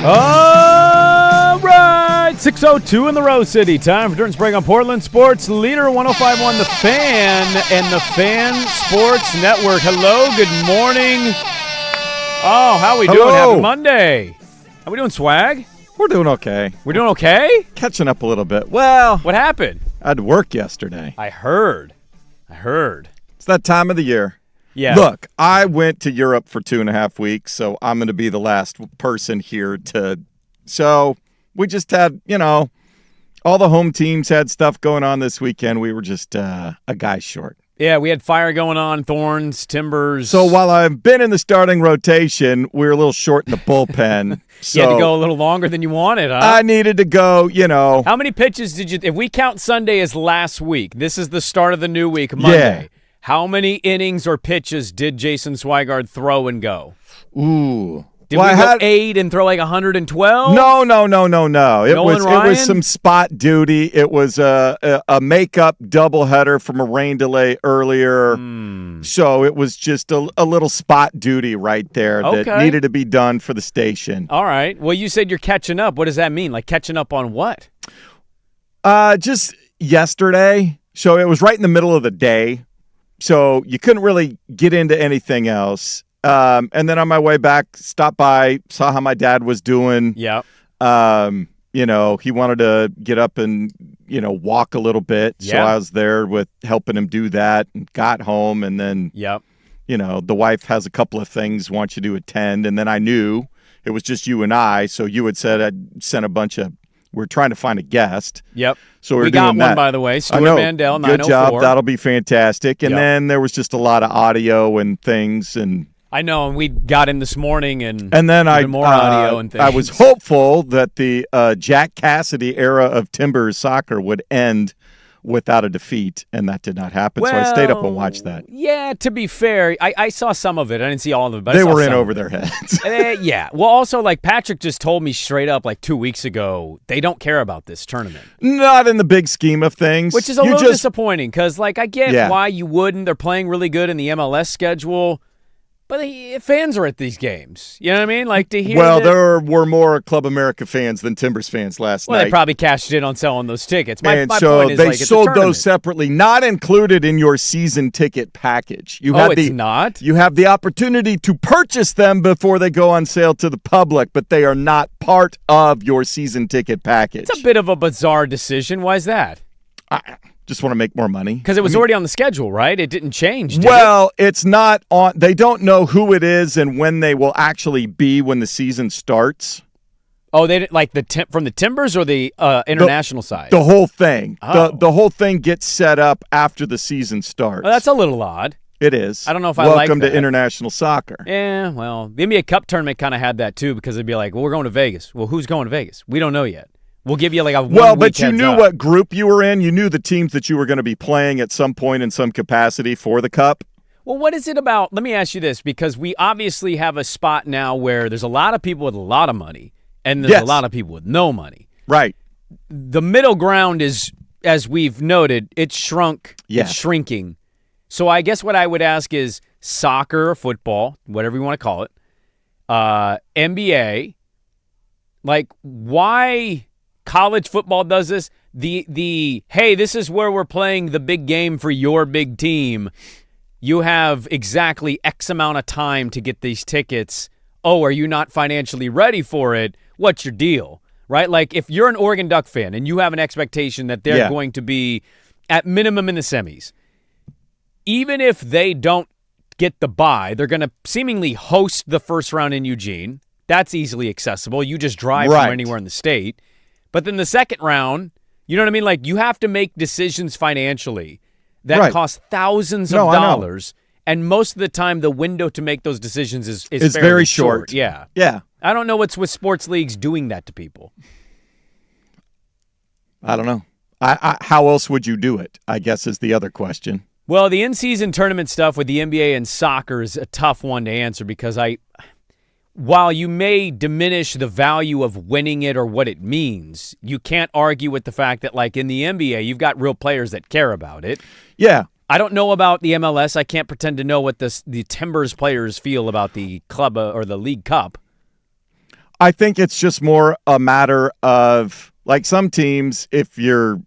All right, 6:02 in the Rose City. Time for Jordan Sprague on Portland Sports Leader 105.1 The Fan and the Fan Sports Network. Hello, good morning. Oh, how we doing? Happy Monday. How we doing, Swag? We're doing okay. We're doing okay? Catching up a little bit. Well, what happened? I had to work yesterday. I heard. It's that time of the year. Yeah. Look, I went to Europe for 2.5 weeks, so I'm going to be the last person here to. So we just had, all the home teams had stuff going on this weekend. We were just a guy short. Yeah, we had fire going on, Thorns, Timbers. So while I've been in the starting rotation, we were a little short in the bullpen. So you had to go a little longer than you wanted, huh? I needed to go, How many pitches did you – if we count Sunday as last week, this is the start of the new week, Monday. Yeah. How many innings or pitches did Jason Swigard throw and go? Ooh. Did we go 8 and throw like 112? No. It was some spot duty. It was a makeup doubleheader from a rain delay earlier. So it was just a little spot duty right there that needed to be done for the station. All right. Well, you said you're catching up. What does that mean? Like catching up on what? Just yesterday. So it was right in the middle of the day. So you couldn't really get into anything else. And then on my way back, stopped by, saw how my dad was doing. Yep. He wanted to get up and, walk a little bit. So I was there with helping him do that and got home. And then, the wife has a couple of things wants you to attend. And then I knew it was just you and I. So you had said I'd sent a bunch of, we're trying to find a guest. Yep. So we got one, by the way. Stuart Mandel, 904. Good job. That'll be fantastic. And then there was just a lot of audio and things and. I know, and we got in this morning and then more audio and things. I was hopeful that the Jack Cassidy era of Timbers soccer would end without a defeat, and that did not happen. So I stayed up and watched that. Yeah, to be fair, I saw some of it. I didn't see all of it, but they were in over their heads. Yeah. Well, also, like Patrick just told me straight up like 2 weeks ago, they don't care about this tournament. Not in the big scheme of things. Which is a little disappointing because, like, I get why you wouldn't. They're playing really good in the MLS schedule. But fans are at these games. You know what I mean? Like to hear. Well, there were more Club America fans than Timbers fans last night. Well, they probably cashed in on selling those tickets. My so point is, they like, sold those separately, not included in your season ticket package. It's not. You have the opportunity to purchase them before they go on sale to the public, but they are not part of your season ticket package. It's a bit of a bizarre decision. Why is that? I just want to make more money. Because it was already on the schedule, right? It didn't change, did it? It's not on. They don't know who it is and when they will actually be when the season starts. Oh, they didn't like from the Timbers or the international side? The whole thing. Oh. The whole thing gets set up after the season starts. Well, that's a little odd. It is. I don't know if I like that. Welcome to international soccer. Yeah, well, the NBA Cup tournament kind of had that too because they'd be like, well, we're going to Vegas. Well, who's going to Vegas? We don't know yet. We'll give you like a 1 week but you heads knew up. what group you were in. You knew the teams that you were going to be playing at some point in some capacity for the Cup. Well, what is it about? Let me ask you this, because we obviously have a spot now where there's a lot of people with a lot of money and there's a lot of people with no money. Right. The middle ground is, as we've noted, it's shrunk. Yeah. It's shrinking. So I guess what I would ask is soccer or football, whatever you want to call it, NBA, like why college football does this? Hey, this is where we're playing the big game for your big team. You have exactly X amount of time to get these tickets. Oh, are you not financially ready for it? What's your deal? Right? Like if you're an Oregon Duck fan and you have an expectation that they're going to be at minimum in the semis, even if they don't get the bye, they're going to seemingly host the first round in Eugene. That's easily accessible. You just drive from anywhere in the state. But then the second round, you know what I mean? Like you have to make decisions financially that cost thousands of dollars. And most of the time, the window to make those decisions is very short. Yeah. Yeah. I don't know what's with sports leagues doing that to people. I don't know. How else would you do it, I guess, is the other question. Well, the in-season tournament stuff with the NBA and soccer is a tough one to answer because while you may diminish the value of winning it or what it means, you can't argue with the fact that, like, in the NBA, you've got real players that care about it. Yeah. I don't know about the MLS. I can't pretend to know what the Timbers players feel about the club or the League Cup. I think it's just more a matter of, like, some teams, if you're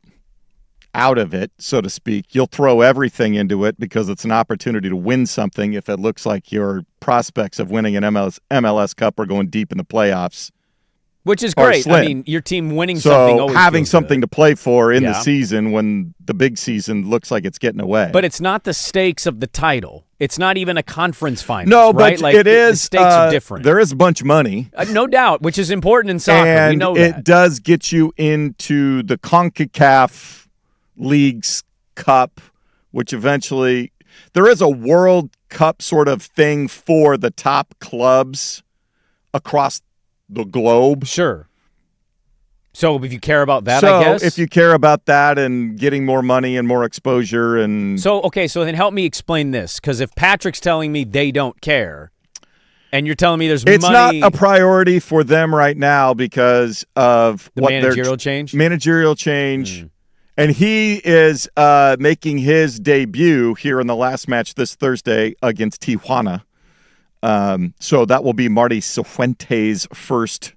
out of it, so to speak, you'll throw everything into it because it's an opportunity to win something if it looks like your prospects of winning an MLS Cup or going deep in the playoffs. Which is great. I mean, your team winning something always having feels something good to play for in the season when the big season looks like it's getting away. But it's not the stakes of the title. It's not even a conference final. No, right? But like, it is. The stakes are different. There is a bunch of money. No doubt, which is important in soccer. And we know that. It does get you into the CONCACAF Leagues Cup, which eventually there is a World Cup sort of thing for the top clubs across the globe. Sure. So if you care about that, I guess. If you care about that and getting more money and more exposure and So then help me explain this, because if Patrick's telling me they don't care and you're telling me there's it's money. It's not a priority for them right now because of the managerial change. Managerial change. And he is making his debut here in the last match this Thursday against Tijuana. So that will be Marty Cifuentes' first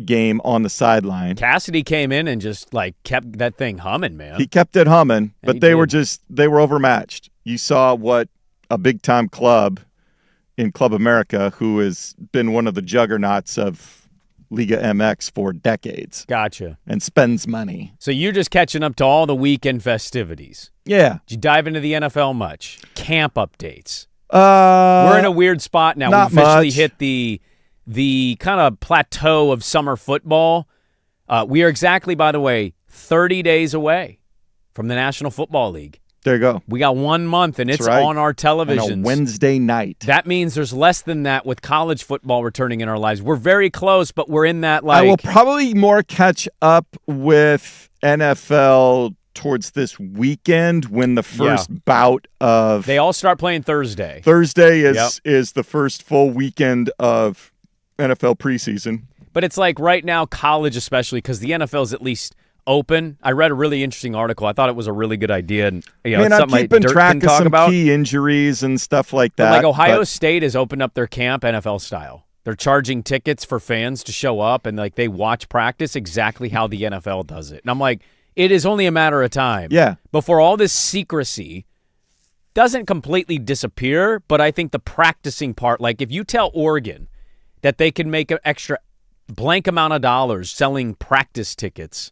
game on the sideline. Cassidy came in and just kept that thing humming, man. He kept it humming, but they were overmatched. You saw what a big time club in Club America, who has been one of the juggernauts of Liga MX for decades. Gotcha. And spends money. So you're just catching up to all the weekend festivities. Yeah. Did you dive into the NFL much? Camp updates. We're in a weird spot now. Not We've officially much. hit the kind of plateau of summer football. We are exactly, by the way, 30 days away from the National Football League. There you go. We got 1 month, and it's on our televisions. On a Wednesday night. That means there's less than that with college football returning in our lives. We're very close, but we're in that I will probably more catch up with NFL towards this weekend when the first bout of... They all start playing Thursday. Thursday is the first full weekend of NFL preseason. But it's like right now, college especially, because the NFL is at least open. I read a really interesting article. I thought it was a really good idea. And, it's I'm keeping track of some about. Key injuries and stuff like that. But like Ohio State has opened up their camp NFL style. They're charging tickets for fans to show up, and they watch practice exactly how the NFL does it. And I'm like, it is only a matter of time before all this secrecy doesn't completely disappear. But I think the practicing part, like if you tell Oregon that they can make an extra blank amount of dollars selling practice tickets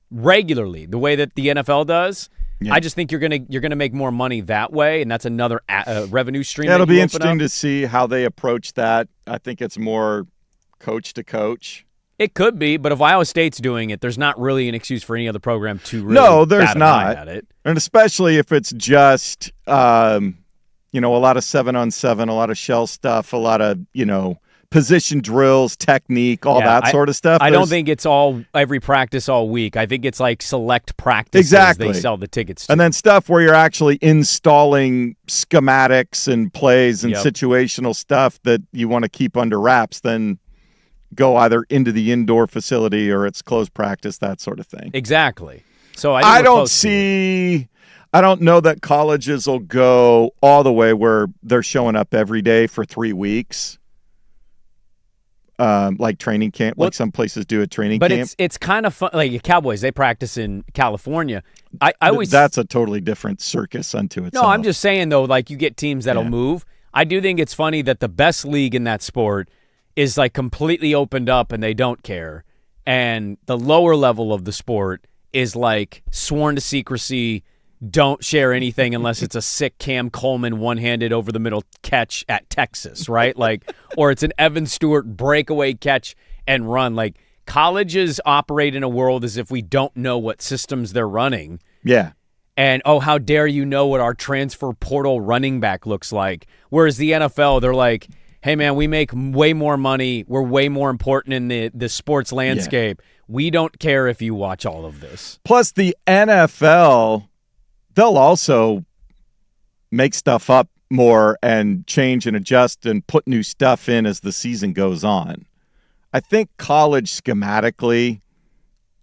regularly, the way that the NFL does, I just think you're gonna make more money that way, and that's another revenue stream. It'll be interesting to see how they approach that. I think it's more coach to coach. It could be, but if Iowa State's doing it, there's not really an excuse for any other program to really there's not. At it. And especially if it's just a lot of 7-on-7, a lot of shell stuff, a lot of position drills, technique, all that sort of stuff. I don't think it's every practice all week. I think it's like select practices they sell the tickets to. And then stuff where you're actually installing schematics and plays and situational stuff that you want to keep under wraps, then go either into the indoor facility or it's closed practice, that sort of thing. Exactly. So I don't know that colleges will go all the way where they're showing up every day for 3 weeks. Like training camp, like some places do at training camp. But it's kind of fun. Like Cowboys, they practice in California. I always that's a totally different circus unto itself. No, I'm just saying though, like you get teams that'll move. I do think it's funny that the best league in that sport is like completely opened up and they don't care, and the lower level of the sport is like sworn to secrecy. Don't share anything unless it's a sick Cam Coleman one-handed over the middle catch at Texas, right? Or it's an Evan Stewart breakaway catch and run. Like colleges operate in a world as if we don't know what systems they're running. Yeah. And, how dare you know what our transfer portal running back looks like. Whereas the NFL, they're like, hey, man, we make way more money. We're way more important in the sports landscape. Yeah. We don't care if you watch all of this. Plus the NFL, they'll also make stuff up more and change and adjust and put new stuff in as the season goes on. I think college schematically,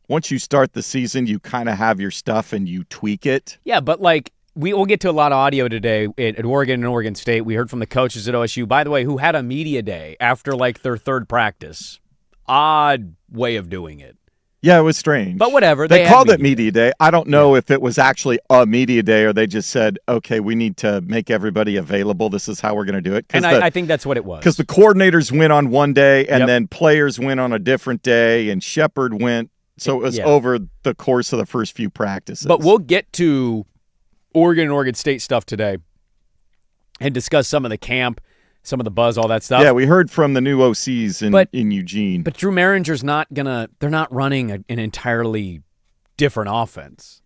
once you start the season, you kind of have your stuff and you tweak it. Yeah, but like We'll get to a lot of audio today at Oregon and Oregon State. We heard from the coaches at OSU, by the way, who had a media day after like their third practice. Odd way of doing it. Yeah, it was strange. But whatever. They called it media day. I don't know if it was actually a media day or they just said, okay, we need to make everybody available. This is how we're going to do it. And I think that's what it was. Because the coordinators went on one day and then players went on a different day and Shepard went. So it was over the course of the first few practices. But we'll get to Oregon and Oregon State stuff today and discuss some of the camp, some of the buzz, all that stuff. Yeah, we heard from the new OCs in Eugene. But Drew Maringer's they're not running an entirely different offense.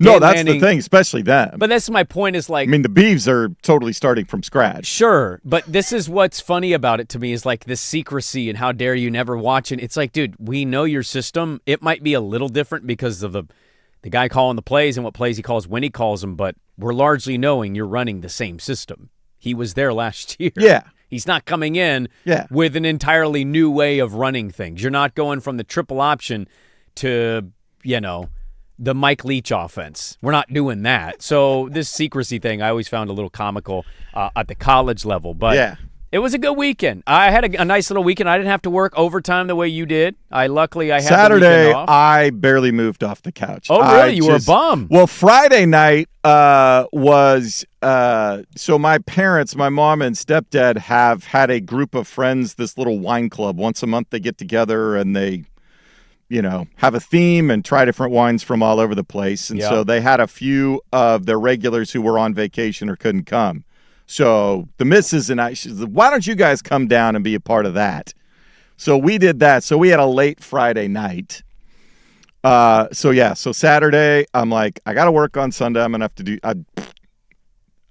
No, that's the thing, especially them. But that's my point is like. I mean, the Beavs are totally starting from scratch. Sure, but this is what's funny about it to me is like this secrecy and how dare you never watch it. It's like, dude, we know your system. It might be a little different because of the guy calling the plays and what plays he calls when he calls them, but we're largely knowing you're running the same system. He was there last year. Yeah. He's not coming in with an entirely new way of running things. You're not going from the triple option to, the Mike Leach offense. We're not doing that. So this secrecy thing I always found a little comical at the college level. But it was a good weekend. I had a nice little weekend. I didn't have to work overtime the way you did. Luckily I had Saturday, the weekend off. I barely moved off the couch. Oh, really? You were a bum. Well, Friday night was so my parents, my mom and stepdad have had a group of friends, this little wine club. Once a month they get together and they have a theme and try different wines from all over the place. And so they had a few of their regulars who were on vacation or couldn't come. So the missus and I, she said, why don't you guys come down and be a part of that? So we did that. So we had a late Friday night. So Saturday, I'm like, I got to work on Sunday. I'm going to have to do,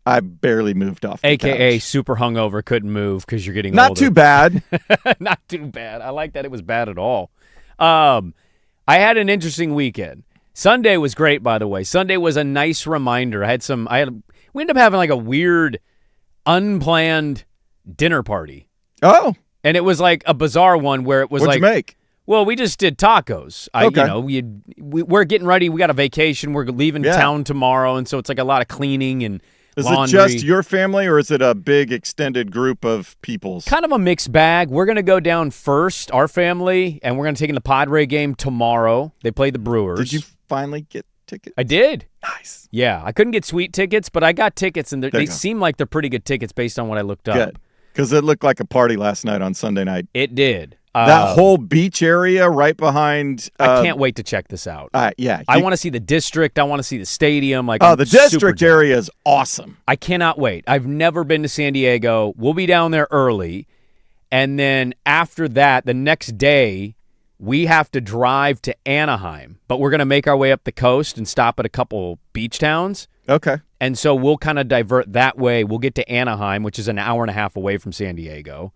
I barely moved off the AKA couch. super hungover, couldn't move because you're getting Not older. too bad. Not too bad. I like that it was bad at all. I had an interesting weekend. Sunday was great, by the way. Sunday was a nice reminder. We ended up having like a weird, unplanned dinner party. Oh. And it was like a bizarre one where it was What'd you make? Well, we just did tacos. Okay. We're getting ready. We got a vacation. We're leaving town tomorrow, and so it's like a lot of cleaning and laundry. Is it just your family, or is it a big extended group of peoples? Kind of a mixed bag. We're going to go down first, our family, and we're going to take in the Padre game tomorrow. They play the Brewers. Did you finally get tickets? I did. Nice. Yeah, I couldn't get sweet tickets, but I got tickets, and they seem like they're pretty good tickets based on what I looked up. Good, because it looked like a party last night on Sunday night. It did. That whole beach area right behind. I can't wait to check this out. Yeah, I want to see the district. I want to see the stadium. The district area is awesome. I cannot wait. I've never been to San Diego. We'll be down there early, and then after that, the next day, we have to drive to Anaheim. But we're going to make our way up the coast and stop at a couple beach towns. Okay. And so we'll kind of divert that way. We'll get to Anaheim, which is an hour and a half away from San Diego.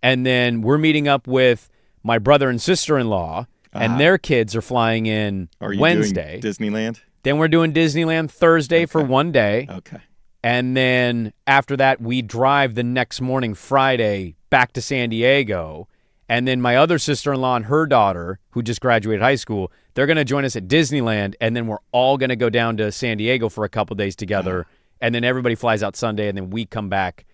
And then we're meeting up with my brother and sister-in-law, and their kids are flying in Wednesday. Doing Disneyland? Then we're doing Disneyland Thursday for one day. Okay. And then after that, we drive the next morning, Friday, back to San Diego. And then my other sister-in-law and her daughter, who just graduated high school, they're going to join us at Disneyland, and then we're all going to go down to San Diego for a couple days together. And then everybody flies out Sunday, and then we come back.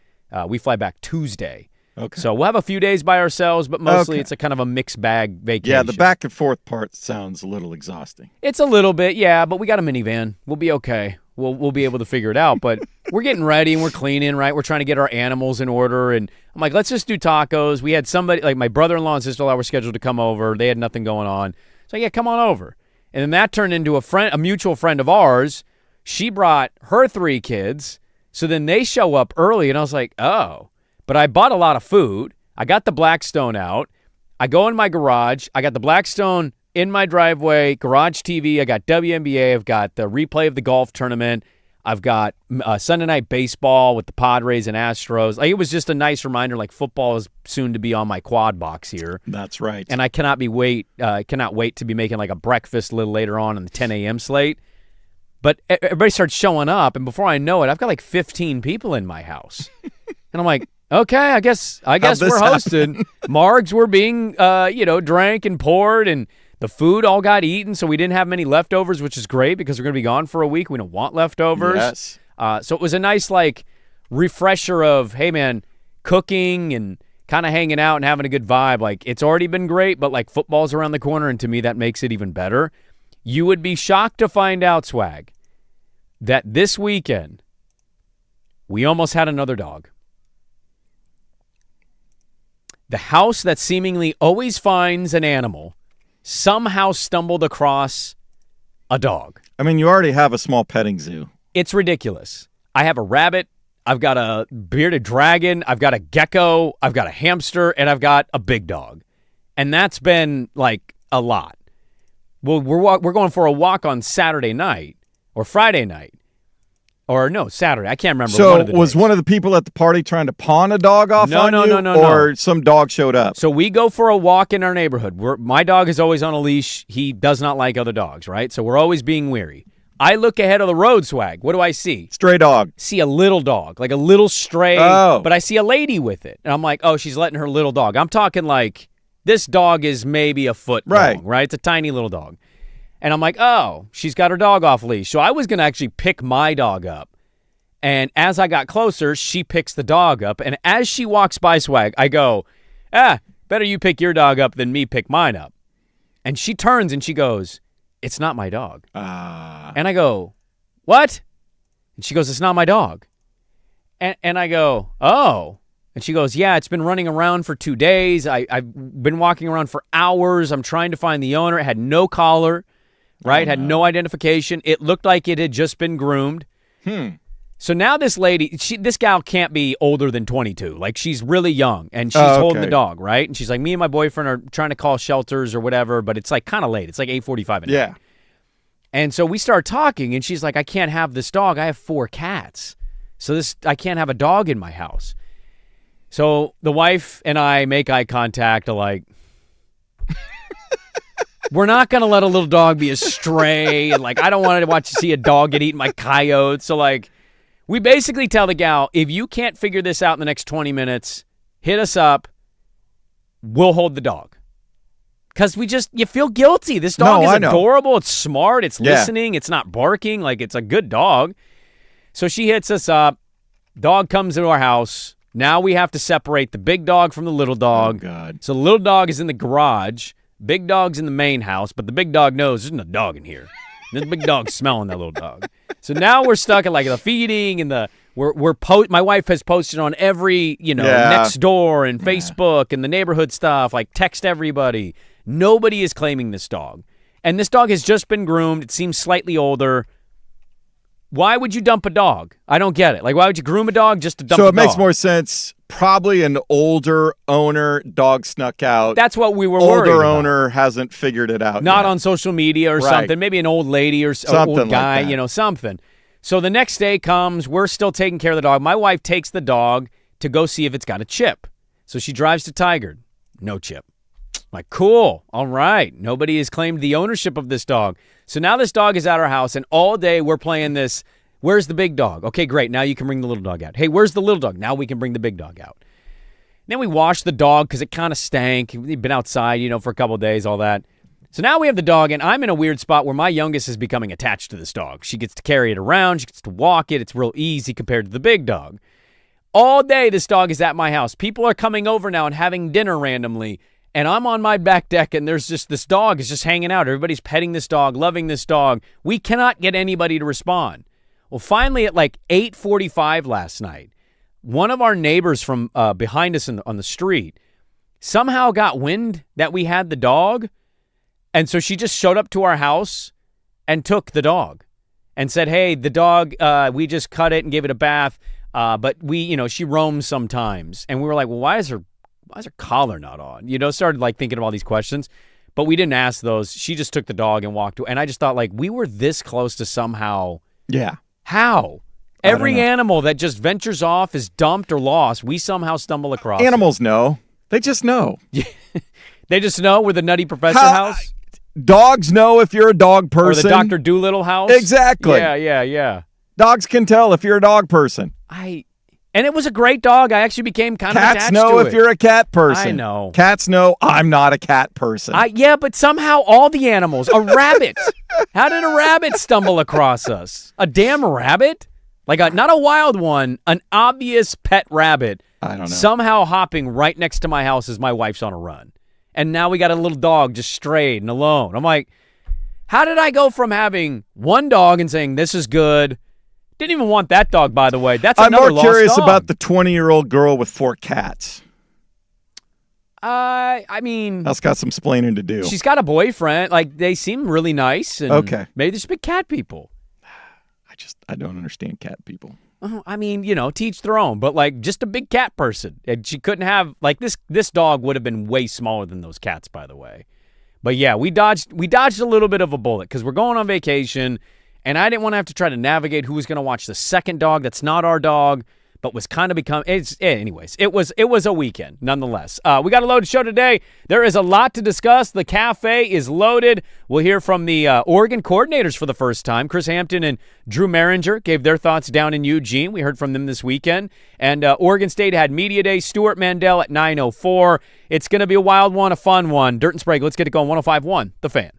We fly back Tuesday. Okay. So we'll have a few days by ourselves, but mostly it's a kind of a mixed bag vacation. Yeah, the back and forth part sounds a little exhausting. It's a little bit, yeah, but we got a minivan. We'll be okay. We'll be able to figure it out. But we're getting ready and we're cleaning, right? We're trying to get our animals in order. And I'm like, let's just do tacos. We had somebody, like my brother-in-law and sister-in-law were scheduled to come over. They had nothing going on. So yeah, come on over. And then that turned into a mutual friend of ours. She brought her 3 kids. So then they show up early and I was like, oh. But I bought a lot of food. I got the Blackstone out. I go in my garage. I got the Blackstone in my driveway, garage TV. I got WNBA. I've got the replay of the golf tournament. I've got Sunday night baseball with the Padres and Astros. Like, it was just a nice reminder, like football is soon to be on my quad box here. That's right. And I cannot wait to be making like a breakfast a little later on the 10 a.m. slate. But everybody starts showing up, and before I know it, I've got like 15 people in my house. And I'm like, okay, I guess we're hosted. Margs were being, drank and poured, and The food all got eaten, so we didn't have many leftovers, which is great because we're going to be gone for a week. We don't want leftovers. Yes. So it was a nice, like, refresher of, hey, man, cooking and kind of hanging out and having a good vibe. Like, it's already been great, but, like, football's around the corner, and to me that makes it even better. You would be shocked to find out, Swag, that this weekend we almost had another dog. The house that seemingly always finds an animal somehow stumbled across a dog. I mean, you already have a small petting zoo. It's ridiculous. I have a rabbit. I've got a bearded dragon. I've got a gecko. I've got a hamster. And I've got a big dog. And that's been, like, a lot. Well, we're going for a walk on Saturday night or Friday night. Or, no, Saturday. I can't remember. So, one of the was days. one of the people at the party trying to pawn a dog off on you? No. Or some dog showed up? So, we go for a walk in our neighborhood. My dog is always on a leash. He does not like other dogs, right? So, we're always being weary. I look ahead of the road, Swag. What do I see? Stray dog. See a little dog, like a little stray, but I see a lady with it. And I'm like, oh, she's letting her little dog. I'm talking like this dog is maybe a foot long, right? It's a tiny little dog. And I'm like, oh, she's got her dog off leash. So I was going to actually pick my dog up. And as I got closer, she picks the dog up. And as she walks by, Swag, I go, better you pick your dog up than me pick mine up. And she turns and she goes, it's not my dog. And I go, what? And she goes, it's not my dog. And I go, oh. And she goes, yeah, it's been running around for 2 days. I've been walking around for hours. I'm trying to find the owner. It had no collar, right? Had no identification. It looked like it had just been groomed. So now this lady, this gal can't be older than 22. Like, she's really young, and she's holding the dog, right? And she's like, me and my boyfriend are trying to call shelters or whatever, but it's like kind of late. It's like 8:45 at night. And so we start talking, and she's like, I can't have this dog. I have 4 cats. So I can't have a dog in my house. So the wife and I make eye contact, like, we're not going to let a little dog be a stray. And, like, I don't want to see a dog get eaten by coyotes. So, like, we basically tell the gal, if you can't figure this out in the next 20 minutes, hit us up. We'll hold the dog. Because you feel guilty. This dog is adorable. It's smart. It's listening. It's not barking. Like, it's a good dog. So she hits us up. Dog comes into our house. Now we have to separate the big dog from the little dog. Oh, God. So the little dog is in the garage. Big dog's in the main house. But the big dog knows there's no dog in here. This big dog's smelling that little dog. So now we're stuck at, like, the feeding and my wife has posted on every, next door and Facebook and the neighborhood stuff, like, text everybody. Nobody is claiming this dog. And this dog has just been groomed. It seems slightly older. Why would you dump a dog? I don't get it. Like, why would you groom a dog just to dump a dog? So it makes more sense. Probably an older owner, dog snuck out. That's what we were worried about. Older owner hasn't figured it out Not yet. on social media or something. Maybe an old lady or something old guy, like something. So the next day comes. We're still taking care of the dog. My wife takes the dog to go see if it's got a chip. So she drives to Tigard. No chip. I'm like, cool. All right. Nobody has claimed the ownership of this dog. So now this dog is at our house, and all day we're playing this. Where's the big dog? Okay, great. Now you can bring the little dog out. Hey, where's the little dog? Now we can bring the big dog out. And then we washed the dog because it kind of stank. We'd been outside, for a couple of days, all that. So now we have the dog, and I'm in a weird spot where my youngest is becoming attached to this dog. She gets to carry it around. She gets to walk it. It's real easy compared to the big dog. All day this dog is at my house. People are coming over now and having dinner randomly, and I'm on my back deck, and there's just this dog is just hanging out. Everybody's petting this dog, loving this dog. We cannot get anybody to respond. Well, finally at like 8:45 last night, one of our neighbors from behind us on the street somehow got wind that we had the dog, and so she just showed up to our house and took the dog and said, hey, the dog, we just cut it and gave it a bath, but she roams sometimes. And we were like, well, why is her collar not on? Started like thinking of all these questions, but we didn't ask those. She just took the dog and walked away. And I just thought, like, we were this close to somehow. Yeah. How? Every animal that just ventures off is dumped or lost. We somehow stumble across Animals know. They just know. They just know we're the Nutty Professor house? Dogs know if you're a dog person. Or the Dr. Doolittle house? Exactly. Yeah. Dogs can tell if you're a dog person. And it was a great dog. I actually became kind of attached to it. Cats know if you're a cat person. I know. Cats know I'm not a cat person. Yeah, but somehow all the animals. A rabbit. How did a rabbit stumble across us? A damn rabbit? Like not a wild one, an obvious pet rabbit. I don't know. Somehow hopping right next to my house as my wife's on a run. And now we got a little dog just strayed and alone. I'm like, how did I go from having one dog and saying this is good? Didn't even want that dog, by the way. That's another lost dog. I'm more curious about the 20-year-old girl with 4 cats. I mean, that's got some explaining to do. She's got a boyfriend. Like, they seem really nice. And okay. Maybe they're just big cat people. I don't understand cat people. I mean, teach their own, but like just a big cat person. And she couldn't have like this dog would have been way smaller than those cats, by the way. But yeah, we dodged a little bit of a bullet because we're going on vacation. And I didn't want to have to try to navigate who was going to watch the second dog that's not our dog, but was kind of anyways, it was a weekend nonetheless. We got a loaded show today. There is a lot to discuss. The cafe is loaded. We'll hear from the Oregon coordinators for the first time. Chris Hampton and Drew Maringer gave their thoughts down in Eugene. We heard from them this weekend. And Oregon State had Media Day. Stuart Mandel at 9:04. It's going to be a wild one, a fun one. Dirt and Sprague, let's get it going. 105.1, The Fan.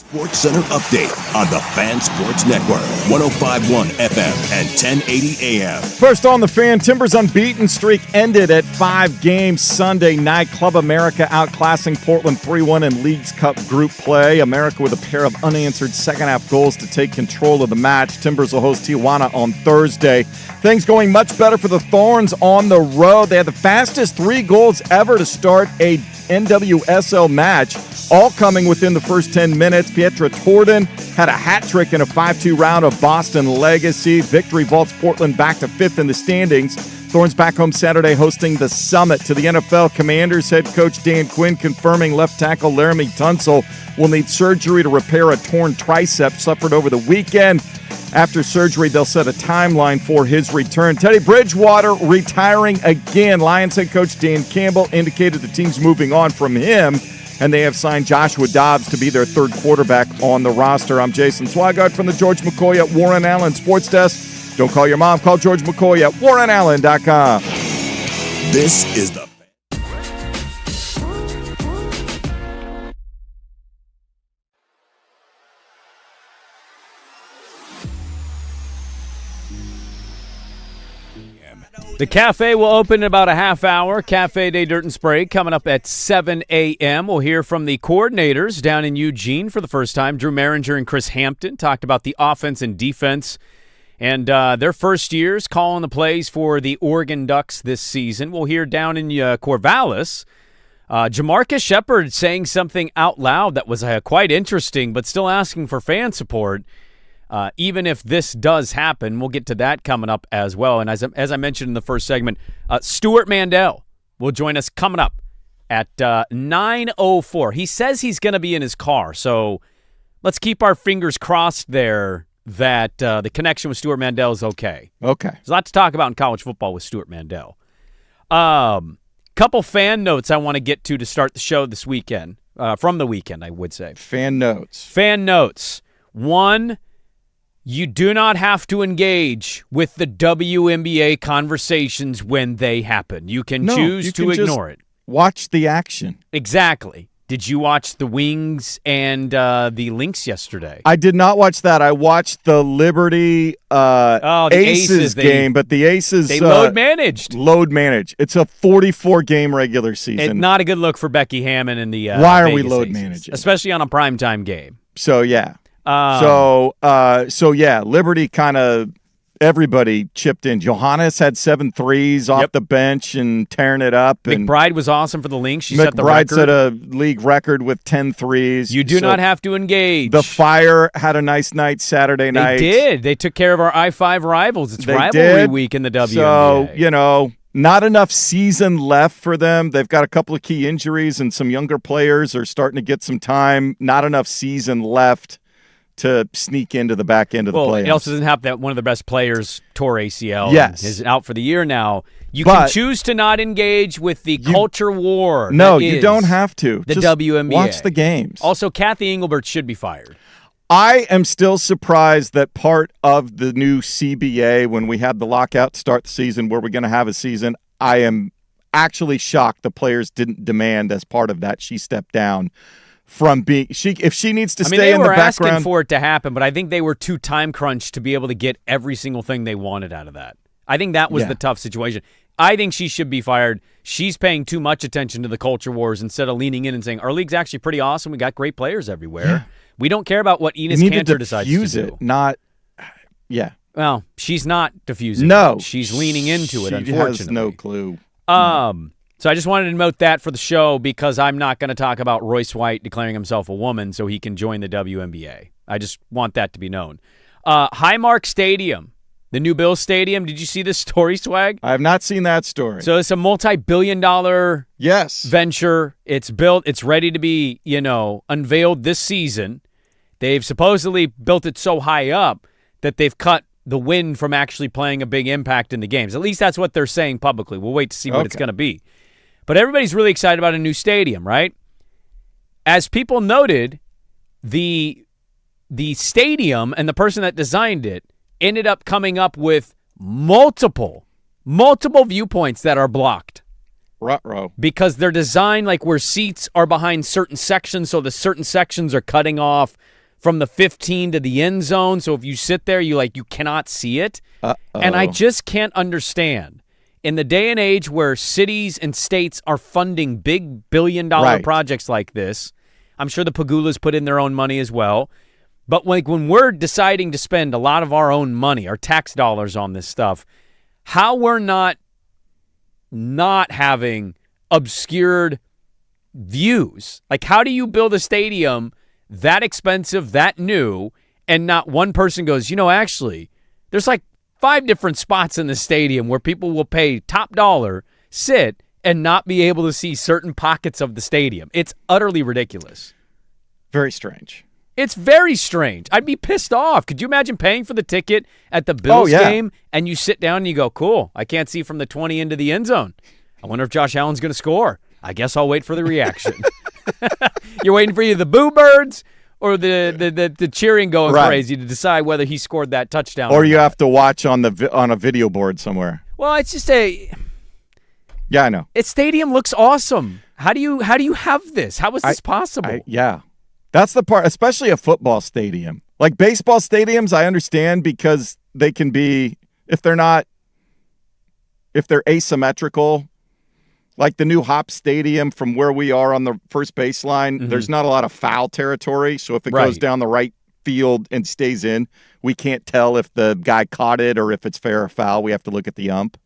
Sports Center update on the Fan Sports Network, 105.1 FM and 1080 AM. First on the Fan, Timbers' unbeaten streak ended at 5 games Sunday night. Club America outclassing Portland 3-1 in Leagues Cup group play. America with a pair of unanswered second-half goals to take control of the match. Timbers will host Tijuana on Thursday. Things going much better for the Thorns on the road. They had the fastest 3 goals ever to start a NWSL match, all coming within the first 10 minutes. Pietra Torden had a hat trick in a 5-2 round of Boston Legacy. Victory vaults Portland back to 5th in the standings. Thorns back home Saturday hosting the Summit. To the NFL, Commanders head coach Dan Quinn confirming left tackle Laramie Tunsil will need surgery to repair a torn tricep suffered over the weekend. After surgery, they'll set a timeline for his return. Teddy Bridgewater retiring again. Lions head coach Dan Campbell indicated the team's moving on from him, and they have signed Joshua Dobbs to be their third quarterback on the roster. I'm Jason Swigart from the George McCoy at Warren Allen Sports Desk. Don't call your mom, call George McCoy at warrenallen.com. This is the The cafe will open in about a half hour. Cafe de Dirt and Sprague coming up at 7 a.m. We'll hear from the coordinators down in Eugene for the first time. Drew Maringer and Chris Hampton talked about the offense and defense and their first years calling the plays for the Oregon Ducks this season. We'll hear down in Corvallis, Jamarcus Shepard saying something out loud that was quite interesting, but still asking for fan support. Even if this does happen, we'll get to that coming up as well. And as I mentioned in the first segment, Stuart Mandel will join us coming up at 9:04. He says he's going to be in his car, so let's keep our fingers crossed there that the connection with Stuart Mandel is okay. Okay. There's a lot to talk about in college football with Stuart Mandel. Couple fan notes I want to get to start the show this weekend, from the weekend, I would say. Fan notes. Fan notes. One, you do not have to engage with the WNBA conversations when they happen. You can choose to ignore it. Watch the action. Exactly. Did you watch the Wings and the Lynx yesterday? I did not watch that. I watched the Liberty the Aces game, but the Aces... They load managed. Load managed. It's a 44-game regular season. It's not a good look for Becky Hammon and the Why are Vegas we load Aces, managing? especially on a primetime game. So, yeah. Liberty kind of everybody chipped in. Johannes had 7 threes off the bench and tearing it up. McBride was awesome for the Lynx. She set the record. McBride set a league record with 10 threes. You do not have to engage. The Fire had a nice night Saturday night. They did. They took care of our I-5 rivals. It's rivalry week in the WNBA. So, not enough season left for them. They've got a couple of key injuries, and some younger players are starting to get some time. Not enough season left to sneak into the back end of the playoffs. It also doesn't have that one of the best players tore ACL. Yes. Is out for the year now. You can choose to not engage with the culture war. No, you don't have to. The Just WNBA. Watch the games. Also, Kathy Engelbert should be fired. I am still surprised that part of the new CBA, when we had the lockout to start the season, where we're going to have a season, I am actually shocked the players didn't demand as part of that she stepped down from being if she needs to stay in the background. They were asking for it to happen, but I think they were too time crunched to be able to get every single thing they wanted out of that. I think that was the tough situation. I think she should be fired. She's paying too much attention to the culture wars instead of leaning in and saying, our league's actually pretty awesome. We got great players everywhere. Yeah. We don't care about what Enes Kanter decides to do. Well, she's not diffusing it. She's leaning into it, unfortunately. She has no clue. So I just wanted to note that for the show because I'm not going to talk about Royce White declaring himself a woman so he can join the WNBA. I just want that to be known. Highmark Stadium, the new Bills Stadium. Did you see this story, Swag? I have not seen that story. So it's a multi-billion-dollar venture. It's built. It's ready to be, unveiled this season. They've supposedly built it so high up that they've cut the wind from actually playing a big impact in the games. At least that's what they're saying publicly. We'll wait to see what it's going to be. But everybody's really excited about a new stadium, right? As people noted, the stadium and the person that designed it ended up coming up with multiple viewpoints that are blocked. Ruh-roh. Because they're designed like where seats are behind certain sections, so the certain sections are cutting off from the 15 to the end zone. So if you sit there, you cannot see it. Uh-oh. And I just can't understand. In the day and age where cities and states are funding big billion-dollar projects like this, I'm sure the Pagulas put in their own money as well. But when we're deciding to spend a lot of our own money, our tax dollars on this stuff, how we're not having obscured views. Like, how do you build a stadium that expensive, that new, and not one person goes, actually, there's like 5 different spots in the stadium where people will pay top dollar, sit, and not be able to see certain pockets of the stadium. It's utterly ridiculous. Very strange. It's very strange. I'd be pissed off. Could you imagine paying for the ticket at the Bills game and you sit down and you go, cool, I can't see from the 20 into the end zone. I wonder if Josh Allen's going to score. I guess I'll wait for the reaction. You're waiting for either the boo birds or the cheering going crazy to decide whether he scored that touchdown. Or you have to watch on a video board somewhere. Well, it's just Yeah, I know. Its stadium looks awesome. How do you have this? How is this possible? Yeah. That's the part, especially a football stadium. Like baseball stadiums, I understand because they can be, if they're asymmetrical, like the new Hop Stadium from where we are on the first baseline, there's not a lot of foul territory. So if it goes down the right field and stays in, we can't tell if the guy caught it or if it's fair or foul. We have to look at the ump.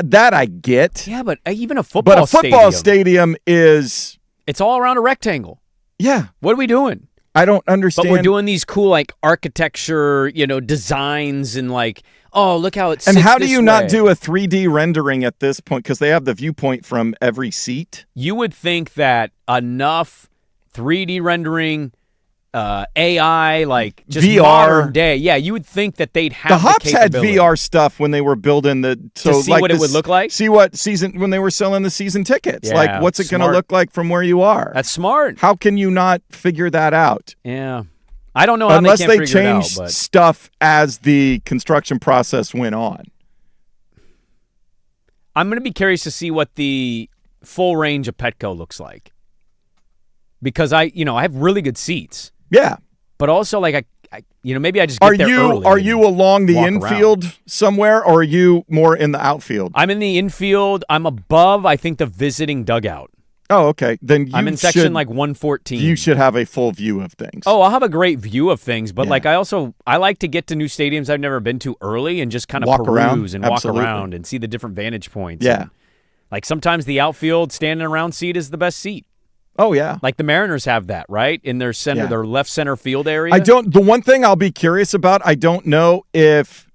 That I get. Yeah, but even a football stadium is... It's all around a rectangle. Yeah. What are we doing? I don't understand. But we're doing these cool architecture, designs and look how it sits. And how do you not do a 3D rendering at this point? Because they have the viewpoint from every seat. You would think that enough 3D rendering, AI, just VR. Modern day. Yeah, you would think that they'd have the Hops had VR stuff when they were building to see what it would look like? See what season, when they were selling the season tickets. Yeah, what's it going to look like from where you are? That's smart. How can you not figure that out? Yeah. I don't know how unless they changed it out, stuff as the construction process went on. I'm going to be curious to see what the full range of Petco looks like. Because I have really good seats. Yeah. But also, maybe I just get there early. Are you along the infield somewhere, or are you more in the outfield? I'm in the infield. I'm above, I think, the visiting dugout. Oh, okay. Then I'm in section 114. You should have a full view of things. Oh, I'll have a great view of things, but I like to get to new stadiums I've never been to early and just kind of peruse and walk around and see the different vantage points. Yeah. And, sometimes the outfield standing around seat is the best seat. Oh, yeah. Like the Mariners have that, right? In their center, their left center field area. The one thing I'll be curious about, I don't know if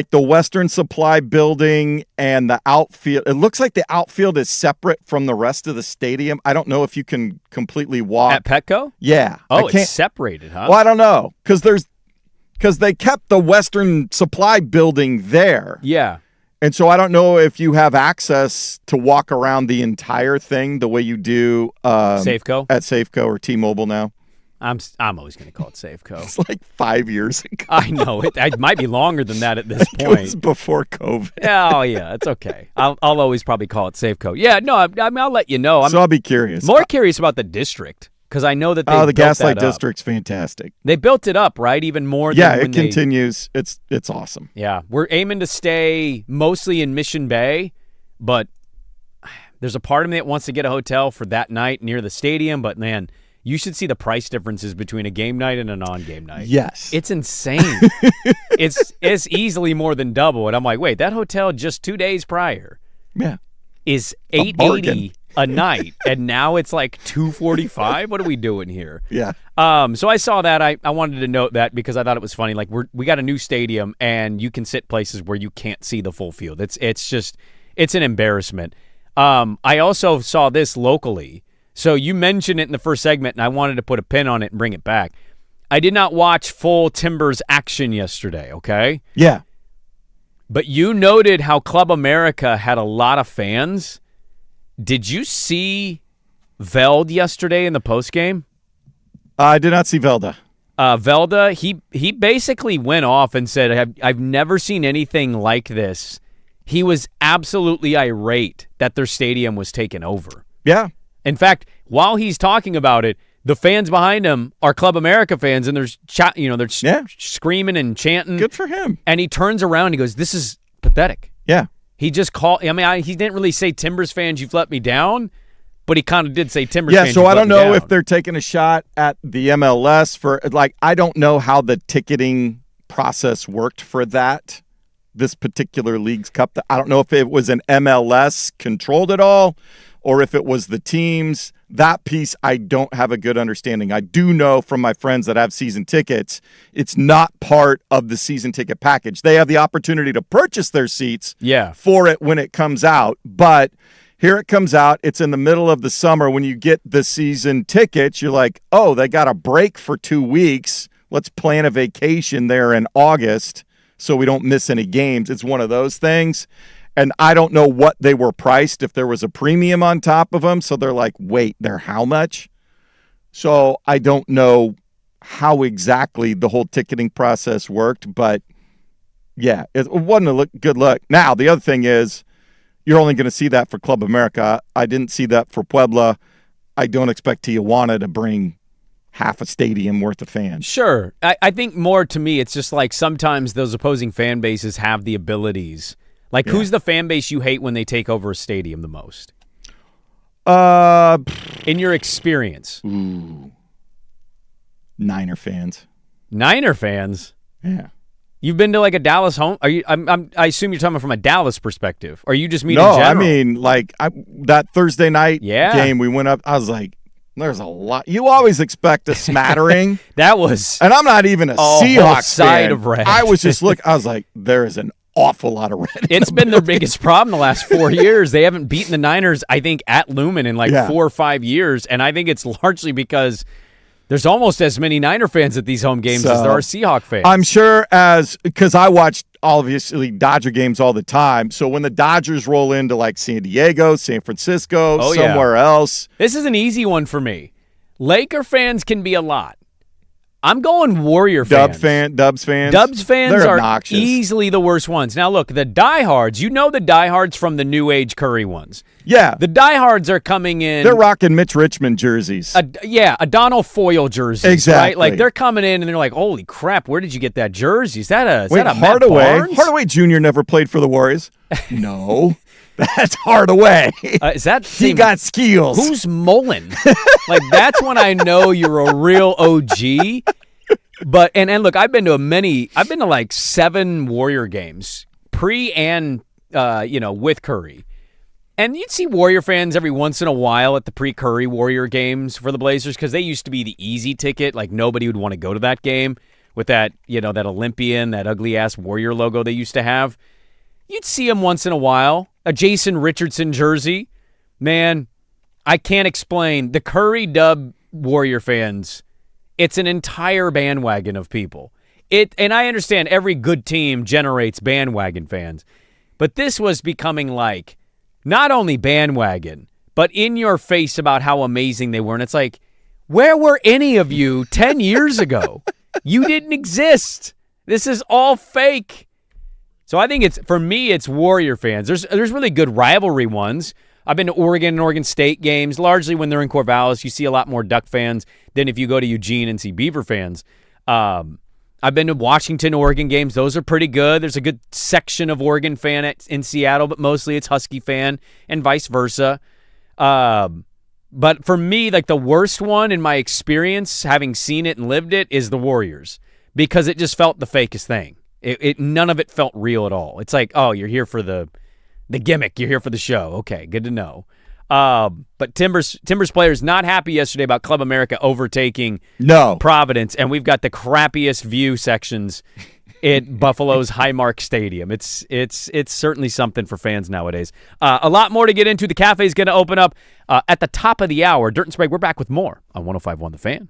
the Western Supply building and the outfield, it looks like the outfield is separate from the rest of the stadium. I don't know if you can completely walk. At Petco? Yeah. Oh, it's separated, huh? Well, I don't know. Because they kept the Western Supply building there. Yeah. And so I don't know if you have access to walk around the entire thing the way you do Safeco at Safeco or T-Mobile now. I'm always going to call it Safeco. It's like 5 years ago. I know it might be longer than that at this point. It was before COVID. Oh yeah, it's okay. I'll always probably call it Safeco. Yeah, no, I'll let you know. I'll be curious. More curious about the district. Because I know that the Gaslight District's fantastic. They built it up, right? Even more than it continues. It's awesome. Yeah. We're aiming to stay mostly in Mission Bay, but there's a part of me that wants to get a hotel for that night near the stadium, but man, you should see the price differences between a game night and a non-game night. Yes. It's insane. It's easily more than double. And I'm like, wait, that hotel just 2 days prior is $880 a night, and now it's like $245. What are we doing here? Yeah. So I saw that. I wanted to note that because I thought it was funny. We got a new stadium, and you can sit places where you can't see the full field. It's an embarrassment. I also saw this locally. So you mentioned it in the first segment, and I wanted to put a pin on it and bring it back. I did not watch full Timbers action yesterday. Okay. Yeah. But you noted how Club America had a lot of fans. Did you see Veld yesterday in the postgame? I did not see Velda. Velda, he basically went off and said, I've never seen anything like this. He was absolutely irate that their stadium was taken over. Yeah. In fact, while he's talking about it, The fans behind him are Club America fans, and they're screaming and chanting. Good for him. And he turns around and he goes, "This is pathetic." Yeah. He just called. He didn't really say, "Timbers fans, you've let me down," but he kind of did say, "Timbers fans." Yeah. So I don't know if they're taking a shot at the MLS for I don't know how the ticketing process worked for this particular League's Cup. I don't know if it was an MLS controlled at all, or if it was the teams. That piece, I don't have a good understanding. I do know from my friends that have season tickets, it's not part of the season ticket package. They have the opportunity to purchase their seats for it when it comes out. But here it comes out. It's in the middle of the summer. When you get the season tickets, you're like, oh, they got a break for 2 weeks. Let's plan a vacation there in August so we don't miss any games. It's one of those things. And I don't know what they were priced, if there was a premium on top of them. So they're like, wait, they're how much? So I don't know how exactly the whole ticketing process worked. But, yeah, it wasn't a good look. Now, the other thing is you're only going to see that for Club America. I didn't see that for Puebla. I don't expect Tijuana to bring half a stadium worth of fans. Sure. I think more to me, it's just like sometimes those opposing fan bases have the abilities. Like, who's the fan base you hate when they take over a stadium the most? In your experience? Niner fans. Niner fans? Yeah. You've been to like a Dallas home? Are you? I assume you're talking from a Dallas perspective. Or you just mean in general? No, I mean that Thursday night game we went up. I was like, there's a lot. You always expect a smattering. That was, and I'm not even a Seahawks side fan. Of red. I was just looking. I was like, there is an awful lot of red. It's been their biggest problem the last 4 years. They haven't beaten the Niners, I think, at Lumen in 4 or 5 years, and I think it's largely because there's almost as many Niner fans at these home games as there are Seahawk fans. I'm sure because I watched obviously Dodger games all the time, so when the Dodgers roll into like San Diego, San Francisco, somewhere else. This is an easy one for me. Laker fans can be a lot. I'm going Warrior fans. Dubs fans. Dubs fans are obnoxious. Easily the worst ones. Now, look, the diehards, the diehards from the New Age Curry ones. Yeah. The diehards are coming in. They're rocking Mitch Richmond jerseys. A Donald Foyle jersey. Exactly. Right? Like, they're coming in and they're like, holy crap, where did you get that jersey? Is that a Matt Barnes? Hardaway Jr. never played for the Warriors. No. That's Hardaway. Is that he got skills? Who's Mullen? Like, that's when I know you're a real OG. But and look, I've been to like 7 Warrior games, pre and with Curry. And you'd see Warrior fans every once in a while at the pre-Curry Warrior games for the Blazers, because they used to be the easy ticket. Like, nobody would want to go to that game with that, that Olympian, that ugly-ass Warrior logo they used to have. You'd see them once in a while. A Jason Richardson jersey. Man, I can't explain. The Curry Dub Warrior fans, it's an entire bandwagon of people. And I understand every good team generates bandwagon fans, but this was becoming like not only bandwagon, but in your face about how amazing they were. And it's like, where were any of you 10 years ago? You didn't exist. This is all fake. So I think for me, it's Warrior fans. There's really good rivalry ones. I've been to Oregon and Oregon State games. Largely when they're in Corvallis, you see a lot more Duck fans than if you go to Eugene and see Beaver fans. I've been to Washington, Oregon games. Those are pretty good. There's a good section of Oregon fan in Seattle, but mostly it's Husky fan and vice versa. But for me, like the worst one in my experience, having seen it and lived it, is the Warriors, because it just felt the fakest thing. None of it felt real at all. It's like, oh, you're here for the gimmick. You're here for the show. Okay, good to know. But Timbers players not happy yesterday about Club America overtaking Providence, and we've got the crappiest view sections at Buffalo's Highmark Stadium. It's certainly something for fans nowadays. A lot more to get into. The cafe's going to open up at the top of the hour. Dirt and Sprague, we're back with more on 105.1 The Fan.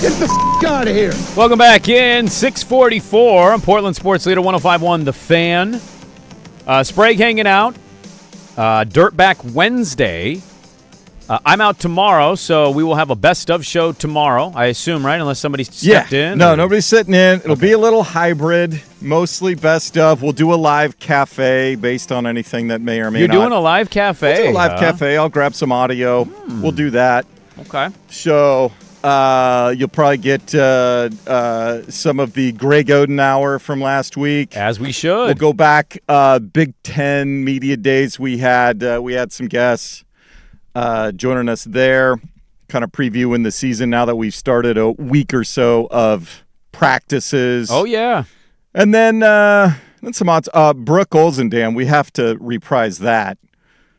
Get the out of here. Welcome back in. 644 on Portland Sports Leader 105.1 The Fan. Sprague hanging out. Dirtback Wednesday. I'm out tomorrow, so we will have a best of show tomorrow, I assume, right? Unless somebody stepped in. No, nobody's sitting in. It'll be a little hybrid, mostly best of. We'll do a live cafe based on anything that may or may You're not. doing a live cafe? We'll do a live cafe. I'll grab some audio. We'll do that. Okay. So you'll probably get some of the Greg Oden hour from last week. As we should. We'll go back. Big Ten media days. We had some guests joining us there, kind of previewing the season now that we've started a week or so of practices. Oh, yeah. And then some odds. Brooke Olzendam, we have to reprise that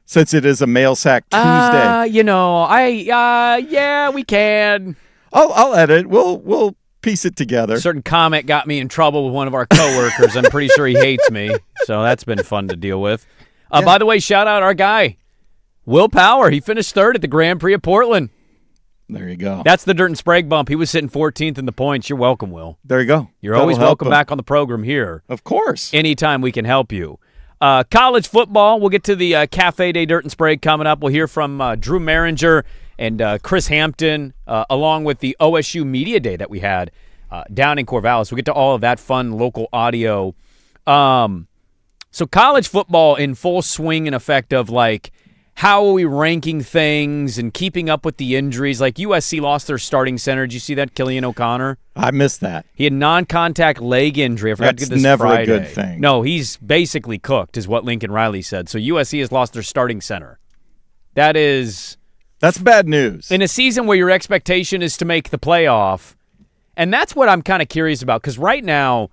since it is a Mail Sack Tuesday. Yeah, we can. I'll edit. We'll piece it together. A certain comment got me in trouble with one of our coworkers. I'm pretty sure he hates me, so that's been fun to deal with. By the way, shout out our guy, Will Power. He finished third at the Grand Prix of Portland. There you go. That's the Dirt and Sprague bump. He was sitting 14th in the points. You're welcome, Will. There you go. You're always welcome back on the program here. Of course. Anytime we can help you. College football, we'll get to the Cafe Day Dirt and Sprague coming up. We'll hear from Drew Maringer and Chris Hampton, along with the OSU Media Day that we had down in Corvallis. We'll get to all of that fun local audio. So college football in full swing and effect of, like, how are we ranking things and keeping up with the injuries? Like USC lost their starting center. Did you see that, Killian O'Connor? I missed that. He had non-contact leg injury. I forgot to get this never Friday. a good thing. No, he's basically cooked, is what Lincoln Riley said. So USC has lost their starting center. That's bad news. in a season where your expectation is to make the playoff. And that's what I'm kind of curious about, because right now,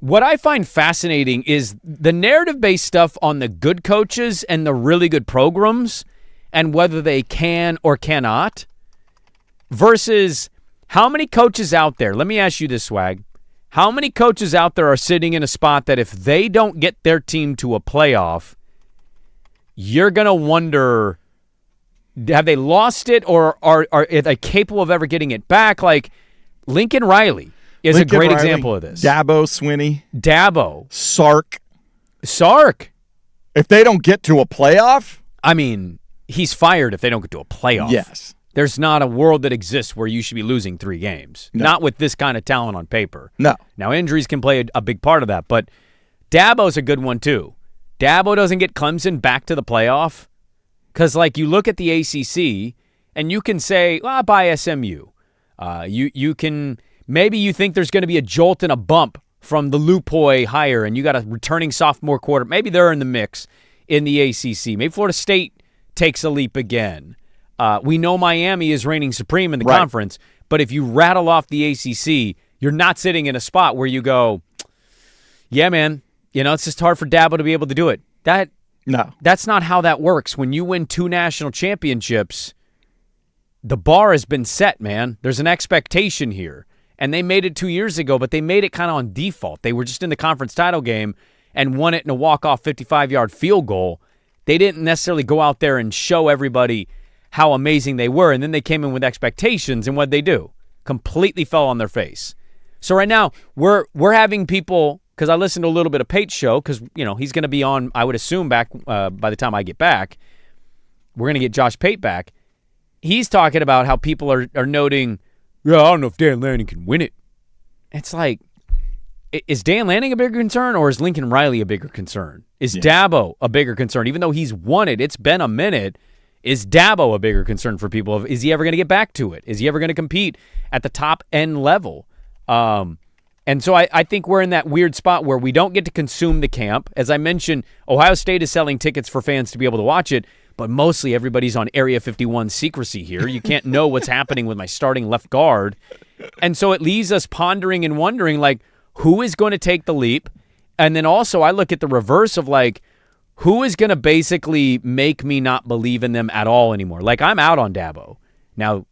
what I find fascinating is the narrative-based stuff on the good coaches and the really good programs and whether they can or cannot versus how many coaches out there, let me ask you this, Swag, how many coaches out there are sitting in a spot that if they don't get their team to a playoff, you're going to wonder, have they lost it or are they capable of ever getting it back? Like Lincoln Riley is a great example of this. Dabo Swinney. Sark. If they don't get to a playoff? I mean, he's fired if they don't get to a playoff. Yes. There's not a world that exists where you should be losing 3 games. No. Not with this kind of talent on paper. No. Now, injuries can play a big part of that, but Dabo's a good one too. Dabo doesn't get Clemson back to the playoff because, like, you look at the ACC and you can say, well, by SMU. You can... Maybe you think there's going to be a jolt and a bump from the Lupoy hire, and you got a returning sophomore quarter. Maybe they're in the mix in the ACC. Maybe Florida State takes a leap again. We know Miami is reigning supreme in the conference, but if you rattle off the ACC, you're not sitting in a spot where you go, yeah, man, it's just hard for Dabo to be able to do it. That's not how that works. When you win 2 national championships, the bar has been set, man. There's an expectation here. And they made it 2 years ago, but they made it kind of on default. They were just in the conference title game and won it in a walk-off 55-yard field goal. They didn't necessarily go out there and show everybody how amazing they were, and then they came in with expectations, and what'd they do? Completely fell on their face. So right now, we're having people, because I listened to a little bit of Pate's show, because he's going to be on, I would assume, back by the time I get back. We're going to get Josh Pate back. He's talking about how people are noting, I don't know if Dan Lanning can win it. It's like, is Dan Lanning a bigger concern or is Lincoln Riley a bigger concern? Is Dabo a bigger concern? Even though he's won it, it's been a minute. Is Dabo a bigger concern for people? Is he ever going to get back to it? Is he ever going to compete at the top end level? And so I think we're in that weird spot where we don't get to consume the camp. As I mentioned, Ohio State is selling tickets for fans to be able to watch it, but mostly everybody's on Area 51 secrecy here. You can't know what's happening with my starting left guard. And so it leaves us pondering and wondering, like, who is going to take the leap? And then also I look at the reverse of, like, who is going to basically make me not believe in them at all anymore? Like, I'm out on Dabo. Now,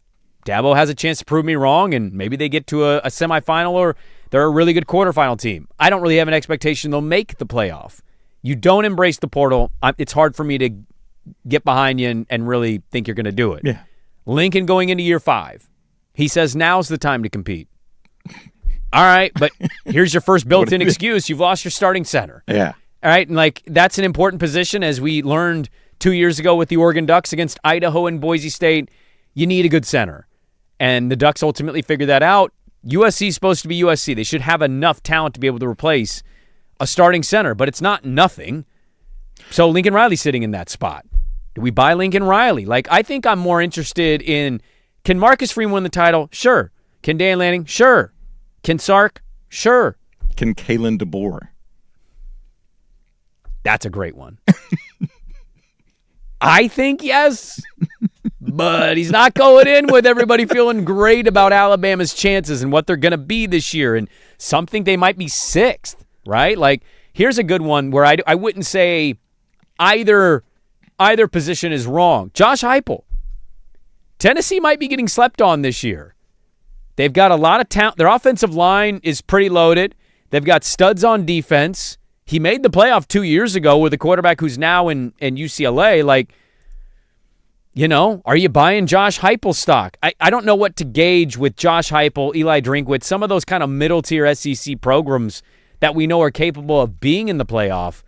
Dabo has a chance to prove me wrong, and maybe they get to a semifinal or they're a really good quarterfinal team. I don't really have an expectation they'll make the playoff. You don't embrace the portal. It's hard for me to get behind you and really think you're going to do it. Yeah. Lincoln going into year 5. He says now's the time to compete. All right, but here's your first built-in excuse. You've lost your starting center. Yeah. All right, and that's an important position, as we learned 2 years ago with the Oregon Ducks against Idaho and Boise State. You need a good center. And the Ducks ultimately figured that out. USC is supposed to be USC. They should have enough talent to be able to replace a starting center, but it's not nothing. So Lincoln Riley's sitting in that spot. Do we buy Lincoln Riley? I think I'm more interested in, can Marcus Freeman win the title? Sure. Can Dan Lanning? Sure. Can Sark? Sure. Can Kalen DeBoer? That's a great one. I think yes, but he's not going in with everybody feeling great about Alabama's chances and what they're going to be this year, and some think they might be sixth, right? Here's a good one where I wouldn't say either position is wrong. Josh Heupel. Tennessee might be getting slept on this year. They've got a lot of talent. Their offensive line is pretty loaded. They've got studs on defense. He made the playoff 2 years ago with a quarterback who's now in UCLA. Are you buying Josh Heupel stock? I don't know what to gauge with Josh Heupel, Eli Drinkwitz, some of those kind of middle-tier SEC programs that we know are capable of being in the playoff.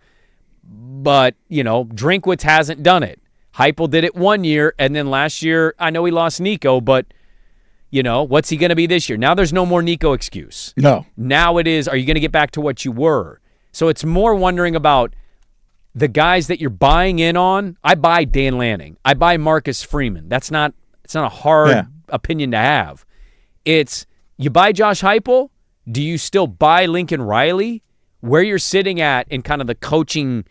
But, Drinkwitz hasn't done it. Heupel did it 1 year, and then last year, I know he lost Nico, but, what's he going to be this year? Now there's no more Nico excuse. No. Now it is, are you going to get back to what you were? So it's more wondering about the guys that you're buying in on. I buy Dan Lanning. I buy Marcus Freeman. It's not a hard opinion to have. It's, you buy Josh Heupel. Do you still buy Lincoln Riley? Where you're sitting at in kind of the coaching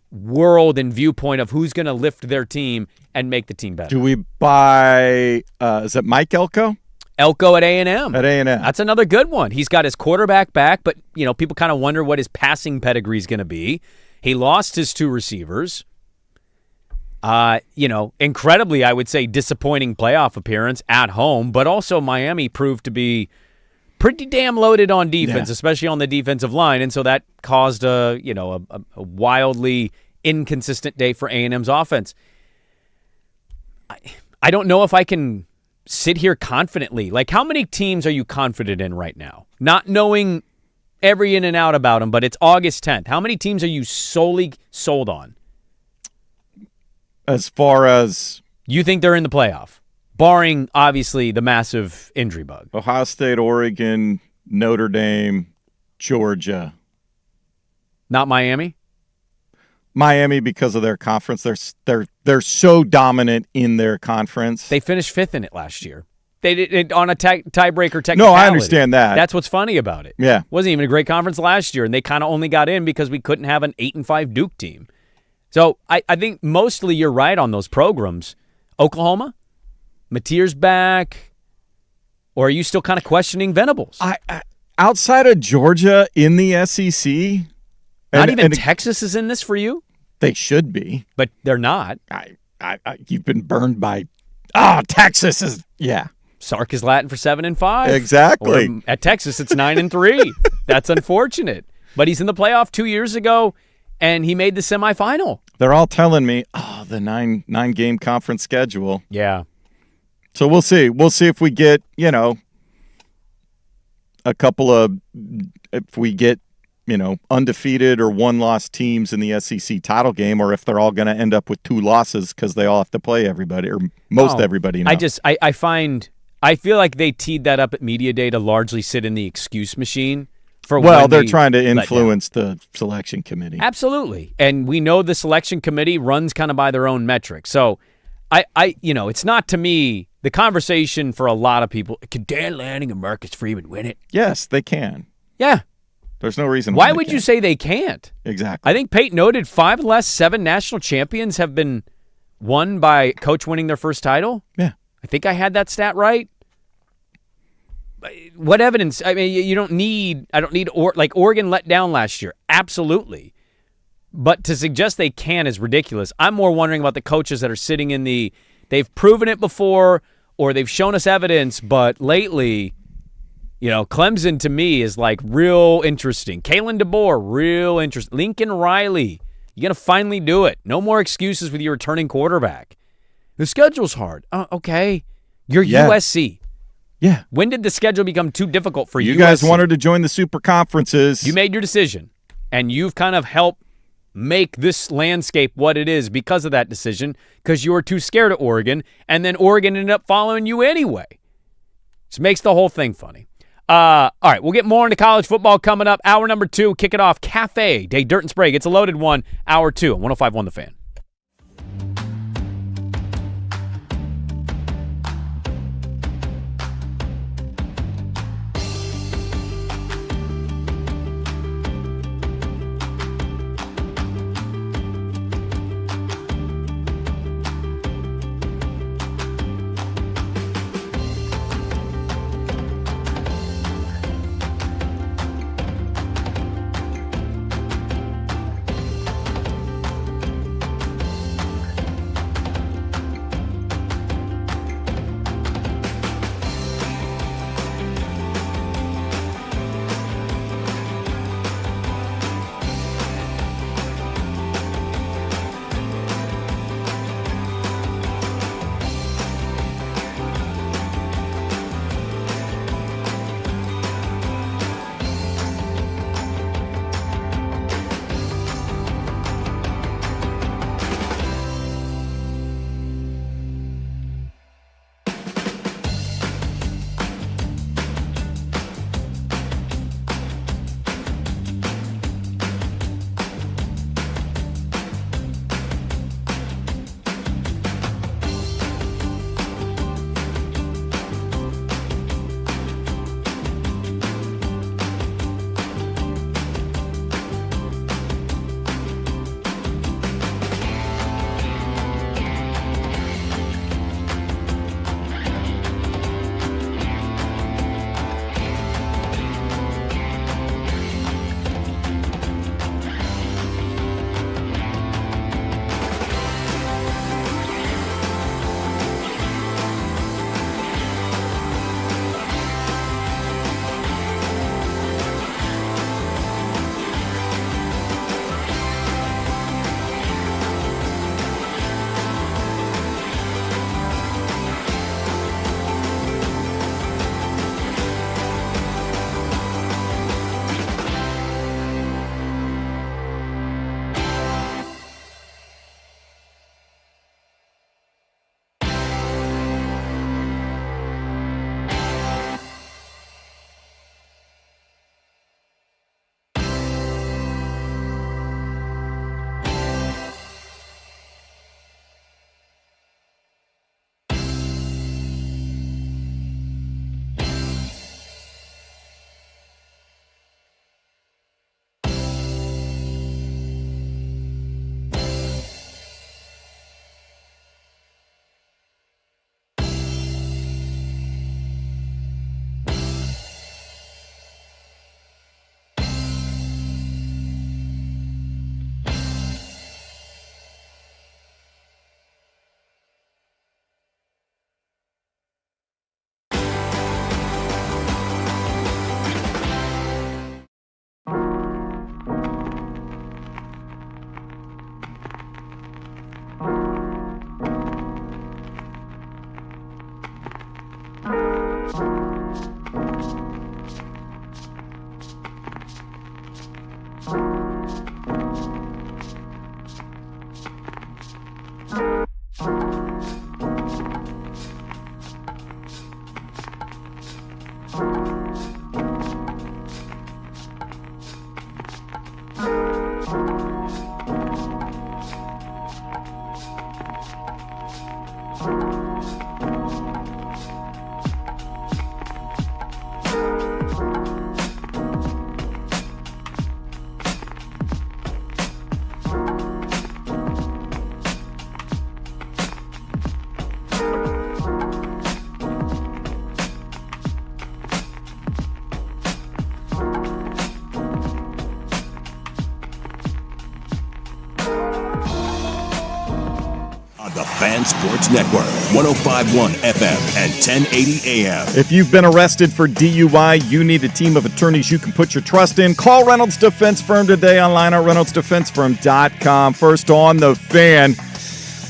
world and viewpoint of who's going to lift their team and make the team better. Do we buy, is it Mike Elko? Elko at A&M. At A&M. That's another good one. He's got his quarterback back, but, people kind of wonder what his passing pedigree is going to be. He lost his two receivers. Incredibly, I would say, disappointing playoff appearance at home, but also Miami proved to be pretty damn loaded on defense, especially on the defensive line, and so that caused a wildly inconsistent day for A&M's offense. I don't know if I can sit here confidently. How many teams are you confident in right now? Not knowing every in and out about them, but it's August 10th. How many teams are you solely sold on? As far as... You think they're in the playoff, barring, obviously, the massive injury bug. Ohio State, Oregon, Notre Dame, Georgia. Not Miami? Miami, because of their conference. They're so dominant in their conference. They finished fifth in it last year. They did it on a tiebreaker technicality. No, I understand that. That's what's funny about it. Yeah. Wasn't even a great conference last year, and they kind of only got in because we couldn't have an 8-5 Duke team. So I think mostly you're right on those programs. Oklahoma? Mateer's back? Or are you still kind of questioning Venables? Outside of Georgia in the SEC... Not even Texas is in this for you? They should be. But they're not. You've been burned by... Texas is... Yeah. Sark is Latin for 7-5. Exactly. Or at Texas, it's 9-3. That's unfortunate. But he's in the playoff 2 years ago, and he made the semifinal. They're all telling me, the nine-game conference schedule. Yeah. So we'll see. We'll see if we get, a couple of... If we get... undefeated or one-loss teams in the SEC title game, or if they're all going to end up with two losses because they all have to play everybody or most everybody now. I feel like they teed that up at Media Day to largely sit in the excuse machine. They're trying to influence the selection committee. Absolutely. And we know the selection committee runs kind of by their own metrics. So it's not, to me, the conversation for a lot of people, can Dan Lanning and Marcus Freeman win it? Yes, they can. Yeah. There's no reason why would you say they can't? Exactly. I think Peyton noted 5 of the last 7 national champions have been won by coach winning their first title. Yeah. I think I had that stat right. What evidence? I mean, Oregon let down last year. Absolutely. But to suggest they can is ridiculous. I'm more wondering about the coaches that are sitting in they've proven it before or they've shown us evidence, but lately... Clemson to me is real interesting. Kalen DeBoer, real interesting. Lincoln Riley, you're going to finally do it. No more excuses with your returning quarterback. The schedule's hard. Okay. You're USC. Yeah. When did the schedule become too difficult for you? You guys wanted to join the super conferences. You made your decision, and you've kind of helped make this landscape what it is because of that decision, because you were too scared of Oregon, and then Oregon ended up following you anyway. This makes the whole thing funny. All right, we'll get more into college football coming up. Hour number 2, kick it off. Cafe Day, Dirt and Sprague. It's a loaded one. Hour 2 on 105.1 The Fan. The Fan Sports Network, 105.1 FM and 1080 AM. If you've been arrested for DUI, you need a team of attorneys you can put your trust in. Call Reynolds Defense Firm today online at reynoldsdefensefirm.com. First on The Fan.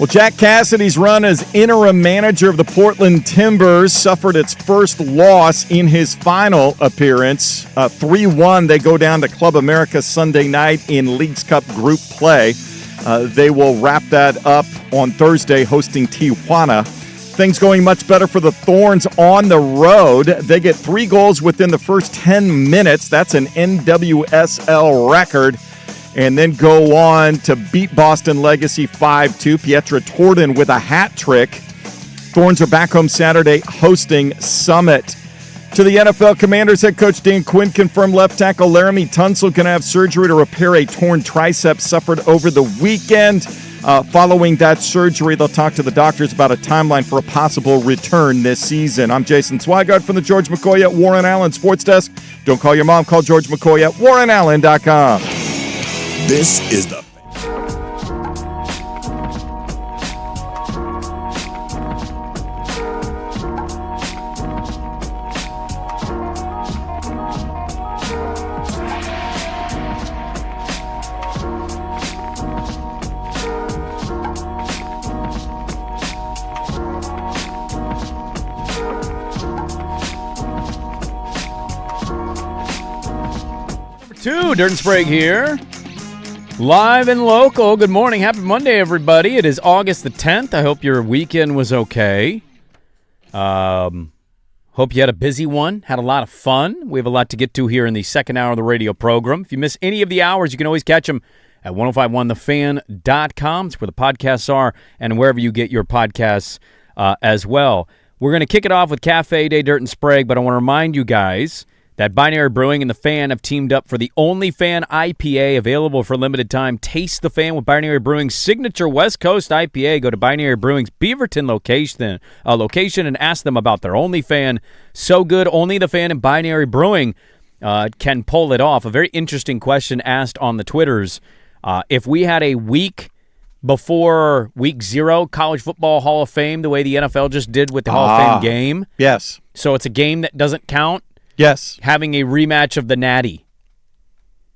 Well, Jack Cassidy's run as interim manager of the Portland Timbers suffered its first loss in his final appearance. 3-1, they go down to Club America Sunday night in Leagues Cup group play. They will wrap that up on Thursday, hosting Tijuana. Things going much better for the Thorns on the road. They get 3 goals within the first 10 minutes. That's an NWSL record. And then go on to beat Boston Legacy 5-2. Pietra Torden with a hat trick. Thorns are back home Saturday hosting Summit. To the NFL, Commanders head coach Dan Quinn confirmed left tackle Laramie Tunsil going to have surgery to repair a torn tricep suffered over the weekend. Following that surgery, they'll talk to the doctors about a timeline for a possible return this season. I'm Jason Swigart from the George McCoy at Warren Allen Sports Desk. Don't call your mom, call George McCoy at warrenallen.com. This is the Number 2, Dirt and Sprague here. Live and local. Good morning. Happy Monday, everybody. It is August the 10th. I hope your weekend was okay. Hope you had a busy one. Had a lot of fun. We have a lot to get to here in the second hour of the radio program. If you miss any of the hours, you can always catch them at 1051thefan.com. It's where the podcasts are and wherever you get your podcasts as well. We're going to kick it off with Cafe Day, Dirt and Sprague, but I want to remind you guys that Binary Brewing and The Fan have teamed up for the only Fan IPA available for a limited time. Taste The Fan with Binary Brewing's signature West Coast IPA. Go to Binary Brewing's Beaverton location and ask them about their only Fan. So good, only The Fan and Binary Brewing can pull it off. A very interesting question asked on the Twitters. If we had a week before week 0 college football Hall of Fame, the way the NFL just did with the Hall of Fame game. Yes. So it's a game that doesn't count. Yes. Having a rematch of the Natty,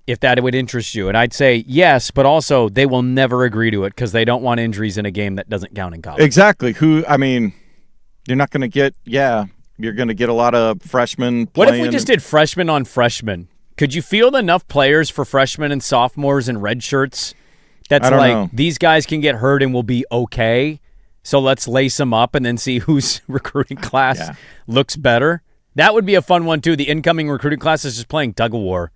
if that would interest you. And I'd say yes, but also they will never agree to it because they don't want injuries in a game that doesn't count in college. Exactly. You're not going to get, you're going to get a lot of freshmen playing. What if we just did freshmen on freshmen? Could you field enough players for freshmen and sophomores and red shirts? That's like, know. These guys can get hurt and we'll be okay. So let's lace them up and then see whose recruiting class looks better. That would be a fun one, too. The incoming recruiting class is just playing tug-of-war.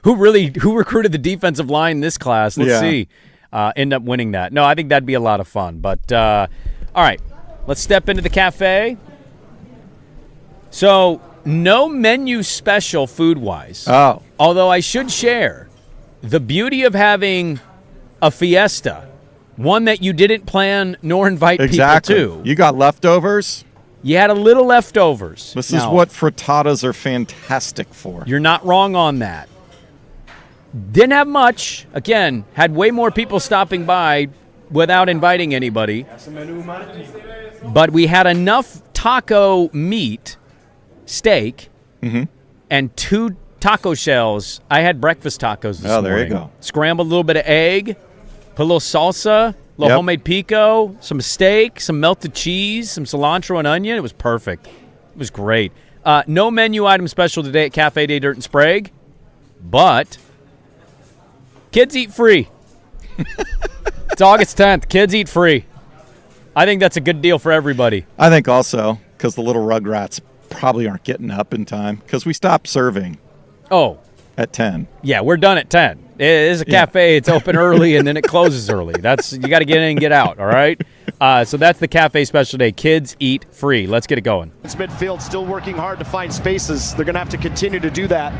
Who recruited the defensive line in this class? Let's see. End up winning that. No, I think that'd be a lot of fun. But, all right, let's step into the cafe. So, no menu special food-wise. Oh. Although I should share the beauty of having a fiesta, one that you didn't plan nor invite people to. You got leftovers? You had a little leftovers. This is what frittatas are fantastic for. You're not wrong on that. Didn't have much. Again, had way more people stopping by without inviting anybody. But we had enough taco meat, steak, and 2 taco shells. I had breakfast tacos this morning. Oh, there you go. Scrambled a little bit of egg, put a little salsa, a little homemade pico, some steak, some melted cheese, some cilantro and onion. It was perfect. It was great. No menu item special today at Cafe Day Dirt and Sprague, but kids eat free. It's August 10th. Kids eat free. I think that's a good deal for everybody. I think also because the little Rugrats probably aren't getting up in time because we stopped serving. Oh. At 10. Yeah, we're done at 10. It is a cafe. It's open early, and then it closes early. You got to get in and get out, all right? So that's the cafe special day. Kids eat free. Let's get it going. It's midfield still working hard to find spaces. They're going to have to continue to do that.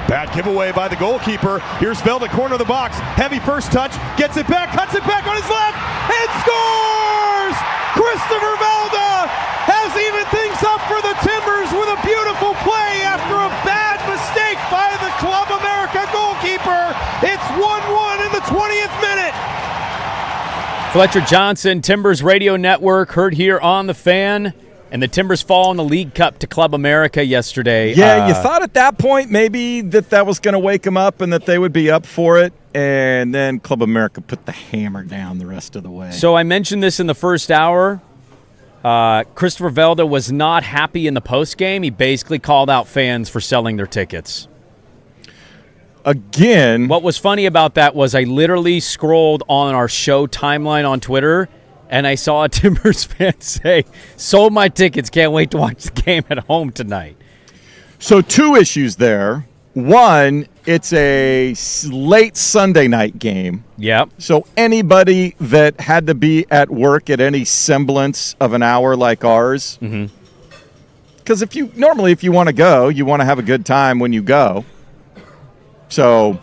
Bad giveaway by the goalkeeper. Here's Velda, corner of the box. Heavy first touch. Gets it back. Cuts it back on his left. And scores! Christopher Velda has evened things up for the Timbers with a beautiful play after a bad mistake by the Club America goalkeeper. It's 1-1 in the 20th minute. Fletcher Johnson, Timbers Radio Network, heard here on The Fan. And the Timbers fall in the League Cup to Club America yesterday. Yeah, you thought at that point maybe that was going to wake them up and that they would be up for it. And then Club America put the hammer down the rest of the way. So I mentioned this in the first hour. Christopher Velda was not happy in the postgame. He basically called out fans for selling their tickets. Again. What was funny about that was I literally scrolled on our show timeline on Twitter, and I saw a Timbers fan say, sold my tickets, can't wait to watch the game at home tonight. So 2 issues there. One, it's a late Sunday night game. Yep. So anybody that had to be at work at any semblance of an hour like ours, because if you want to go, you want to have a good time when you go. So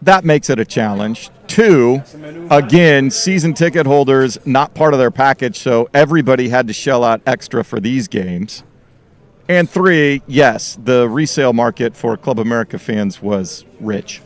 that makes it a challenge. 2, again, season ticket holders, not part of their package, so everybody had to shell out extra for these games. And 3, yes, the resale market for Club America fans was rich.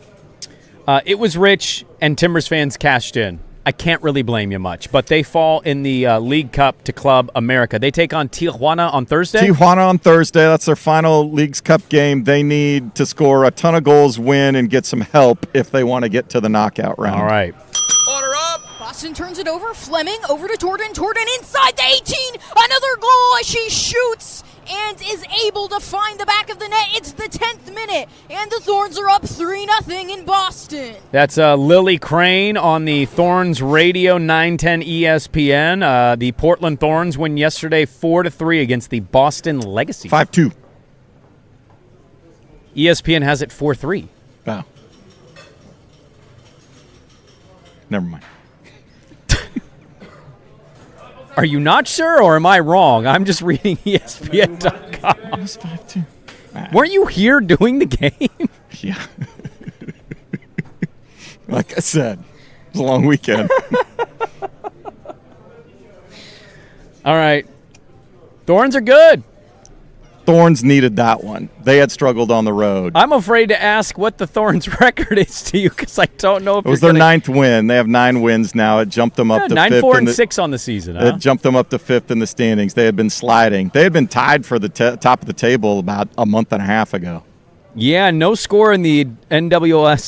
It was rich, and Timbers fans cashed in. I can't really blame you much, but they fall in the League Cup to Club America. They take on Tijuana on Thursday? Tijuana on Thursday. That's their final Leagues Cup game. They need to score a ton of goals, win, and get some help if they want to get to the knockout round. All right. Order up! Boston turns it over. Fleming over to Jordan. Jordan inside the 18. Another goal as she shoots and is able to find the back of the net. It's the 10th minute, and the Thorns are up 3-0 in Boston. That's Lily Crane on the Thorns Radio 910 ESPN. The Portland Thorns win yesterday 4-3 against the Boston Legacy. 5-2. ESPN has it 4-3. Wow. Never mind. Are you not sure, or am I wrong? I'm just reading ESPN.com. It was 5-2. Weren't you here doing the game? Yeah. Like I said, it was a long weekend. All right. Thorns are good. Thorns needed that one. They had struggled on the road. I'm afraid to ask what the Thorns record is to you because I don't know if it was their 9th win. They have 9 wins now. It jumped them up to 5th. 9-4-6 on the season. It jumped them up to 5th in the standings. They had been sliding. They had been tied for the top of the table about a month and a half ago. Yeah, no score in the NWSL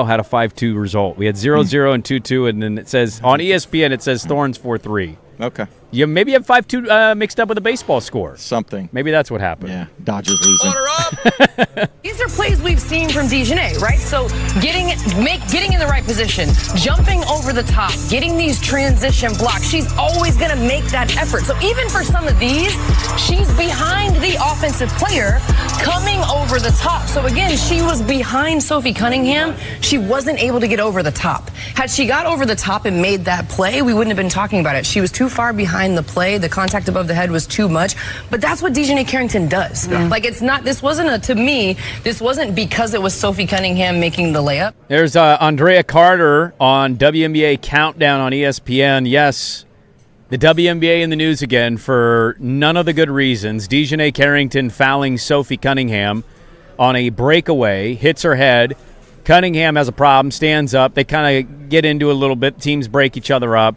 had a 5-2 result. We had 0-0 and 2-2, and then it says on ESPN it says Thorns 4-3. Okay. You maybe have 5-2 mixed up with a baseball score. Something. Maybe that's what happened. Yeah, Dodgers losing. Order up! These are plays we've seen from Dijonay, right? So getting in the right position, jumping over the top, getting these transition blocks. She's always going to make that effort. So even for some of these, she's behind the offensive player coming over the top. So again, she was behind Sophie Cunningham. She wasn't able to get over the top. Had she got over the top and made that play, we wouldn't have been talking about it. She was too far behind the play. The contact above the head was too much. But that's what Dijonay Carrington does. Yeah. Like, it's not, this wasn't this wasn't because it was Sophie Cunningham making the layup. There's Andrea Carter on WNBA Countdown on ESPN. Yes, the WNBA in the news again for none of the good reasons. Dijonay Carrington fouling Sophie Cunningham on a breakaway, hits her head. Cunningham has a problem, stands up. They kind of get into it a little bit. Teams break each other up.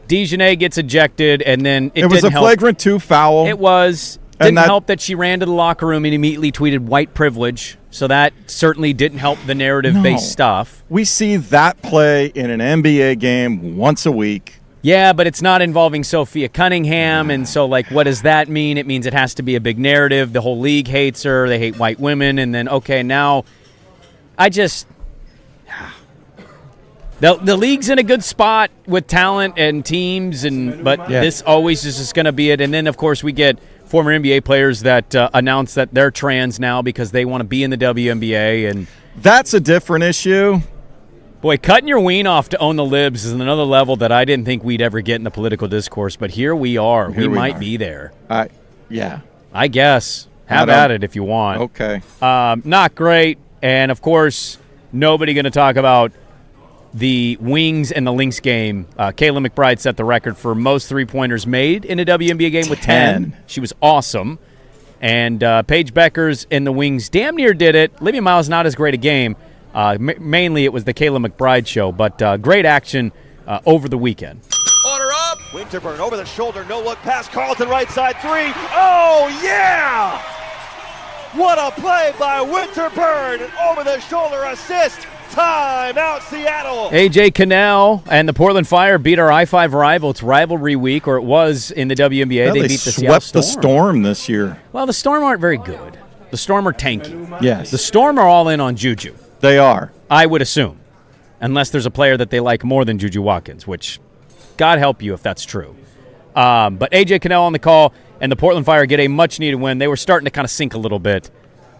Dijonay gets ejected, and then it was didn't help. flagrant 2 foul. It was. Didn't help that she ran to the locker room and immediately tweeted white privilege. So that certainly didn't help the narrative-based stuff. We see that play in an NBA game once a week. Yeah, but it's not involving Sophia Cunningham, and so, like, what does that mean? It means it has to be a big narrative. The whole league hates her. They hate white women, and then, okay, now I just... The league's in a good spot with talent and teams, but this always is just going to be it. And then, of course, we get former NBA players that announce that they're trans now because they want to be in the WNBA. And that's a different issue. Boy, cutting your ween off to own the libs is another level that I didn't think we'd ever get in the political discourse. But here we are. We might be there. Yeah. I guess. Have at it if you want. Okay. Not great. And, of course, nobody going to talk about the Wings and the Lynx game. Kayla McBride set the record for most three-pointers made in a WNBA game with 10. She was awesome. And Paige Beckers and the Wings damn near did it. Olivia Miles, not as great a game. Mainly it was the Kayla McBride show, but great action over the weekend. Order up! up. Winterburn over the shoulder, no look pass. Carlton right side 3. Oh, yeah! What a play by Winterburn. An over the shoulder assist. Timeout, Seattle. A.J. Cannell and the Portland Fire beat our I-5 rival. It's rivalry week, or it was in the WNBA. Yeah, they beat the Seattle swept the Storm this year. Well, the Storm aren't very good. The Storm are tanky. Yes. The Storm are all in on Juju. They are. I would assume. Unless there's a player that they like more than Juju Watkins, which God help you if that's true. But A.J. Cannell on the call, and the Portland Fire get a much-needed win. They were starting to kind of sink a little bit,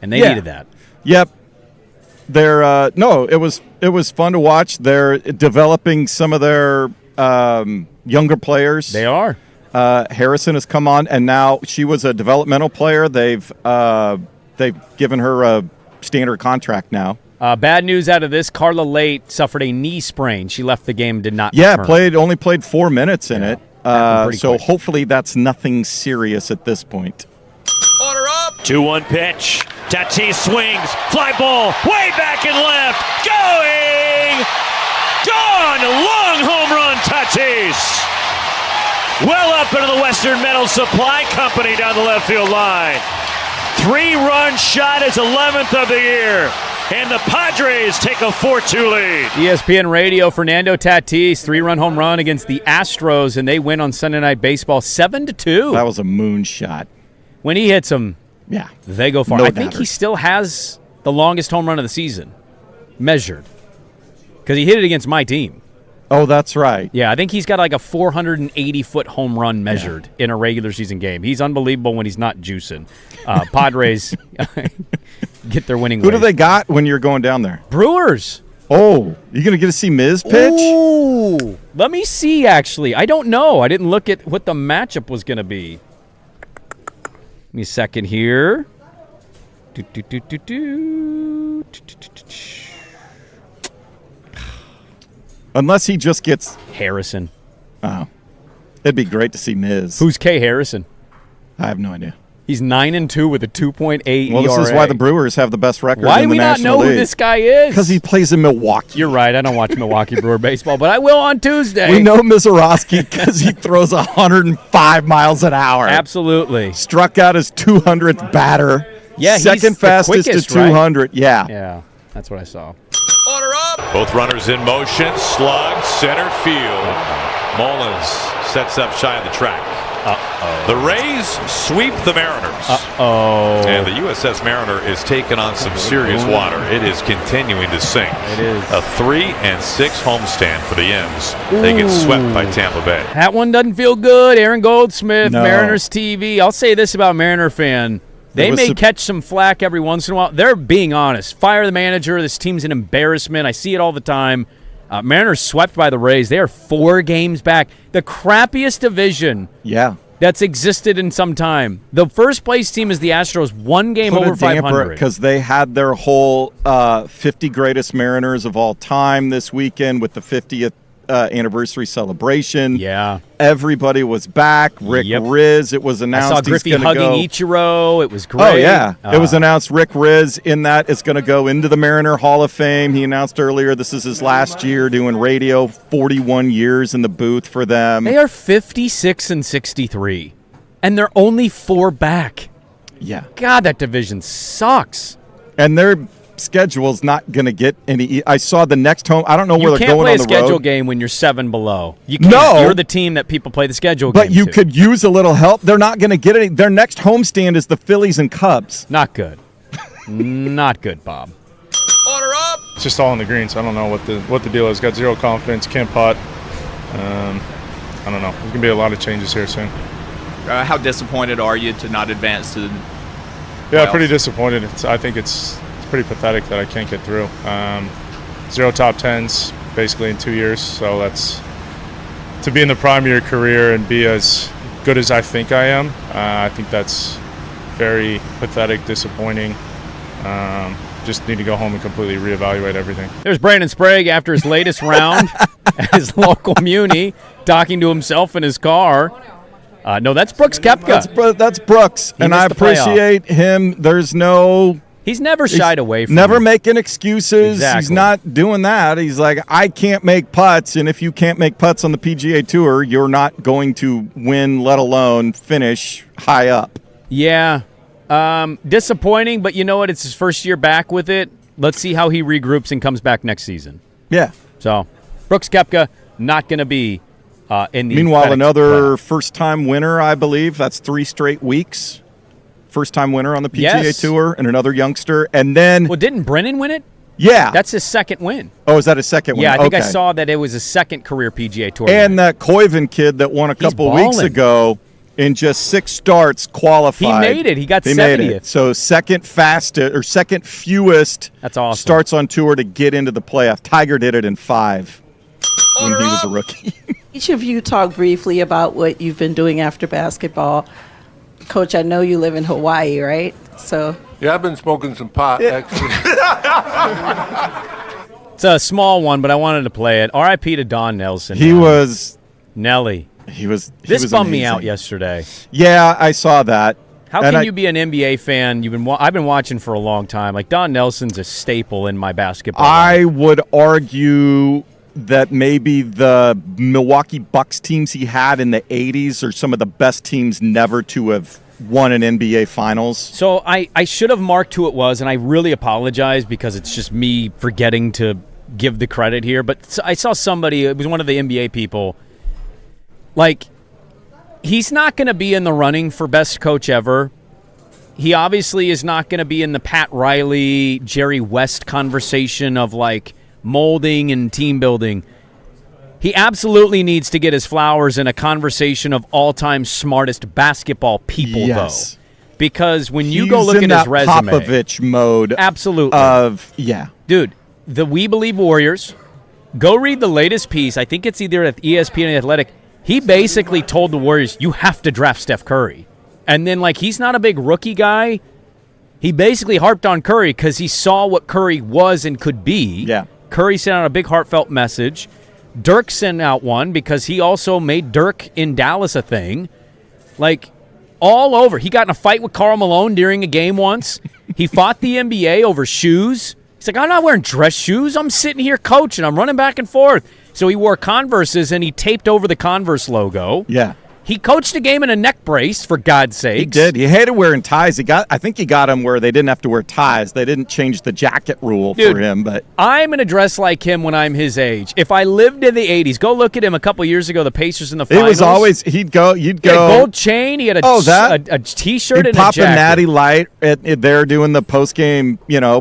and they needed that. Yep. They're it was fun to watch. They're developing some of their younger players. They are. Harrison has come on, and now she was a developmental player. They've given her a standard contract now. Bad news out of this: Carla Late suffered a knee sprain. She left the game, did not return. Only played 4 minutes in it. So quick. hopefully that's nothing serious at this point. Order up. 2-1 pitch. Tatis swings. Fly ball. Way back and left. Going. Gone. Long home run, Tatis. Well up into the Western Metal Supply Company down the left field line. 3-run shot, his 11th of the year. And the Padres take a 4-2 lead. ESPN Radio, Fernando Tatis, 3-run home run against the Astros, and they win on Sunday Night Baseball 7-2. That was a moonshot. When he hits them, yeah, they go far. No I think doubter. he still has the longest home run of the season, measured, because he hit it against my team. Oh, that's right. Yeah, I think he's got like a 480-foot home run measured in a regular season game. He's unbelievable when he's not juicing. Padres get their winning Who do ways. they got when you're going down there? Brewers. Oh, you going to get to see Miz pitch? Ooh. Let me see, actually. I don't know. I didn't look at what the matchup was going to be. Give me a second here. Unless he just gets Harrison. Oh. It'd be great to see Miz. Who's K. Harrison? I have no idea. He's 9-2 with a 2.8 Well, ERA. this is why the Brewers have the best record Why in do the we not National know League. who this guy is? Because he plays in Milwaukee. You're right. I don't watch Milwaukee Brewer baseball, but I will on Tuesday. We know Mizorowski because he throws 105 miles an hour. Absolutely. Struck out his 200th batter. Yeah, he's second the fastest quickest, to 200. right? Yeah. Yeah, that's what I saw. Order up. Both runners in motion. Slug, center field. Mullins sets up shy of the track. The Rays sweep the Mariners. And the USS Mariner is taking on some serious water. It is continuing to sink. It is. A 3-6 homestand for the M's. They get swept by Tampa Bay. That one doesn't feel good. Aaron Goldsmith, No. Mariners TV. I'll say this about Mariner fan. They may catch some flack every once in a while. They're being honest. Fire the manager. This team's an embarrassment. I see it all the time. Mariners swept by the Rays. They are 4 games back. The crappiest division that's existed in some time. The first place team is the Astros, 1 game over 500. Because they had their whole 50 greatest Mariners of all time this weekend with the 50th anniversary celebration. Yeah. Everybody was back. Rick Riz, it was announced. I saw Griffey he's hugging go. Ichiro. It was great. Oh, yeah. It was announced Rick Riz in that is going to go into the Mariner Hall of Fame. He announced earlier this is his last year doing radio, 41 years in the booth for them. They are 56-63, and they're only 4 back. Yeah. God, that division sucks. And their schedule's not going to get any. I saw the next home. I don't know where they're going on the road. You can't play a schedule game when you're 7 below. You can't. No. You're the team that people play the schedule game But you to. could use a little help. They're not going to get any. Their next homestand is the Phillies and Cubs. Not good. Not good, Bob. Order up. It's just all in the greens. I don't know what the deal is. Got zero confidence. Can't putt. I don't know. There's going to be a lot of changes here soon. How disappointed are you to not advance to the Yeah, pretty disappointed. I think it's pretty pathetic that I can't get through. 0 top 10s basically in 2 years. So that's to be in the prime of your career and be as good as I think I am. I think that's very pathetic, disappointing. Just need to go home and completely reevaluate everything. There's Brandon Sprague after his latest round at his local Muni, talking to himself in his car. No, that's Brooks Koepka. That's Brooks, He and missed I the playoff. appreciate him. There's no He's never shied away from Never it. making excuses. Exactly. He's not doing that. He's like, I can't make putts, and if you can't make putts on the PGA Tour, you're not going to win, let alone finish high up. Yeah. Disappointing, but you know what? It's his first year back with it. Let's see how he regroups and comes back next season. Yeah. So, Brooks Koepka not going to be in the Meanwhile, FedEx another playoff. first-time winner, I believe. That's 3 straight weeks. First-time winner on the PGA Tour, and another youngster. And then, Well, didn't Brennan win it? yeah. That's his second win. Oh, is that his second win? Yeah, I think I Okay. saw that it was his second career PGA Tour win. And that Koiven kid that won a couple weeks balling. ago in just 6 starts qualified. He made it. He got Made 70th. it. So second fewest That's awesome. starts on tour to get into the playoff. Tiger did it in 5 when he was a rookie. Each of you talk briefly about what you've been doing after basketball. Coach, I know you live in Hawaii, right? So Yeah, I've been smoking some pot, actually. It's a small one, but I wanted to play it. R.I.P. to Don Nelson. He was Nelly. This bummed me out yesterday. Yeah, I saw that. How can you be an NBA fan? I've been watching for a long time. Like, Don Nelson's a staple in my basketball I life. would argue that maybe the Milwaukee Bucks teams he had in the 80s are some of the best teams never to have won an NBA Finals. So I should have marked who it was, and I really apologize because it's just me forgetting to give the credit here. But I saw somebody, it was one of the NBA people, like, he's not going to be in the running for best coach ever. He obviously is not going to be in the Pat Riley, Jerry West conversation of, like, molding and team building. He absolutely needs to get his flowers in a conversation of all-time smartest basketball people, though. Because when you go look at his resume, Popovich mode. Absolutely. Dude, the We Believe Warriors, go read the latest piece. I think it's either at ESPN or The Athletic. He basically told the Warriors, you have to draft Steph Curry. And then, like, he's not a big rookie guy. He basically harped on Curry because he saw what Curry was and could be. Yeah. Curry sent out a big heartfelt message. Dirk sent out one because he also made Dirk in Dallas a thing. Like, all over. He got in a fight with Karl Malone during a game once. He fought the NBA over shoes. He's like, I'm not wearing dress shoes. I'm sitting here coaching. I'm running back and forth. So he wore Converses, and he taped over the Converse logo. Yeah. He coached a game in a neck brace, for God's sakes. He did. He hated wearing ties. I think he got him where they didn't have to wear ties. They didn't change the jacket rule for him. But I'm going to dress like him when I'm his age. If I lived in the 80s, go look at him a couple years ago, the Pacers in the finals. it was always, you'd go. He had a gold chain. He had a T-shirt and a pop jacket. a natty light they're doing the post-game,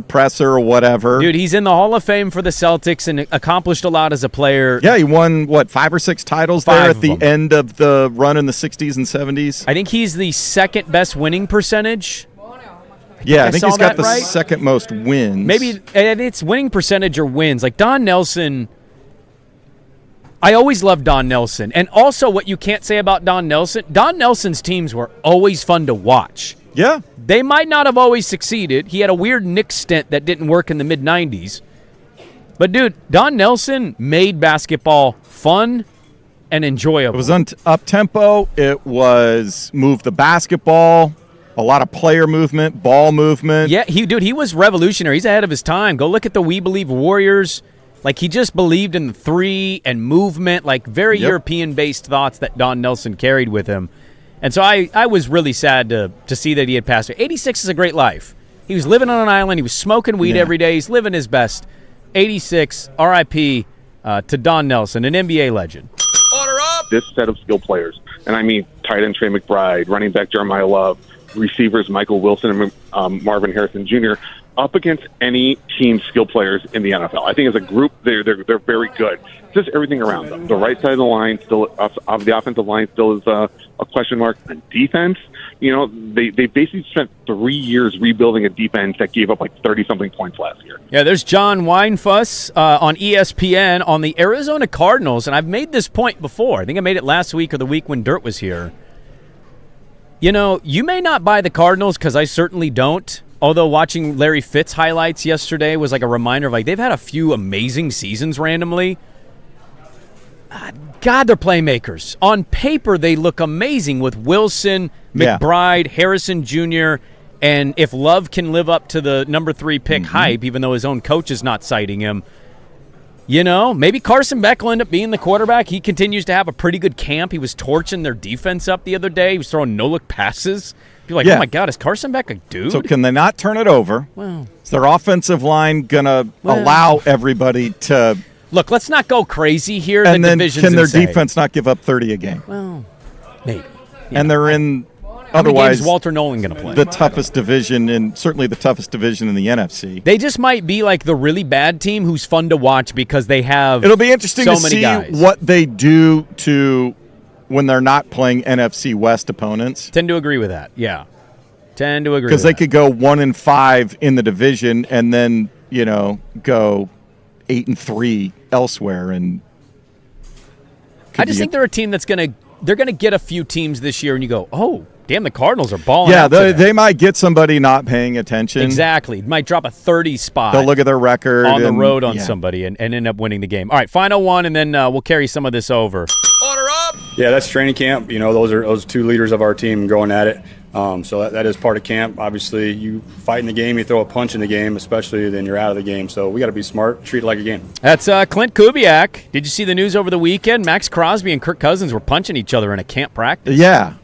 presser or whatever. Dude, he's in the Hall of Fame for the Celtics and accomplished a lot as a player. Yeah, he won, 5 or 6 titles there at the end of the run in the 60s and 70s. I think he's the second best winning percentage. I think he's got the right? second most wins. Maybe it's winning percentage or wins. Like Don Nelson, I always loved Don Nelson. And also what you can't say about Don Nelson's teams were always fun to watch. Yeah. They might not have always succeeded. He had a weird Knicks stint that didn't work in the mid-90s. But, dude, Don Nelson made basketball fun and enjoyable. It was up-tempo. It was move the basketball, a lot of player movement, ball movement. Yeah, he was revolutionary. He's ahead of his time. Go look at the We Believe Warriors. Like, he just believed in the three and movement, like very European-based thoughts that Don Nelson carried with him. And so I was really sad to see that he had passed away. 86 is a great life. He was living on an island. He was smoking weed every day. He's living his best. 86, R.I.P. To Don Nelson, an NBA legend. This set of skill players, and I mean tight end Trey McBride, running back Jeremiah Love, receivers Michael Wilson and Marvin Harrison Jr., up against any team skill players in the NFL. I think as a group, they're very good. Just everything around them. The right side of the line, still of the offensive line, still is a question mark. And defense, they basically spent 3 years rebuilding a defense that gave up like 30-something points last year. Yeah, there's John Weinfuss on ESPN on the Arizona Cardinals, and I've made this point before. I think I made it last week or the week when Dirt was here. You may not buy the Cardinals because I certainly don't. Although watching Larry Fitz highlights yesterday was like a reminder of like they've had a few amazing seasons randomly. God, they're playmakers. On paper, they look amazing with Wilson, McBride, Harrison Jr., And if Love can live up to the number 3 pick hype, even though his own coach is not citing him, maybe Carson Beck will end up being the quarterback. He continues to have a pretty good camp. He was torching their defense up the other day. He was throwing no-look passes. You're like, oh, my God, is Carson Beck a dude? So can they not turn it over? Well, is their offensive line going to allow everybody to – look, let's not go crazy here. And then can their defense not give up 30 a game? Well, maybe. And they're in – How many otherwise, games is Walter Nolan going to play? The toughest division, and certainly the toughest division in the NFC. They just might be like the really bad team who's fun to watch because they have It'll be interesting so to many see guys. what they do to when they're not playing NFC West opponents. Tend to agree with that, yeah. Tend to agree because they could go 1-5 in the division and then go 8-3 elsewhere. And I just think they're a team that's gonna get a few teams this year, and you go, oh, damn, the Cardinals are balling. Yeah, out today. they might get somebody not paying attention. Exactly, might drop a 30 spot. They'll look at their record on the road on somebody and end up winning the game. All right, final one, and then we'll carry some of this over. Order up. Yeah, that's training camp. Those 2 leaders of our team going at it. So that is part of camp. Obviously, you fight in the game, you throw a punch in the game, especially then you're out of the game. So we got to be smart, treat it like a game. That's Clint Kubiak. Did you see the news over the weekend? Max Crosby and Kirk Cousins were punching each other in a camp practice. Yeah.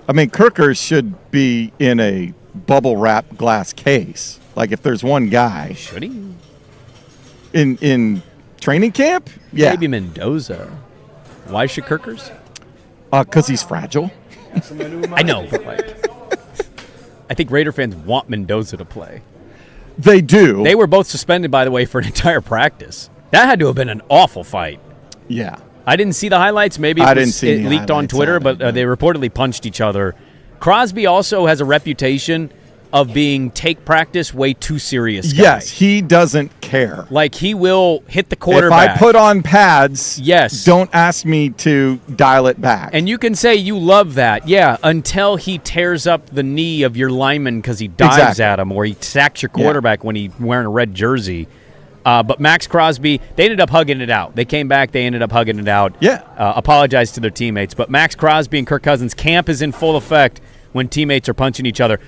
I mean, Kirkers should be in a bubble-wrap glass case. Like, if there's one guy. Should he? In training camp? Yeah. Maybe Mendoza. Why should Kirkers? Because he's fragile. I know, but I think Raider fans want Mendoza to play. They do. They were both suspended, by the way, for an entire practice. That had to have been an awful fight. Yeah. I didn't see the highlights. Maybe it leaked on Twitter, but they reportedly punched each other. Crosby also has a reputation of being take practice way too serious guy. Yes, he doesn't care. Like, he will hit the quarterback. If I put on pads, yes, don't ask me to dial it back. And you can say you love that, yeah, until he tears up the knee of your lineman because he dives at him, or he sacks your quarterback when he's wearing a red jersey. But Max Crosby, they ended up hugging it out. They came back, they ended up hugging it out. Yeah. Apologized to their teammates. But Max Crosby and Kirk Cousins, camp is in full effect when teammates are punching each other.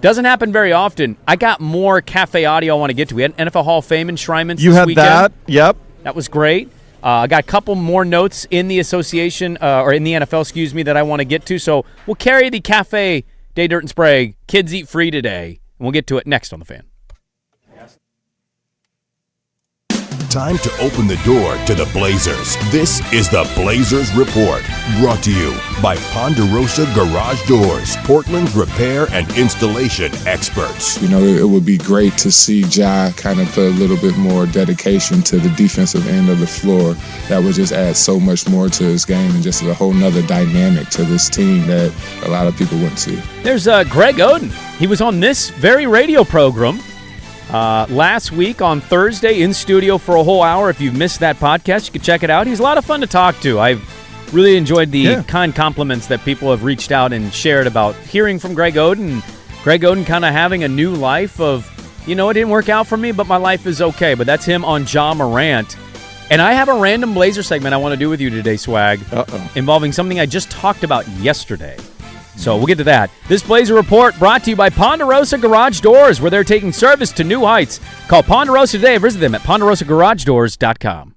Doesn't happen very often. I got more cafe audio I want to get to. We had NFL Hall of Fame enshrinements this weekend. You had that? Yep. That was great. I got a couple more notes in the association, or in the NFL, that I want to get to. So we'll carry the Cafe Day Dirt and Sprague Kids Eat Free today, and we'll get to it next on The Fan. Time to open the door to the Blazers. This is the Blazers Report, brought to you by Ponderosa Garage Doors, Portland's repair and installation experts. It would be great to see Ja kind of put a little bit more dedication to the defensive end of the floor. That would just add so much more to his game and just a whole nother dynamic to this team that a lot of people wouldn't see. There's Greg Oden. He was on this very radio program last week on Thursday in studio for a whole hour. If you've missed that podcast, you can check it out. He's a lot of fun to talk to. I've really enjoyed the kind compliments that people have reached out and shared about hearing from Greg Oden. Greg Oden kind of having a new life of, it didn't work out for me, but my life is okay. But that's him on Ja Morant. And I have a random Blazer segment I want to do with you today, Swag, involving something I just talked about yesterday. So we'll get to that. This Blazer Report brought to you by Ponderosa Garage Doors, where they're taking service to new heights. Call Ponderosa today. Visit them at ponderosagaragedoors.com.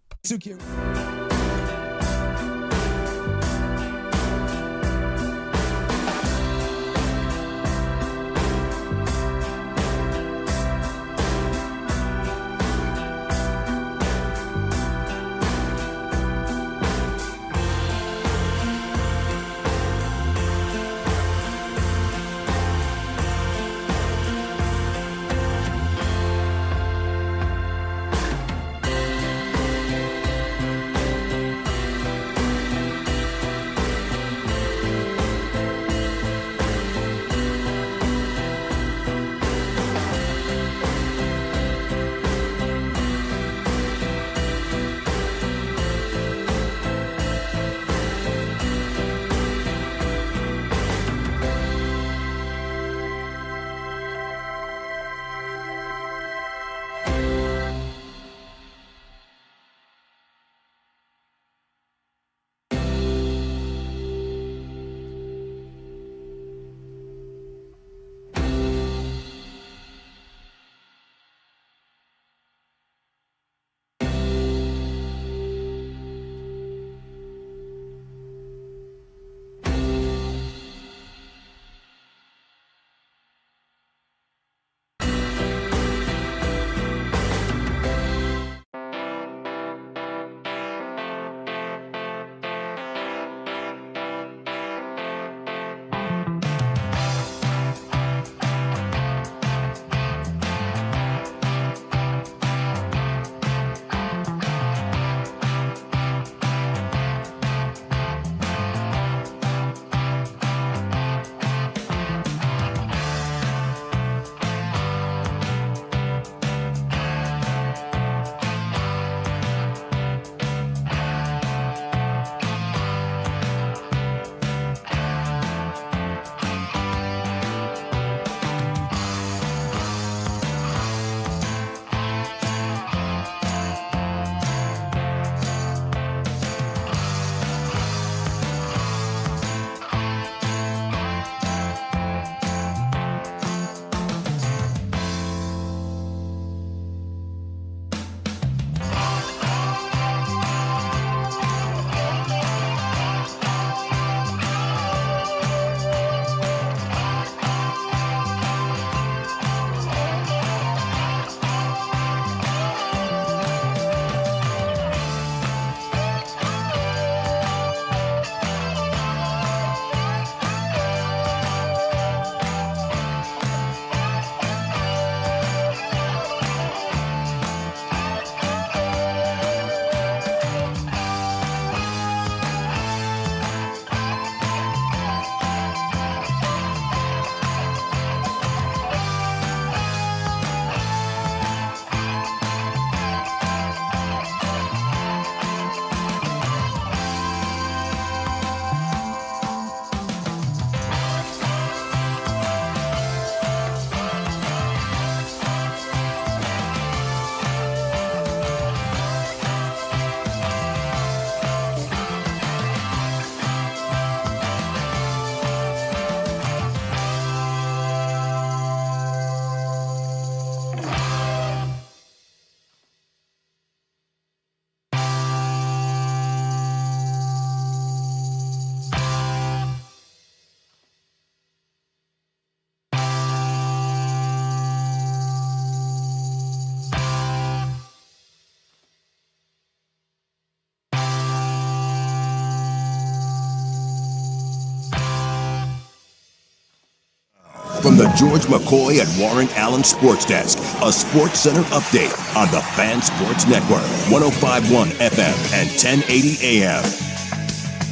the George McCoy and Warren Allen Sports Desk, a Sports Center update on the Fan Sports Network, 105.1 FM and 1080 AM.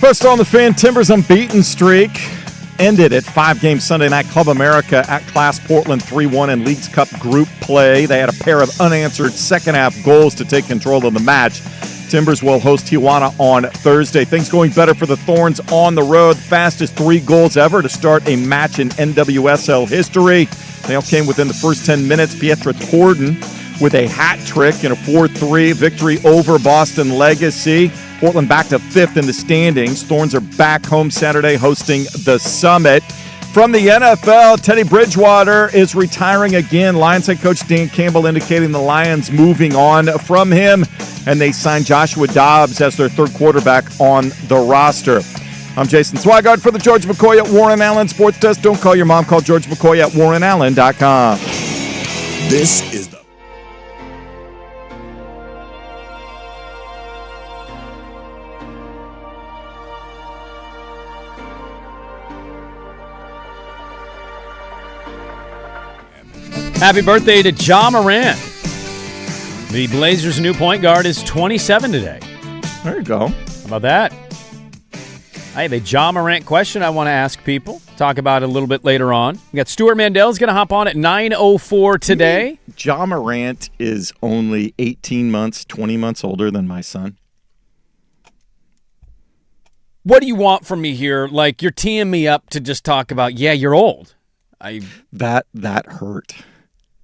First on the Fan, Timbers' unbeaten streak ended at 5-game Sunday Night Club America at Class Portland 3-1 in Leagues Cup group play. They had a pair of unanswered second-half goals to take control of the match. Timbers will host Tijuana on Thursday. Things going better for the Thorns on the road. Fastest 3 goals ever to start a match in NWSL history. They all came within the first 10 minutes. Pietra Torden with a hat trick in a 4-3 victory over Boston Legacy. Portland back to 5th in the standings. Thorns are back home Saturday hosting the Summit. From the NFL, Teddy Bridgewater is retiring again. Lions head coach Dan Campbell indicating the Lions moving on from him, and they signed Joshua Dobbs as their third quarterback on the roster. I'm Jason Swigard for the George McCoy at Warren Allen Sports Desk. Don't call your mom. Call George McCoy at warrenallen.com. This is the Happy birthday to Ja Morant. The Blazers' new point guard is 27 today. There you go. How about that? I have a Ja Morant question I want to ask people. Talk about it a little bit later on. We got Stuart Mandell's going to hop on at 9:04 today. Ja Morant is only 18 months, 20 months older than my son. What do you want from me here? Like, you're teeing me up to just talk about, yeah, you're old. That hurt.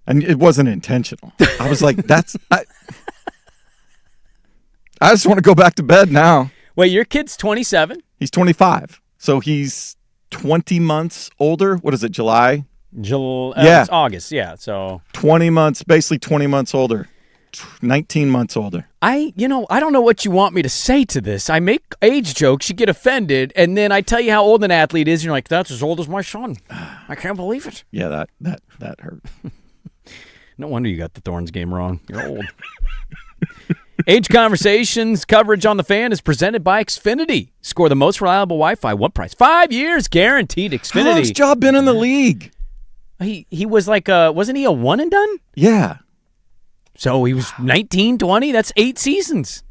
And it wasn't intentional. I was like, I just want to go back to bed now. Wait, your kid's 27? He's 25. So he's 20 months older. What is it, July? It's August, yeah. So 20 months, basically 20 months older. 19 months older. I don't know what you want me to say to this. I make age jokes, you get offended, and then I tell you how old an athlete is, and you're like, that's as old as my son. I can't believe it. Yeah, that hurt. No wonder you got the Thorns game wrong. You're old. Age Conversations coverage on the Fan is presented by Xfinity. Score the most reliable Wi-Fi. What price? 5 years guaranteed. Xfinity. How long's Ja been in the league? He was like wasn't he a one and done? Yeah. So he was 19, 20. That's 8 seasons.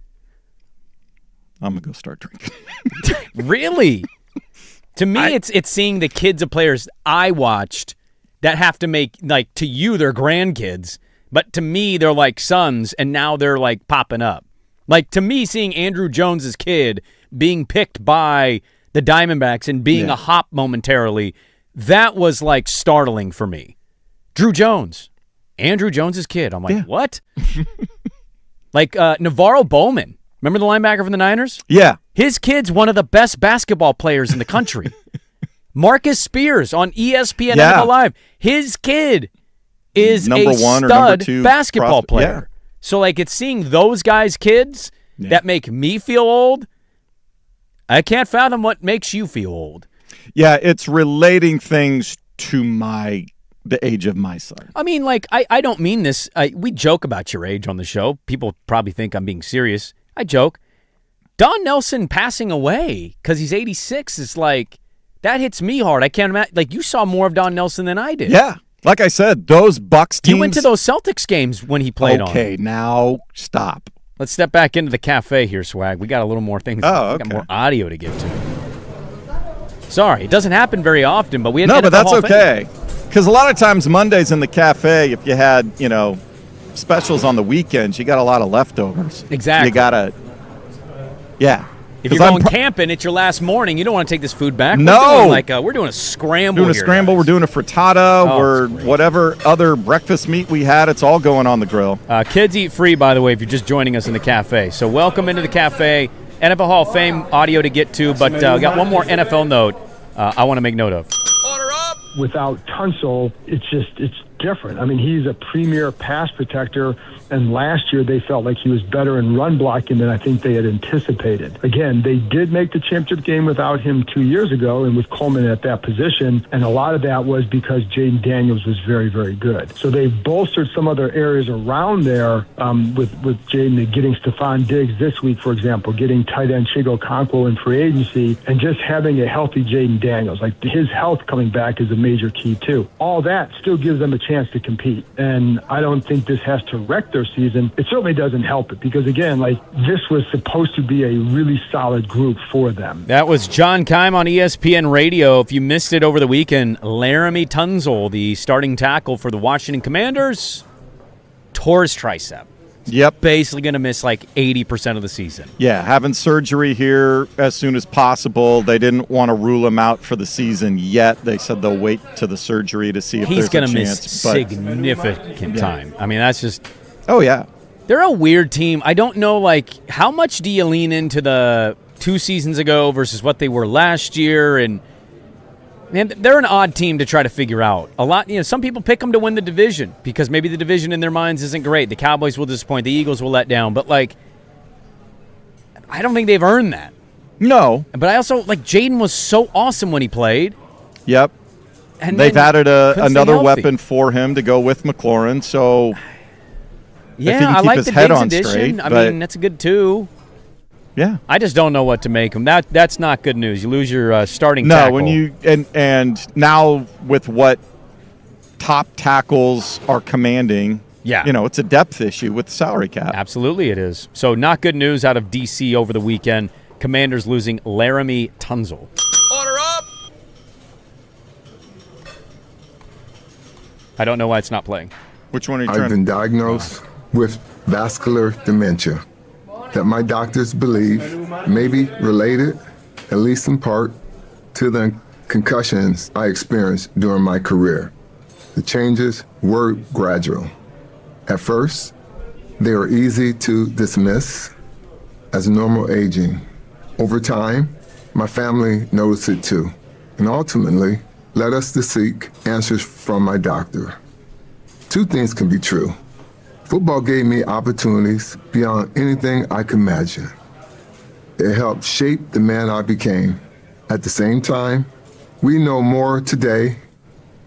I'm going to go start drinking. Really? To me, it's seeing the kids of players I watched that have to make, like, to you, they're grandkids. But to me, they're like sons, and now they're, like, popping up. Like, to me, seeing Andrew Jones's kid being picked by the Diamondbacks and being a hop momentarily, that was, like, startling for me. Drew Jones. Andrew Jones's kid. I'm like, what? Like Navarro Bowman. Remember the linebacker from the Niners? Yeah. His kid's one of the best basketball players in the country. Marcus Spears on ESPN NFL Live. His kid is number one stud or number two basketball player. Yeah. So, like, it's seeing those guys' kids that make me feel old. I can't fathom what makes you feel old. Yeah, it's relating things to the age of my son. I mean, like, I don't mean this. We joke about your age on the show. People probably think I'm being serious. I joke. Don Nelson passing away because he's 86 is like, that hits me hard. I can't imagine. Like, you saw more of Don Nelson than I did. Yeah. Like I said, those Bucks teams. You went to those Celtics games when he played on. Okay, now stop. Let's step back into the cafe here, Swag. We got a little more things. Oh, okay. We got more audio to get to. Sorry, it doesn't happen very often, but we had No, NFL but that's Hall of okay. Because a lot of times Mondays in the cafe, if you had, specials on the weekends, you got a lot of leftovers. Exactly. You got to, If you're going camping, it's your last morning. You don't want to take this food back. No. We're doing a scramble. We're doing a frittata, whatever other breakfast meat we had. It's all going on the grill. Kids eat free, by the way, if you're just joining us in the cafe. So welcome into the cafe. NFL Hall of Fame audio to get to, but we got one more NFL note I want to make note of. Without Tunsil, it's different. I mean, he's a premier pass protector And last year, they felt like he was better in run blocking than I think they had anticipated. Again, they did make the championship game without him 2 years ago and with Coleman at that position. And a lot of that was because Jaden Daniels was very, very good. So they bolstered some other areas around there with Jaden, getting Stephon Diggs this week, for example, getting tight end Chigo Okonkwo in free agency, and just having a healthy Jaden Daniels. Like, his health coming back is a major key, too. All that still gives them a chance to compete. And I don't think this has to wreck their season. It certainly doesn't help it because, again, like, this was supposed to be a really solid group for them. That was John Keim on ESPN Radio. If you missed it over the weekend, Laramie Tunsil, the starting tackle for the Washington Commanders, tore his tricep. Yep. Basically going to miss like 80% of the season. Yeah, having surgery here as soon as possible. They didn't want to rule him out for the season yet. They said they'll wait to the surgery to see if he's there's a chance. He's going to miss significant time. I mean, that's just... Oh, yeah. They're a weird team. I don't know, like, how much do you lean into the 2 seasons ago versus what they were last year? And, man, they're an odd team to try to figure out. A lot, some people pick them to win the division because maybe the division in their minds isn't great. The Cowboys will disappoint. The Eagles will let down. But, like, I don't think they've earned that. No. But I also, like, Jaden was so awesome when he played. Yep. And they've added another healthy. weapon for him to go with McLaurin, so... Yeah, I like the Diggs addition. I mean, that's a good 2. Yeah, I just don't know what to make him. That's not good news. You lose your starting tackle. No, when you and now with what top tackles are commanding, it's a depth issue with the salary cap. Absolutely, it is. So not good news out of DC over the weekend. Commanders losing Laramie Tunsil. Order up. I don't know why it's not playing. Which one are you I've trying? been diagnosed with vascular dementia that my doctors believe may be related, at least in part, to the concussions I experienced during my career. The changes were gradual. At first, they were easy to dismiss as normal aging. Over time, my family noticed it too, and ultimately led us to seek answers from my doctor. 2 things can be true. Football gave me opportunities beyond anything I could imagine. It helped shape the man I became. At the same time, we know more today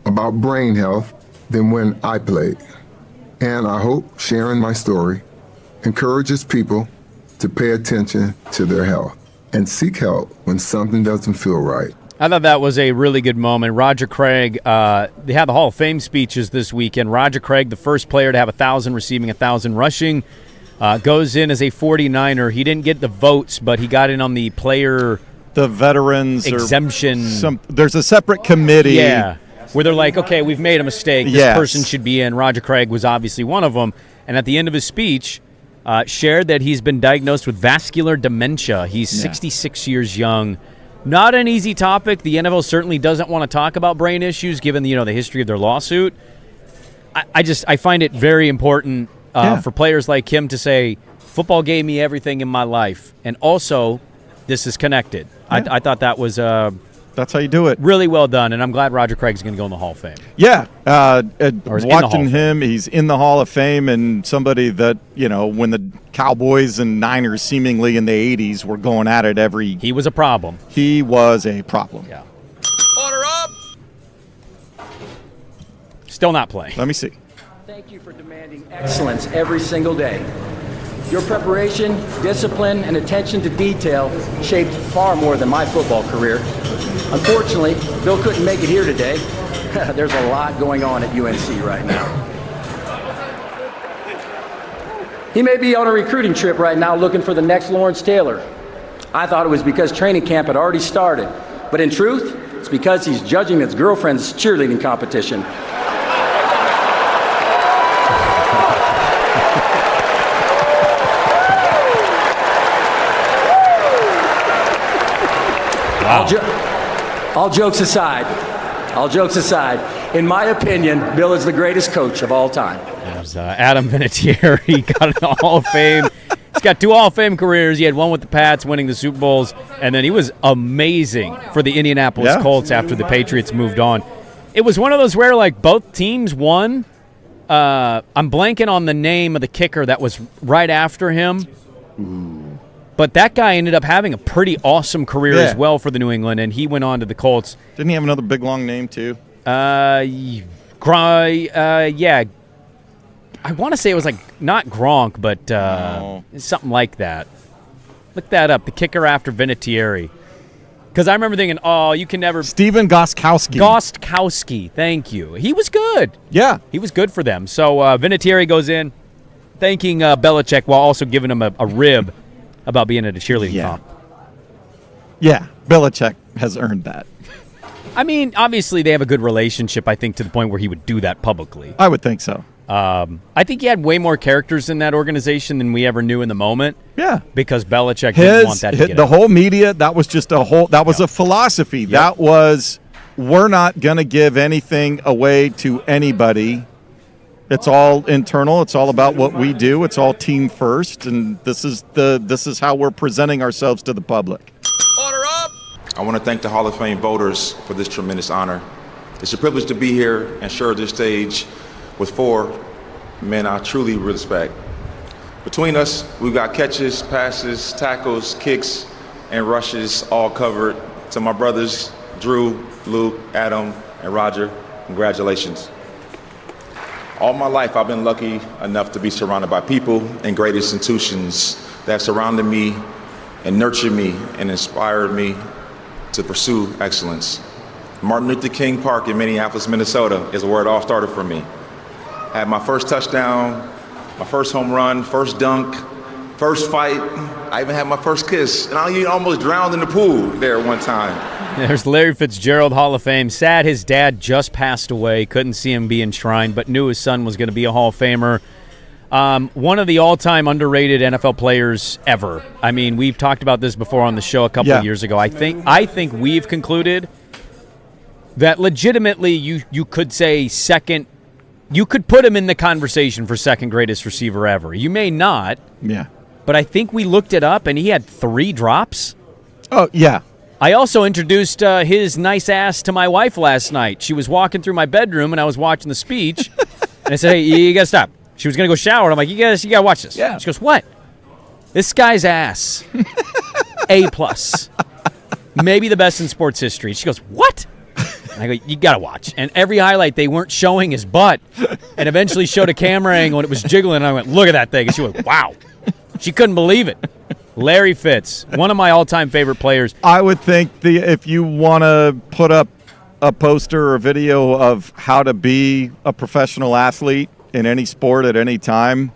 about brain health than when I played. And I hope sharing my story encourages people to pay attention to their health and seek help when something doesn't feel right. I thought that was a really good moment. Roger Craig, they had the Hall of Fame speeches this weekend. Roger Craig, the first player to have 1,000 receiving, 1,000 rushing, goes in as a 49er. He didn't get the votes, but he got in on the player the veterans exemption. There's a separate committee. Yeah, where they're like, okay, we've made a mistake. This person should be in. Roger Craig was obviously one of them. And at the end of his speech, shared that he's been diagnosed with vascular dementia. He's 66 years young. Not an easy topic. The NFL certainly doesn't want to talk about brain issues given the history of their lawsuit. I find it very important for players like him to say, football gave me everything in my life. And also, this is connected. Yeah. I thought that was that's how you do it. Really well done, and I'm glad Roger Craig's going to go in the Hall of Fame. Yeah. Watching him, he's in the Hall of Fame, and somebody that, when the Cowboys and Niners seemingly in the 80s were going at it every... He was a problem. He was a problem. Yeah. Order up. Still not playing. Let me see. Thank you for demanding excellence every single day. Your preparation, discipline, and attention to detail shaped far more than my football career. Unfortunately, Bill couldn't make it here today. There's a lot going on at UNC right now. He may be on a recruiting trip right now looking for the next Lawrence Taylor. I thought it was because training camp had already started. But in truth, it's because he's judging his girlfriend's cheerleading competition. All jokes aside, in my opinion, Bill is the greatest coach of all time. There's Adam Vinatieri, got in the Hall of Fame. He's got 2 Hall of Fame careers. He had one with the Pats, winning the Super Bowls, and then he was amazing for the Indianapolis Colts after the Patriots moved on. It was one of those where, like, both teams won, I'm blanking on the name of the kicker that was right after him. Ooh. But that guy ended up having a pretty awesome career as well for the New England, and he went on to the Colts. Didn't he have another big, long name, too? Yeah. I want to say it was like not Gronk, but something like that. Look that up, the kicker after Vinatieri. Because I remember thinking, you can never... Steven Gostkowski. Gostkowski, thank you. He was good. Yeah. He was good for them. So Vinatieri goes in, thanking Belichick while also giving him a rib about being at a cheerleading comp. Yeah, Belichick has earned that. I mean, obviously they have a good relationship, I think, to the point where he would do that publicly. I would think so. I think he had way more characters in that organization than we ever knew in the moment. Yeah. Because Belichick didn't want that to get the out. whole media, that was just a philosophy. Yep. That was, we're not going to give anything away to anybody. It's all internal. It's all about what we do. It's all team first, and this is how we're presenting ourselves to the public. Order up! I want to thank the Hall of Fame voters for this tremendous honor. It's a privilege to be here and share this stage with four men I truly respect. Between us, we've got catches, passes, tackles, kicks, and rushes all covered. To my brothers, Drew, Luke, Adam, and Roger, congratulations. All my life, I've been lucky enough to be surrounded by people and great institutions that have surrounded me and nurtured me and inspired me to pursue excellence. Martin Luther King Park in Minneapolis, Minnesota is where it all started for me. I had my first touchdown, my first home run, first dunk, first fight. I even had my first kiss, and I almost drowned in the pool there one time. There's Larry Fitzgerald, Hall of Fame. Sad his dad just passed away. Couldn't see him be enshrined, but knew his son was going to be a Hall of Famer. One of the all-time underrated NFL players ever. I mean, we've talked about this before on the show a couple of years ago. I think we've concluded that legitimately you could say second. You could put him in the conversation for second greatest receiver ever. You may not. Yeah. But I think we looked it up, and he had 3 drops. Oh, yeah. I also introduced his nice ass to my wife last night. She was walking through my bedroom, and I was watching the speech. And I said, hey, you got to stop. She was going to go shower, and I'm like, you got to watch this. Yeah. She goes, what? This guy's ass. A+. Maybe the best in sports history. She goes, what? And I go, you got to watch. And every highlight, they weren't showing his butt. And eventually showed a camera angle, and it was jiggling. And I went, look at that thing. And she went, wow. She couldn't believe it. Larry Fitz, one of my all-time favorite players. I would think if you want to put up a poster or a video of how to be a professional athlete in any sport at any time,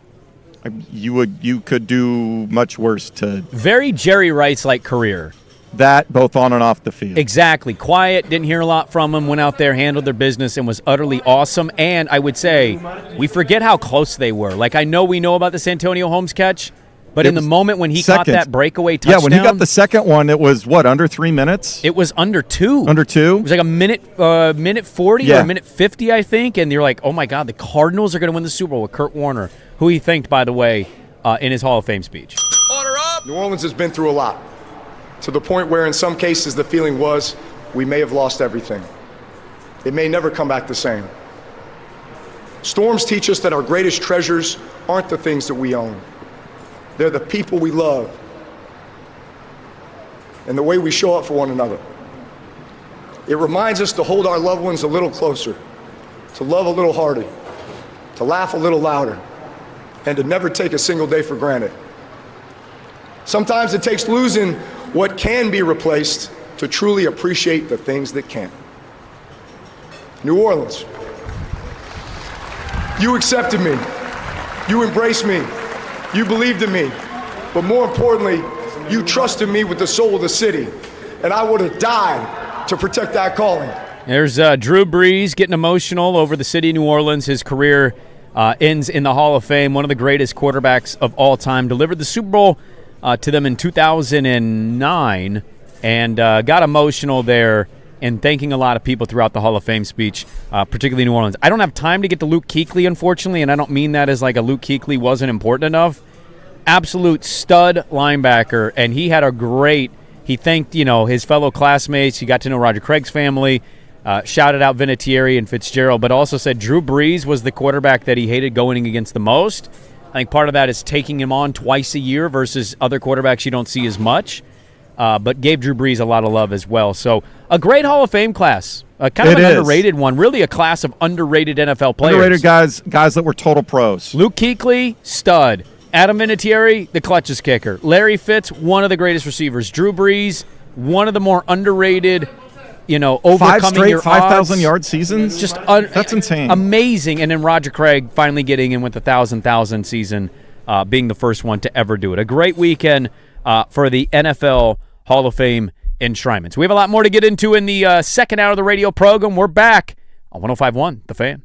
you could do much worse to. Very Jerry Rice-like career. That, both on and off the field. Exactly. Quiet, didn't hear a lot from him, went out there, handled their business, and was utterly awesome. And I would say, we forget how close they were. Like, I know we know about the Santonio Holmes catch, but in the moment when he caught that breakaway touchdown. Yeah, when he got the second one, it was, under 3 minutes? It was under 2. Under 2? It was like a minute 40 or a minute 50, I think. And you're like, oh, my God, the Cardinals are going to win the Super Bowl with Kurt Warner, who he thanked, by the way, in his Hall of Fame speech. Order up! New Orleans has been through a lot, to the point where in some cases the feeling was we may have lost everything. It may never come back the same. Storms teach us that our greatest treasures aren't the things that we own. They're the people we love and the way we show up for one another. It reminds us to hold our loved ones a little closer, to love a little harder, to laugh a little louder, and to never take a single day for granted. Sometimes it takes losing what can be replaced to truly appreciate the things that can't. New Orleans, you accepted me, you embraced me, you believed in me, but more importantly, you trusted me with the soul of the city, and I would have died to protect that calling. There's Drew Brees getting emotional over the city of New Orleans. His career ends in the Hall of Fame, one of the greatest quarterbacks of all time. Delivered the Super Bowl to them in 2009 and got emotional there and thanking a lot of people throughout the Hall of Fame speech, particularly New Orleans. I don't have time to get to Luke Kuechly, unfortunately, and I don't mean that as like a Luke Kuechly wasn't important enough. Absolute stud linebacker, and he had a great – he thanked, his fellow classmates. He got to know Roger Craig's family. shouted out Vinatieri and Fitzgerald, but also said Drew Brees was the quarterback that he hated going against the most. I think part of that is taking him on twice a year versus other quarterbacks you don't see as much, but gave Drew Brees a lot of love as well. So a great Hall of Fame class, kind of an underrated one, really a class of underrated NFL players. Underrated guys that were total pros. Luke Kuechly, stud. Adam Vinatieri, the clutches kicker. Larry Fitz, one of the greatest receivers. Drew Brees, one of the more underrated, overcoming 5 straight your 5,000-yard seasons? Just that's insane. Amazing. And then Roger Craig finally getting in with the 1,000 season, being the first one to ever do it. A great weekend for the NFL Hall of Fame enshrinements. We have a lot more to get into in the second hour of the radio program. We're back on 105.1 The Fan.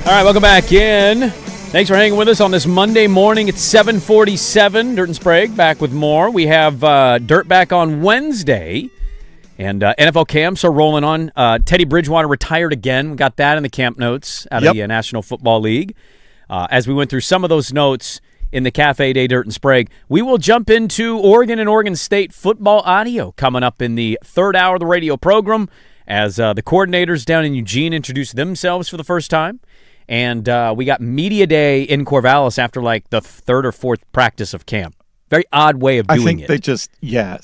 All right, welcome back in. Thanks for hanging with us on this Monday morning. It's 7:47. Dirt and Sprague back with more. We have Dirt back on Wednesday, and NFL camps are rolling on. Teddy Bridgewater retired again. We got that in the camp notes out of the National Football League. As we went through some of those notes in the Cafe Day Dirt and Sprague, we will jump into Oregon and Oregon State football audio coming up in the third hour of the radio program as the coordinators down in Eugene introduce themselves for the first time. And we got Media Day in Corvallis after like the third or fourth practice of camp. Very odd way of doing it. I think they just,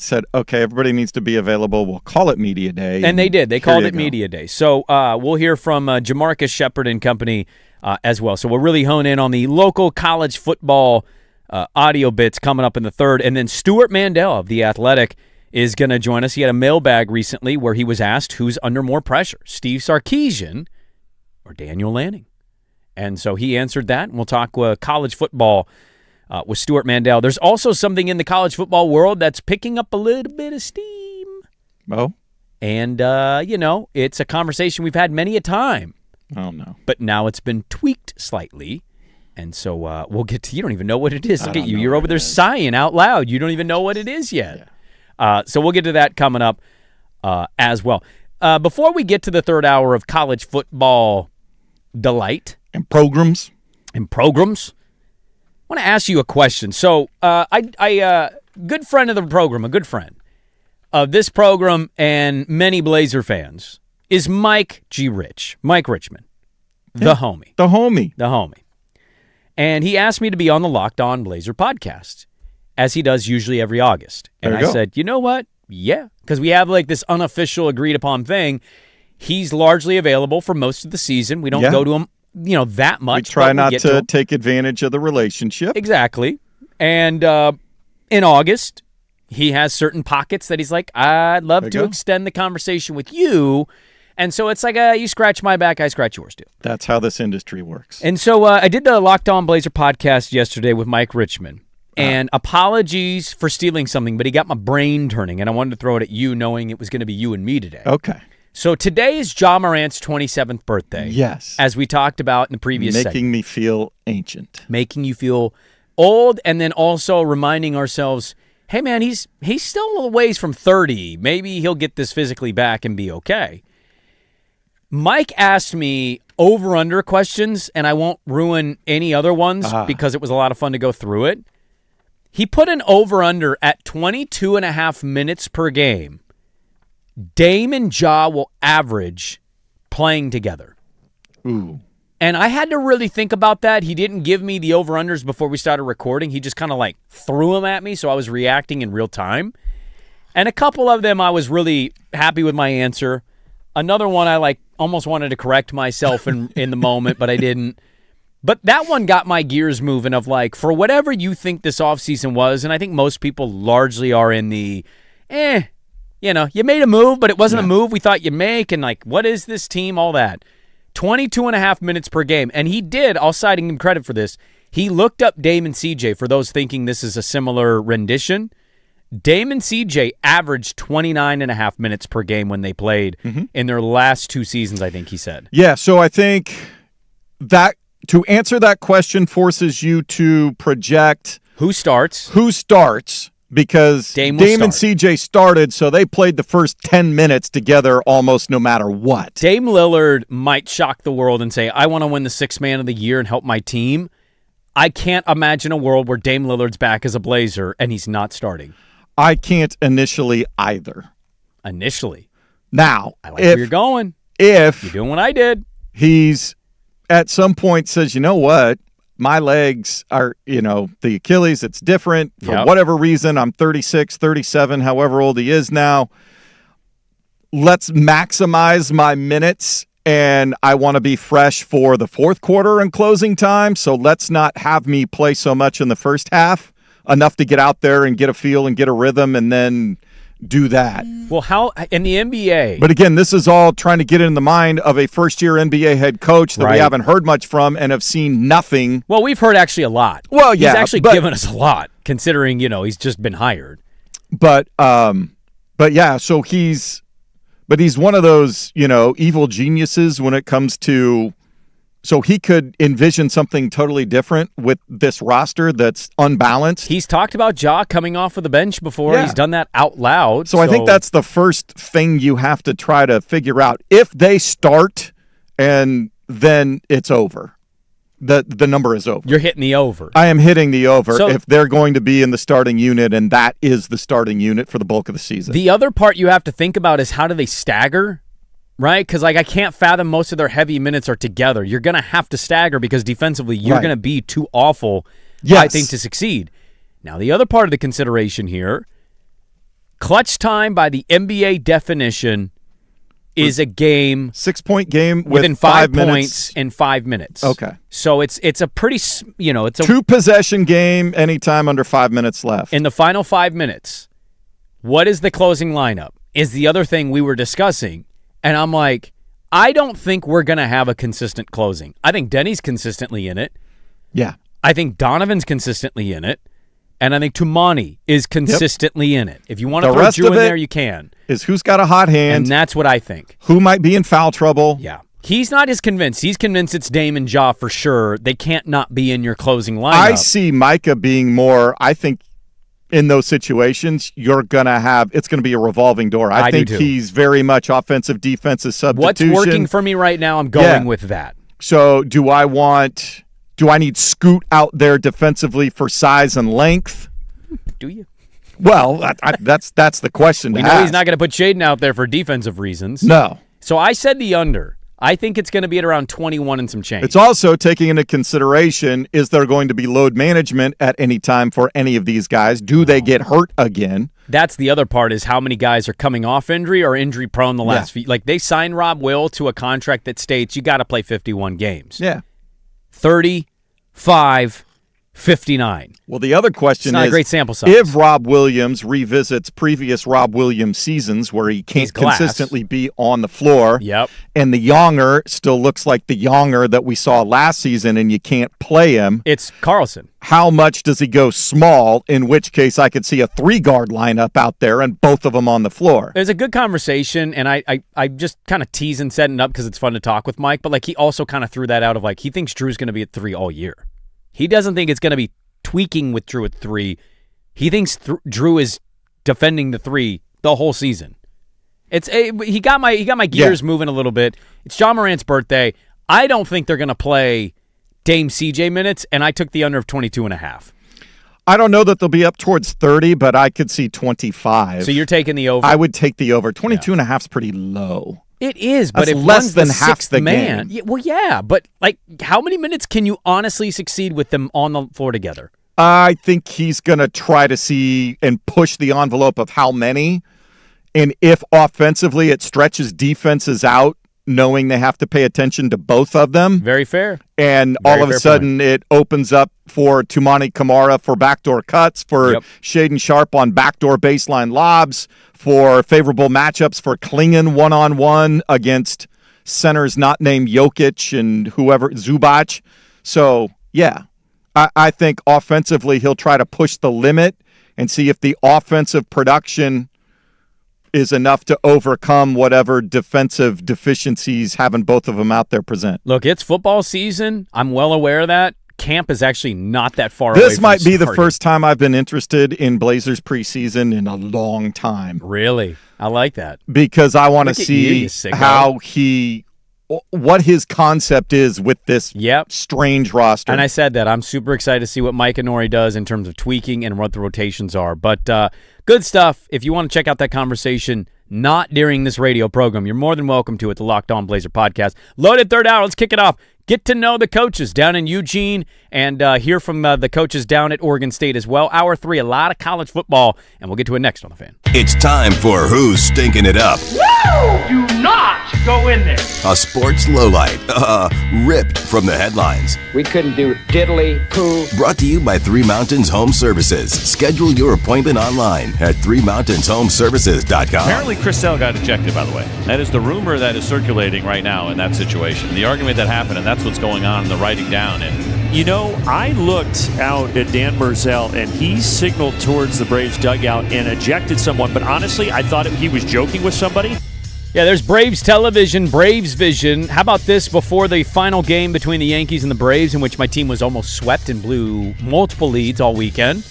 said, okay, everybody needs to be available. We'll call it Media Day. And they did. They called it Media Day. So we'll hear from Jamarcus Shepard and company as well. So we'll really hone in on the local college football audio bits coming up in the third. And then Stuart Mandel of The Athletic is going to join us. He had a mailbag recently where he was asked who's under more pressure, Steve Sarkisian or Daniel Lanning. And so he answered that, and we'll talk college football with Stuart Mandel. There's also something in the college football world that's picking up a little bit of steam. Oh? And, it's a conversation we've had many a time. Oh, no. But now it's been tweaked slightly. And so we'll get to, you don't even know what it is. Look at you. You're over there sighing out loud. You don't even know what it is yet. Yeah. So we'll get to that coming up as well. Before we get to the third hour of college football delight, And programs. I want to ask you a question. So, good friend of the program, a good friend of this program and many Blazer fans is Mike Richmond, the homie. The homie. And he asked me to be on the Locked On Blazer podcast, as he does usually every August. And I said, you know what? Yeah, because we have like this unofficial agreed upon thing. He's largely available for most of the season. We don't go to him that much. We try not to take advantage of the relationship. Exactly. And in August, he has certain pockets that he's like, I'd love to extend the conversation with you. And so it's like, you scratch my back, I scratch yours too. That's how this industry works. And so I did the Locked On Blazer podcast yesterday with Mike Richmond. And apologies for stealing something, but he got my brain turning, and I wanted to throw it at you knowing it was going to be you and me today. Okay. So today is Ja Morant's 27th birthday. Yes. As we talked about in the previous segment. Making me feel ancient. Making you feel old, and then also reminding ourselves, hey, man, he's still a little ways from 30. Maybe he'll get this physically back and be okay. Mike asked me over-under questions, and I won't ruin any other ones because it was a lot of fun to go through it. He put an over-under at 22 and a half minutes per game. Dame and Ja will average playing together. Ooh. And I had to really think about that. He didn't give me the over-unders before we started recording. He just kind of like threw them at me, so I was reacting in real time. And a couple of them I was really happy with my answer. Another one I almost wanted to correct myself in the moment, but I didn't. But that one got my gears moving of for whatever you think this offseason was, and I think most people largely are in the, you made a move, but it wasn't a move we thought you'd make, and what is this team, all that. 22 and a half minutes per game. And he did, I'll cite him credit for this, he looked up Dame and CJ for those thinking this is a similar rendition. Dame and CJ averaged 29 and a half minutes per game when they played in their last two seasons, I think he said. Yeah, so I think that to answer that question forces you to project who starts, because Dame and CJ started, so they played the first 10 minutes together almost no matter what. Dame Lillard might shock the world and say, I want to win the sixth man of the year and help my team. I can't imagine a world where Dame Lillard's back as a Blazer and he's not starting. I can't initially either. Now, I like where you're going. If you're doing what I did, he's at some point says, you know what? My legs are, the Achilles, it's different. For whatever reason, I'm 36, 37, however old he is now. Let's maximize my minutes, and I want to be fresh for the fourth quarter and closing time, so let's not have me play so much in the first half, enough to get out there and get a feel and get a rhythm and then do that. Well, how in the NBA? But again, this is all trying to get in the mind of a first-year NBA head coach that we haven't heard much from and have seen nothing. Well, we've heard actually a lot. Well, yeah. He's actually given us a lot, considering, he's just been hired. But yeah, so he's one of those, evil geniuses when it comes to So he could envision something totally different with this roster that's unbalanced. He's talked about Ja coming off of the bench before. Yeah. He's done that out loud. So I think that's the first thing you have to try to figure out. If they start and then it's over. The number is over. You're hitting the over. I am hitting the over So, if they're going to be in the starting unit, and that is the starting unit for the bulk of the season. The other part you have to think about is how do they stagger? Right? Because I can't fathom most of their heavy minutes are together. You're going to have to stagger because defensively you're going to be too awful, I think, to succeed. Now, the other part of the consideration here, clutch time by the NBA definition is a game. 6-point game within 5 points in 5 minutes. Okay. So it's a pretty, it's a 2-possession game anytime under 5 minutes left. In the final 5 minutes, what is the closing lineup? Is the other thing we were discussing. And I'm like, I don't think we're going to have a consistent closing. I think Denny's consistently in it. Yeah. I think Donovan's consistently in it. And I think Tumani is consistently in it. If you want to throw Drew in there, you can. Is who's got a hot hand. And that's what I think. Who might be in foul trouble. Yeah. He's not as convinced. He's convinced it's Dame and Ja for sure. They can't not be in your closing lineup. I see Micah being more, I think, in those situations, it's going to be a revolving door. I think he's very much offensive, defensive substitution. What's working for me right now, I'm going with that. So do I need Scoot out there defensively for size and length? Do you? Well, that's the question. We know he's not going to put Shaden out there for defensive reasons. No. So I said the under. I think it's going to be at around 21 and some change. It's also taking into consideration, is there going to be load management at any time for any of these guys? Do they get hurt again? That's the other part, is how many guys are coming off injury or injury prone the last few. Like, they signed Rob Will to a contract that states you got to play 51 games. Yeah. 35, 59. Well, the other question it's not is, a great sample size. If Rob Williams revisits previous Rob Williams seasons where he can't consistently be on the floor, and the Yonger still looks like the Yonger that we saw last season and you can't play him. It's Carlson. How much does he go small, in which case I could see a 3-guard lineup out there and both of them on the floor. There's a good conversation, and I just kind of tease and setting up because it's fun to talk with Mike, but like he also kind of threw that out of like he thinks Drew's going to be at 3 all year. He doesn't think it's going to be tweaking with Drew at 3. He thinks Drew is defending the 3 the whole season. He got my gears moving a little bit. It's John Morant's birthday. I don't think they're going to play Dame CJ minutes, and I took the under of 22.5. I don't know that they'll be up towards 30, but I could see 25. So you're taking the over? I would take the over. 22.5 is pretty low. It is, but that's if less than the half the man, game. But like, how many minutes can you honestly succeed with them on the floor together? I think he's going to try to see and push the envelope of how many, and if offensively it stretches defenses out, knowing they have to pay attention to both of them. Very fair. And all of a sudden it opens up for Tumani Kamara for backdoor cuts, for Shaden Sharp on backdoor baseline lobs, for favorable matchups for Klingon one-on-one against centers not named Jokic and whoever, Zubac. So, yeah, I think offensively he'll try to push the limit and see if the offensive production is enough to overcome whatever defensive deficiencies having both of them out there present. Look, it's football season. I'm well aware of that. Camp is actually not that far away. This might be the first time I've been interested in Blazers preseason in a long time. Really? I like that. Because I want to see what his concept is with this strange roster. And I said that. I'm super excited to see what Mike Nori does in terms of tweaking and what the rotations are. But good stuff. If you want to check out that conversation, not during this radio program, you're more than welcome to at the Locked On Blazer podcast. Loaded third hour. Let's kick it off. Get to know the coaches down in Eugene and hear from the coaches down at Oregon State as well. Hour 3, a lot of college football, and we'll get to it next on The Fan. It's time for Who's Stinking It Up. Woo! Do not go in there. A sports lowlight, ripped from the headlines. We couldn't do diddly poo. Brought to you by Three Mountains Home Services. Schedule your appointment online at threemountainshomservices.com. Apparently Christelle got ejected, by the way. That is the rumor that is circulating right now in that situation. The argument that happened, and that's what's going on in the writing down. And you know, I looked out at Dan Burzell, and he signaled towards the Braves dugout and ejected someone. But honestly, I thought he was joking with somebody. Yeah, there's Braves television, Braves vision. How about this before the final game between the Yankees and the Braves, in which my team was almost swept and blew multiple leads all weekend?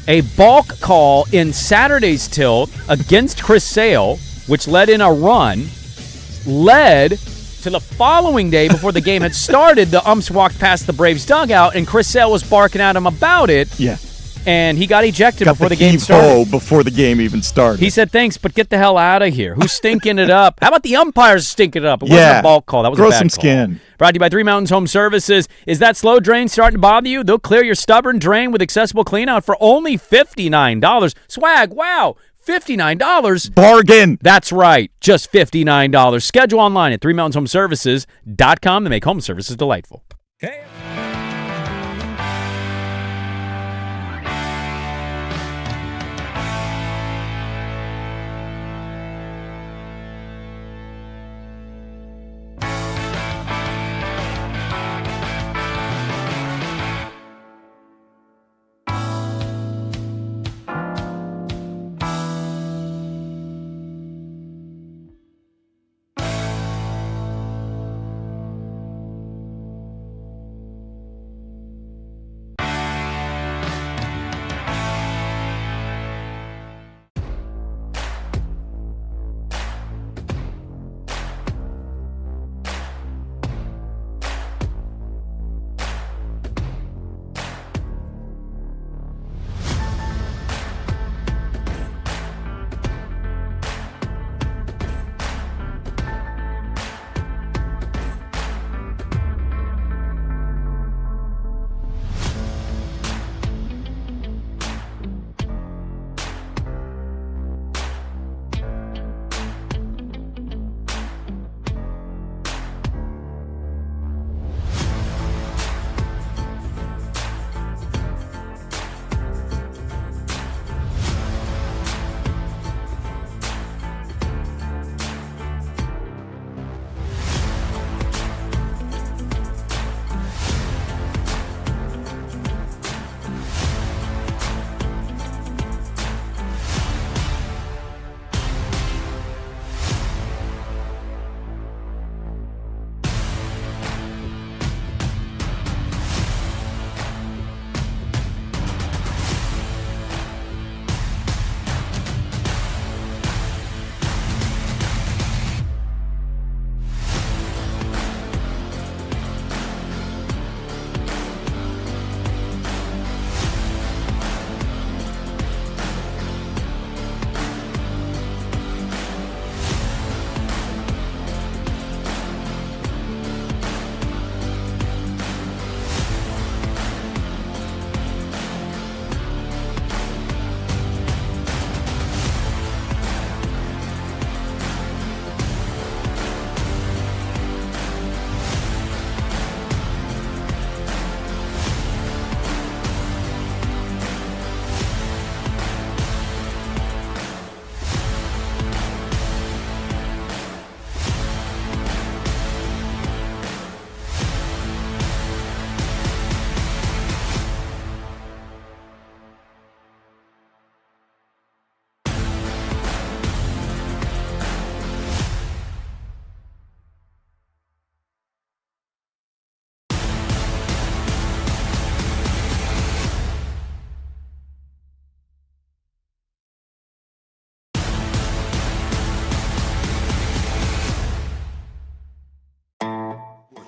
A balk call in Saturday's tilt against Chris Sale, which led in a run, led to the following day before the game had started. The umps walked past the Braves dugout, and Chris Sale was barking at him about it. Yeah. And he got ejected before the game started. Before the game even started. He said, thanks, but get the hell out of here. Who's stinking it up? How about the umpires stinking it up? It wasn't a balk call. That was Grow a bad some call. skin. Brought to you by Three Mountains Home Services. Is that slow drain starting to bother you? They'll clear your stubborn drain with accessible cleanout for only $59. Swag, wow. $59. Bargain. That's right. Just $59. Schedule online at threemountainshomeservices.com to make home services delightful. Hey.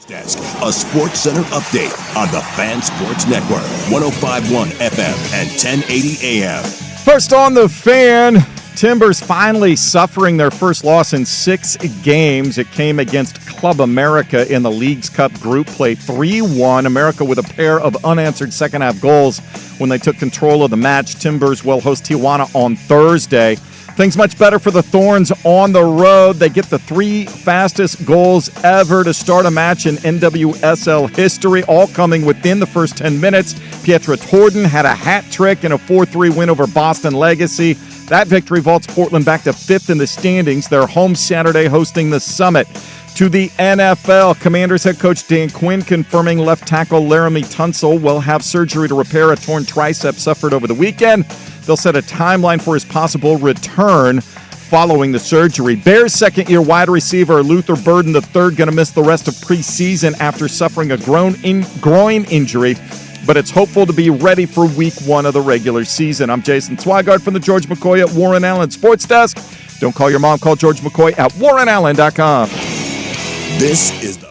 Desk, a Sports Center update on the Fan Sports Network, 105.1 FM and 1080 AM. First on the Fan, Timbers finally suffering their first loss in 6 games. It came against Club America in the Leagues Cup group play, 3-1. America with a pair of unanswered second-half goals when they took control of the match. Timbers will host Tijuana on Thursday. Things much better for the Thorns on the road. They get the 3 fastest goals ever to start a match in NWSL history, all coming within the first 10 minutes. Pietra Torden had a hat trick in a 4-3 win over Boston Legacy. That victory vaults Portland back to 5th in the standings. They're home Saturday hosting the Summit. To the NFL, Commanders head coach Dan Quinn confirming left tackle Laramie Tunsil will have surgery to repair a torn tricep suffered over the weekend. They'll set a timeline for his possible return following the surgery. Bears second-year wide receiver Luther Burden III going to miss the rest of preseason after suffering a groin injury, but it's hopeful to be ready for week 1 of the regular season. I'm Jason Swigard from the George McCoy at Warren Allen Sports Desk. Don't call your mom, call George McCoy at warrenallen.com. This is the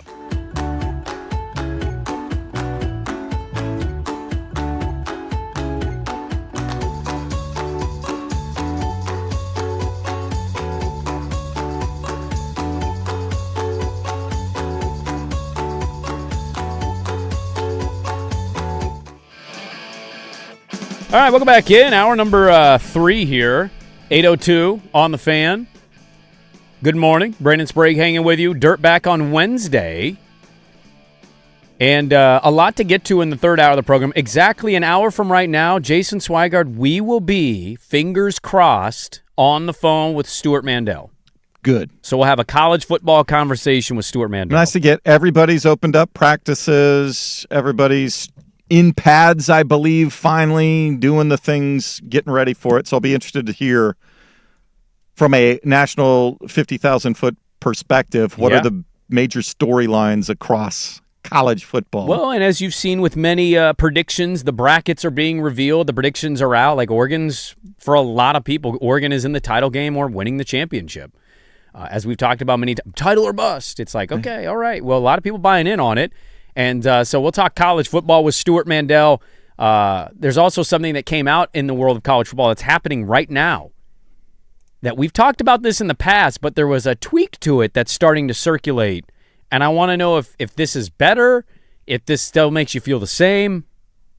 All right, welcome back in. Hour number 3 here, 8:02 on the Fan. Good morning. Brandon Sprague hanging with you. Dirt back on Wednesday. And a lot to get to in the third hour of the program. Exactly an hour from right now, Jason Swigard, we will be, fingers crossed, on the phone with Stuart Mandel. Good. So we'll have a college football conversation with Stuart Mandel. Nice to get everybody's opened up practices, everybody's in pads, I believe, finally doing the things, getting ready for it. So I'll be interested to hear from a national 50,000-foot perspective, what are the major storylines across college football? Well, and as you've seen with many predictions, the brackets are being revealed. The predictions are out. Like Oregon's, for a lot of people, Oregon is in the title game or winning the championship. As we've talked about many times, title or bust. It's like, okay, all right. Well, a lot of people buying in on it. And so we'll talk college football with Stuart Mandel. There's also something that came out in the world of college football that's happening right now that we've talked about this in the past, but there was a tweak to it that's starting to circulate. And I want to know if this is better, if this still makes you feel the same.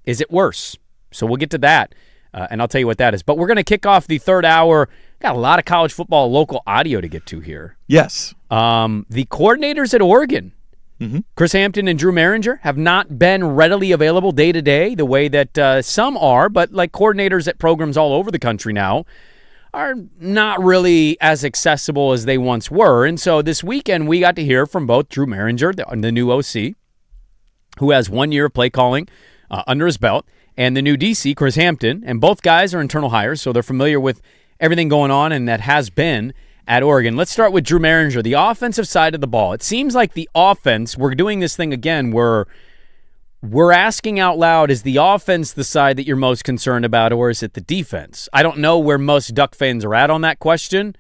Is it worse? So we'll get to that, and I'll tell you what that is. But we're going to kick off the third hour. Got a lot of college football local audio to get to here. Yes. The coordinators at Oregon, Chris Hampton and Drew Maringer, have not been readily available day to day the way that some are, but like coordinators at programs all over the country now are not really as accessible as they once were. And so this weekend we got to hear from both Drew Maringer, the new OC, who has 1 year of play calling under his belt, and the new DC, Chris Hampton. And both guys are internal hires, so they're familiar with everything going on and that has been at Oregon. Let's start with Drew Maringer, the offensive side of the ball. It seems like the offense, we're doing this thing again where we're asking out loud, is the offense the side that you're most concerned about, or is it the defense? I don't know where most Duck fans are at on that question.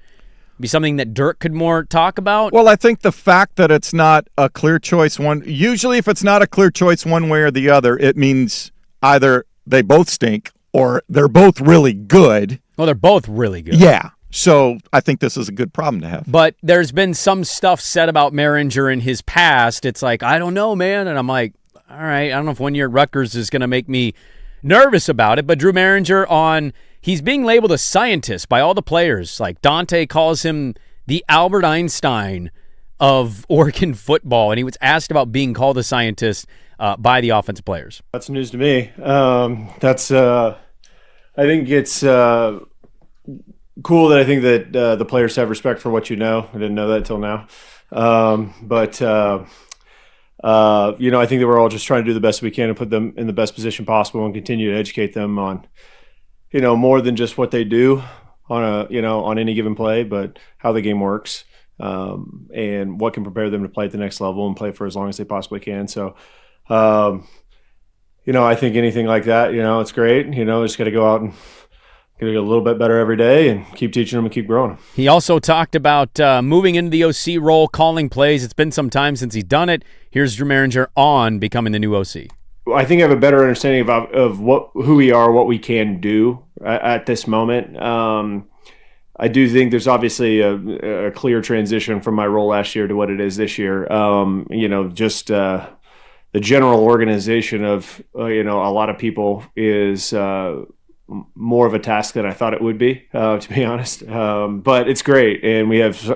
Be something that Dirk could more talk about. Well, I think the fact that it's not a clear choice one, usually if it's not a clear choice one way or the other, it means either they both stink or they're both really good. Well, they're both really good. Yeah. So I think this is a good problem to have. But there's been some stuff said about Maringer in his past. It's like, I don't know, man. And I'm like, all right, I don't know if 1 year at Rutgers is going to make me nervous about it. But Drew Maringer he's being labeled a scientist by all the players. Like Dante calls him the Albert Einstein of Oregon football. And he was asked about being called a scientist by the offensive players. That's news to me. I think it's cool that I think that the players have respect for what you know. I didn't know that till now. I think that we're all just trying to do the best we can to put them in the best position possible and continue to educate them on, more than just what they do on any given play, but how the game works and what can prepare them to play at the next level and play for as long as they possibly can. So, I think anything like that, it's great. Just got to go out and get a little bit better every day and keep teaching them and keep growing. He also talked about moving into the OC role, calling plays. It's been some time since he's done it. Here's Drew Maringer on becoming the new OC. I think I have a better understanding of who we are, what we can do at this moment. I do think there's obviously a clear transition from my role last year to what it is this year. The general organization of a lot of people is more of a task than I thought it would be, to be honest. But it's great, and we have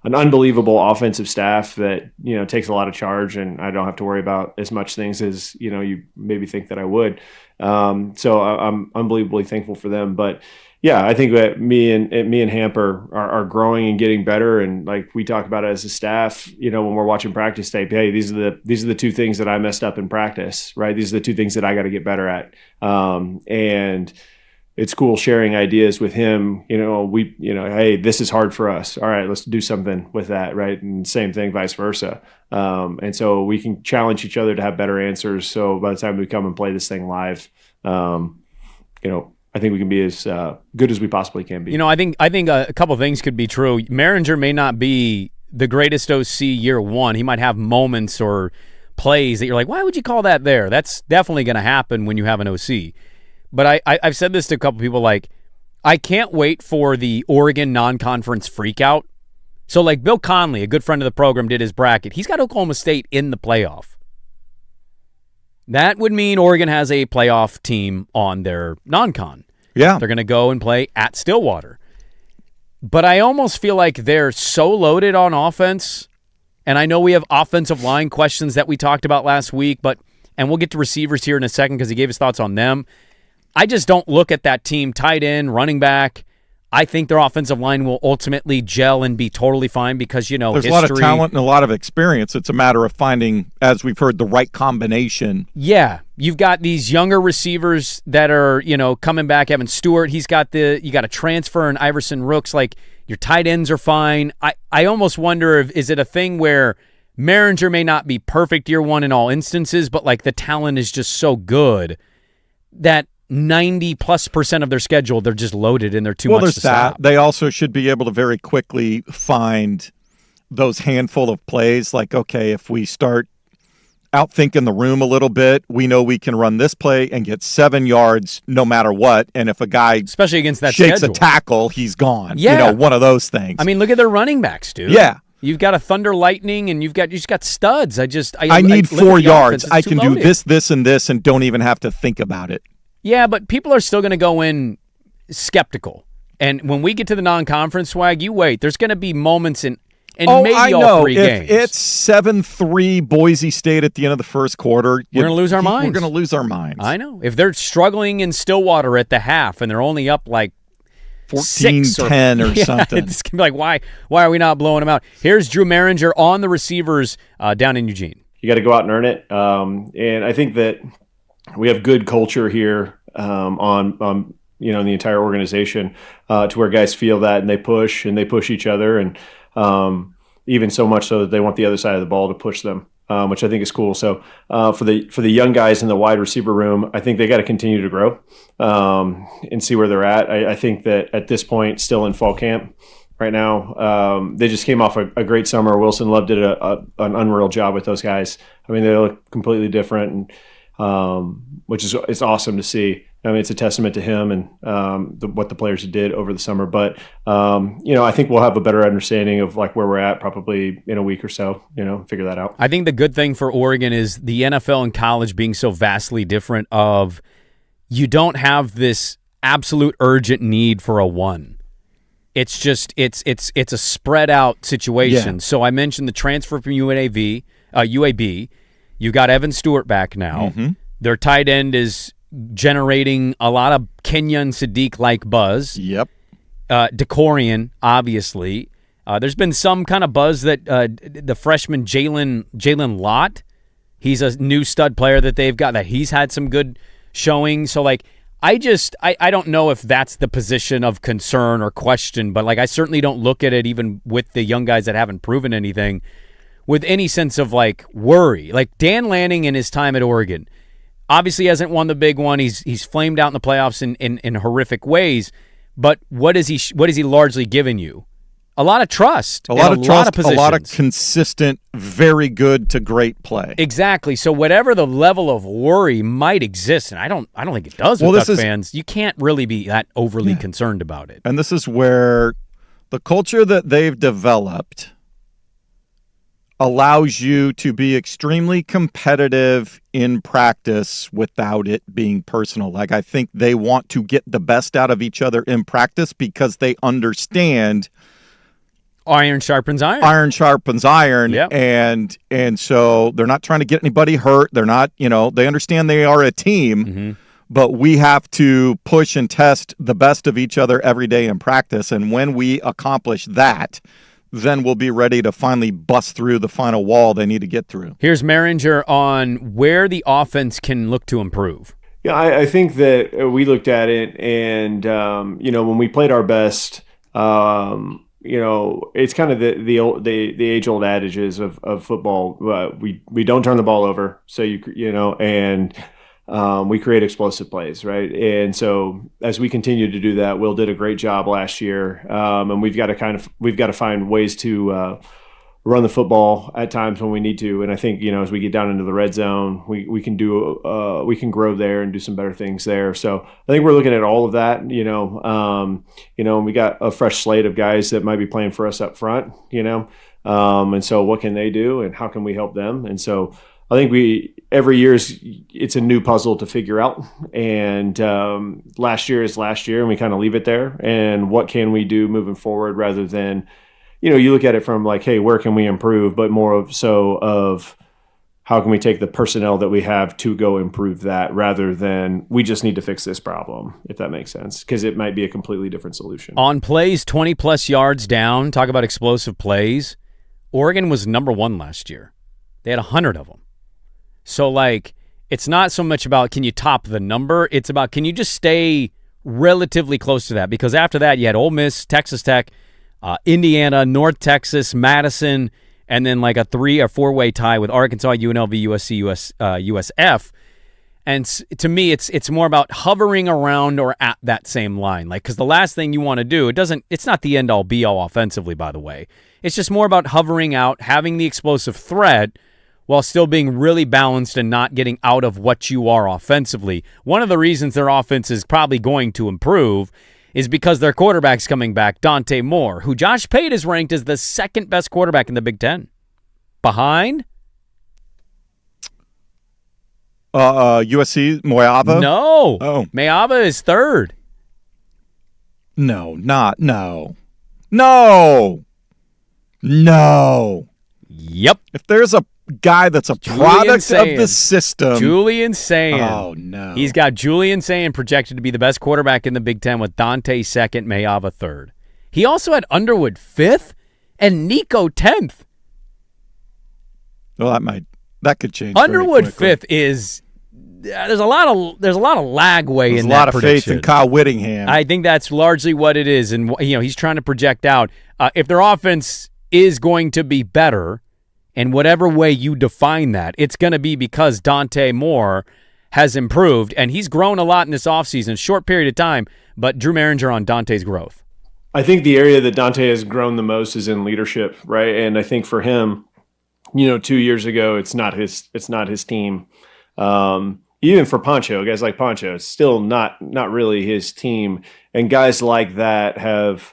an unbelievable offensive staff that takes a lot of charge, and I don't have to worry about as much things as you maybe think that I would. So I'm unbelievably thankful for them. But yeah, I think that me and Hamp are growing and getting better, and like we talk about it as a staff, when we're watching practice tape, hey, these are the two things that I messed up in practice, right? These are the two things that I got to get better at, and it's cool sharing ideas with him. Hey, this is hard for us. All right, let's do something with that, right? And same thing, vice versa. And so we can challenge each other to have better answers. So by the time we come and play this thing live, I think we can be as good as we possibly can be. I think a couple things could be true. Maringer may not be the greatest OC year one. He might have moments or plays that you're like, why would you call that there? That's definitely going to happen when you have an OC. But I've said this to a couple people, like, I can't wait for the Oregon non-conference freakout. So, like, Bill Conley, a good friend of the program, did his bracket. He's got Oklahoma State in the playoff. That would mean Oregon has a playoff team on their non-con. Yeah. They're going to go and play at Stillwater. But I almost feel like they're so loaded on offense, and I know we have offensive line questions that we talked about last week, and we'll get to receivers here in a second because he gave his thoughts on them. I just don't look at that team tight end, running back. I think their offensive line will ultimately gel and be totally fine because, there's history. a lot of talent and a lot of experience. It's a matter of finding, as we've heard, the right combination. Yeah. You've got these younger receivers that are, coming back. Evan Stewart, you got a transfer in Iverson Rooks. Like, your tight ends are fine. I almost wonder is it a thing where Maringer may not be perfect year one in all instances, but like the talent is just so good that 90+% of their schedule, they're just loaded and they're too much to stop. They also should be able to very quickly find those handful of plays. Like, okay, if we start outthinking the room a little bit, we know we can run this play and get 7 yards no matter what. And if a guy, especially against that shakes schedule, a tackle, he's gone. Yeah. One of those things. I mean, look at their running backs, dude. Yeah. You've got a Thunder Lightning, and you just got studs. I need 4 yards. I can loaded. do this, and this, and don't even have to think about it. Yeah, but people are still going to go in skeptical. And when we get to the non-conference swag, you wait. There's going to be moments in maybe all 3 games. If it's 7-3 Boise State at the end of the first quarter, we're going to lose our minds. We're going to lose our minds. I know. If they're struggling in Stillwater at the half and they're only up like 14-10 or something. It's going to be like, why are we not blowing them out? Here's Drew Maringer on the receivers down in Eugene. You got to go out and earn it. And I think that we have good culture here on in the entire organization to where guys feel that and they push each other, and even so much so that they want the other side of the ball to push them, which I think is cool. So for the young guys in the wide receiver room, I think they got to continue to grow and see where they're at. I think that at this point, still in fall camp right now, they just came off a great summer. Wilson Love did an unreal job with those guys. I mean, they look completely different, and which is it's awesome to see. I mean, it's a testament to him and what the players did over the summer. But I think we'll have a better understanding of like where we're at probably in a week or so. Figure that out. I think the good thing for Oregon is the NFL and college being so vastly different. Of you don't have this absolute urgent need for a one. It's just it's a spread out situation. Yeah. So I mentioned the transfer from UAB. You got Evan Stewart back now. Mm-hmm. Their tight end is generating a lot of Kenyon Sadiq-like buzz. Yep. Decorian, obviously. There's been some kind of buzz that the freshman Jalen Lott, he's a new stud player that they've got, that he's had some good showing. So, like, I don't know if that's the position of concern or question, but, like, I certainly don't look at it, even with the young guys that haven't proven anything, with any sense of, like, worry. Like, Dan Lanning in his time at Oregon obviously hasn't won the big one. He's flamed out in the playoffs in horrific ways. But what is he largely given you? A lot of trust. A lot of trust, a lot of consistent, very good to great play. Exactly. So whatever the level of worry might exist, and I don't think it does with Duck fans, you can't really be that overly concerned about it. And this is where the culture that they've developed allows you to be extremely competitive in practice without it being personal. Like, I think they want to get the best out of each other in practice because they understand iron sharpens iron. Iron sharpens iron. Yep. And so they're not trying to get anybody hurt. They're not, they understand they are a team, Mm-hmm. but we have to push and test the best of each other every day in practice. And when we accomplish that, then we'll be ready to finally bust through the final wall they need to get through. Here's Maringer on where the offense can look to improve. Yeah, I think that we looked at it, and when we played our best, it's kind of the age old adages of football. We don't turn the ball over, so and we create explosive plays, right? And so as we continue to do that, Will did a great job last year, and we've got to find ways to run the football at times when we need to. And I think, as we get down into the red zone, we can grow there and do some better things there. So I think we're looking at all of that, and we got a fresh slate of guys that might be playing for us up front, and so what can they do and how can we help them? And so I think every year it's a new puzzle to figure out. And last year is last year, and we kind of leave it there. And what can we do moving forward rather than, you look at it from like, hey, where can we improve? But more of how can we take the personnel that we have to go improve that rather than we just need to fix this problem, if that makes sense, because it might be a completely different solution. On plays 20-plus yards down, talk about explosive plays, Oregon was number 1 last year. They had 100 of them. So, it's not so much about can you top the number, it's about can you just stay relatively close to that, because after that you had Ole Miss, Texas Tech, Indiana, North Texas, Madison, and then a 3 or 4-way tie with Arkansas, UNLV, USC, USF. And to me, it's more about hovering around or at that same line. Because the last thing you want to do, it's not the end-all, be-all offensively, by the way. It's just more about hovering out, having the explosive threat while still being really balanced and not getting out of what you are offensively. One of the reasons their offense is probably going to improve is because their quarterback's coming back, Dante Moore, who Josh Pate is ranked as the second best quarterback in the Big Ten. Behind? USC, Moyava? No. Oh. Moyava is third. No. Yep. If there's a guy that's a product of the system. Julian Sayin. Oh, no. He's got Julian Sayin projected to be the best quarterback in the Big Ten with Dante second, Moyava third. He also had Underwood 5th and Nico 10th. Well, that could change. Underwood 5th is there's a lot of lagway in that prediction. There's a lot of faith in Kyle Whittingham. I think that's largely what it is, and he's trying to project out if their offense is going to be better. And whatever way you define that, it's going to be because Dante Moore has improved, and he's grown a lot in this offseason, short period of time, but Drew Maringer on Dante's growth. I think the area that Dante has grown the most is in leadership, right? And I think for him, 2 years ago, it's not his team. Even for Poncho, guys like Poncho, it's still not really his team. And guys like that have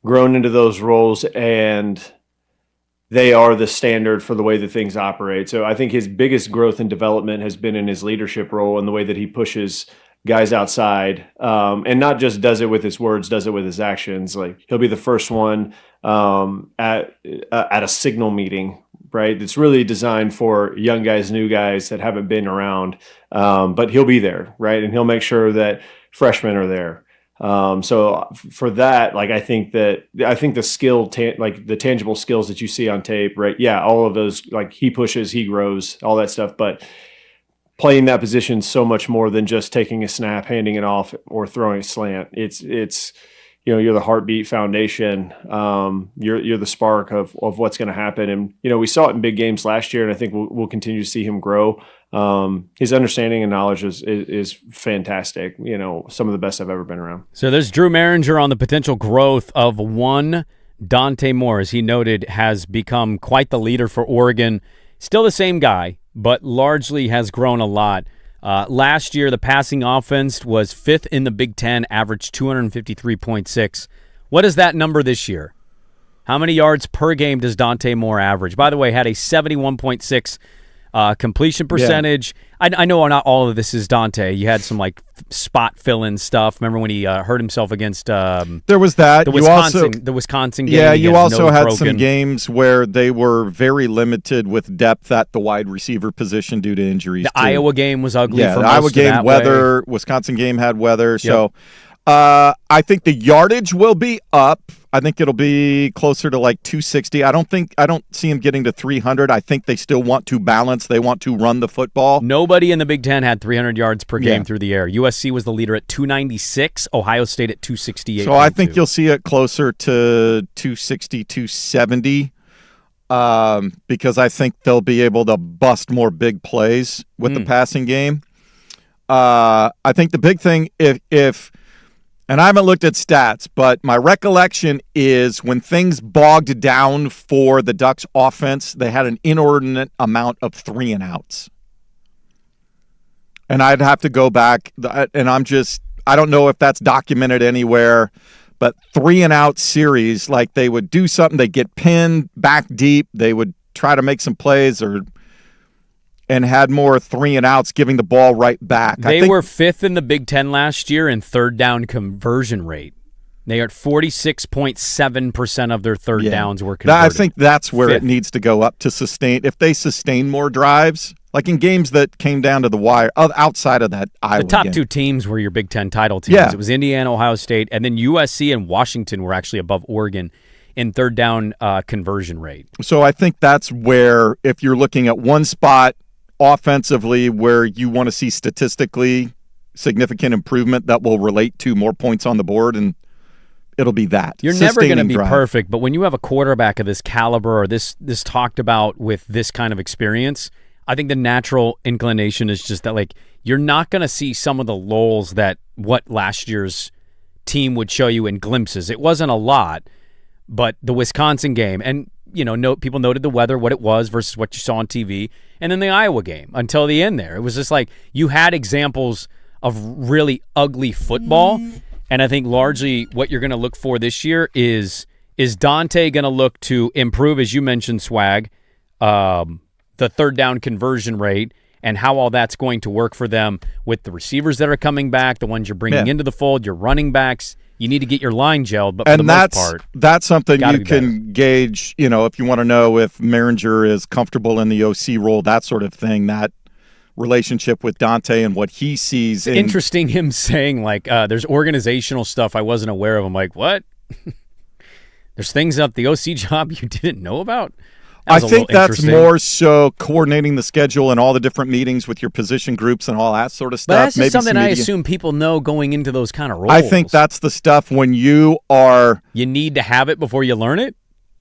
grown into those roles, and they are the standard for the way that things operate. So I think his biggest growth and development has been in his leadership role and the way that he pushes guys outside, and not just does it with his words, does it with his actions. He'll be the first one at a signal meeting, right? It's really designed for young guys, new guys that haven't been around, but he'll be there, right? And he'll make sure that freshmen are there. So for that, I think the skill, the tangible skills that you see on tape, right? Yeah, all of those, he pushes, he grows, all that stuff. But playing that position so much more than just taking a snap, handing it off, or throwing a slant. It's you're the heartbeat foundation. You're the spark of what's going to happen. And we saw it in big games last year, and I think we'll continue to see him grow. His understanding and knowledge is fantastic. Some of the best I've ever been around. So there's Drew Maringer on the potential growth of one. Dante Moore, as he noted, has become quite the leader for Oregon. Still the same guy, but largely has grown a lot. Last year, the passing offense was 5th in the Big Ten, averaged 253.6. What is that number this year? How many yards per game does Dante Moore average? By the way, had a 71.6 completion percentage. Yeah. I know not all of this is Dante. You had some spot fill-in stuff. Remember when he hurt himself against there was that. The Wisconsin game? Yeah, you also had some games where they were very limited with depth at the wide receiver position due to injuries. The Iowa game was ugly. Yeah, for the most Iowa game, of that weather. way. Wisconsin game had weather. Yep. So I think the yardage will be up. I think it'll be closer to like 260. I don't see him getting to 300. I think they still want to balance. They want to run the football. Nobody in the Big Ten had 300 yards per game through the air. USC was the leader at 296. Ohio State at 268. So I think you'll see it closer to 260, 270. Because I think they'll be able to bust more big plays with the passing game. I think the big thing, if and I haven't looked at stats, but my recollection is when things bogged down for the Ducks offense, they had an inordinate amount of 3-and-outs. And I'd have to go back, and I don't know if that's documented anywhere, but 3-and-out series, like they would do something, they'd get pinned back deep, they would try to make some plays and had more 3-and-outs, giving the ball right back. They were 5th in the Big Ten last year in third down conversion rate. They are at 46.7% of their third downs were converted. I think that's where it needs to go up to sustain. If they sustain more drives, like in games that came down to the wire, outside of that Iowa The top game. 2 teams were your Big Ten title teams. Yeah. It was Indiana, Ohio State, and then USC and Washington were actually above Oregon in third down conversion rate. So I think that's where, if you're looking at one spot offensively where you want to see statistically significant improvement that will relate to more points on the board, and it'll be that. You're never going to be perfect, but when you have a quarterback of this caliber or this talked about with this kind of experience, I think the natural inclination is just that, like, you're not going to see some of the lulls that what last year's team would show you in glimpses. It wasn't a lot, but the Wisconsin game, and people noted the weather, what it was versus what you saw on TV, and then the Iowa game until the end there. It was just like you had examples of really ugly football, and I think largely what you're going to look for this year is Dante going to look to improve, as you mentioned, Swag, the third down conversion rate, and how all that's going to work for them with the receivers that are coming back, the ones you're bringing into the fold, your running backs. You need to get your line gelled, but for the most part, that's something you can gauge. If you want to know if Maringer is comfortable in the OC role, that sort of thing. That relationship with Dante and what he sees. It's interesting him saying there's organizational stuff I wasn't aware of. I'm like, what? There's things up the OC job you didn't know about? I think that's more so coordinating the schedule and all the different meetings with your position groups and all that sort of stuff. But that's just something I assume people know going into those kind of roles. I think that's the stuff when you need to have it before you learn it?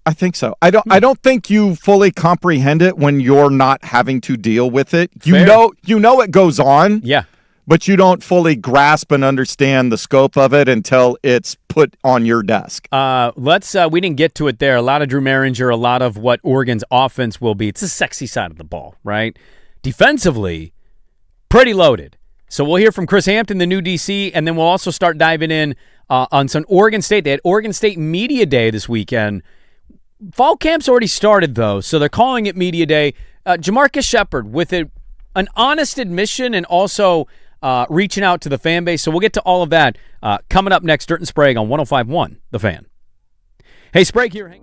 I think so. I don't think you fully comprehend it when you're not having to deal with it. You know it goes on. Yeah. But you don't fully grasp and understand the scope of it until it's put on your desk. We didn't get to it there. A lot of Drew Maringer, a lot of what Oregon's offense will be. It's the sexy side of the ball, right? Defensively, pretty loaded. So we'll hear from Chris Hampton, the new DC, and then we'll also start diving in on some Oregon State. They had Oregon State Media Day this weekend. Fall camp's already started, though, so they're calling it Media Day. Jamarcus Shepard with an honest admission and also reaching out to the fan base. So we'll get to all of that coming up next. Dirt and Sprague on 105.1 The Fan. Hey, Sprague here.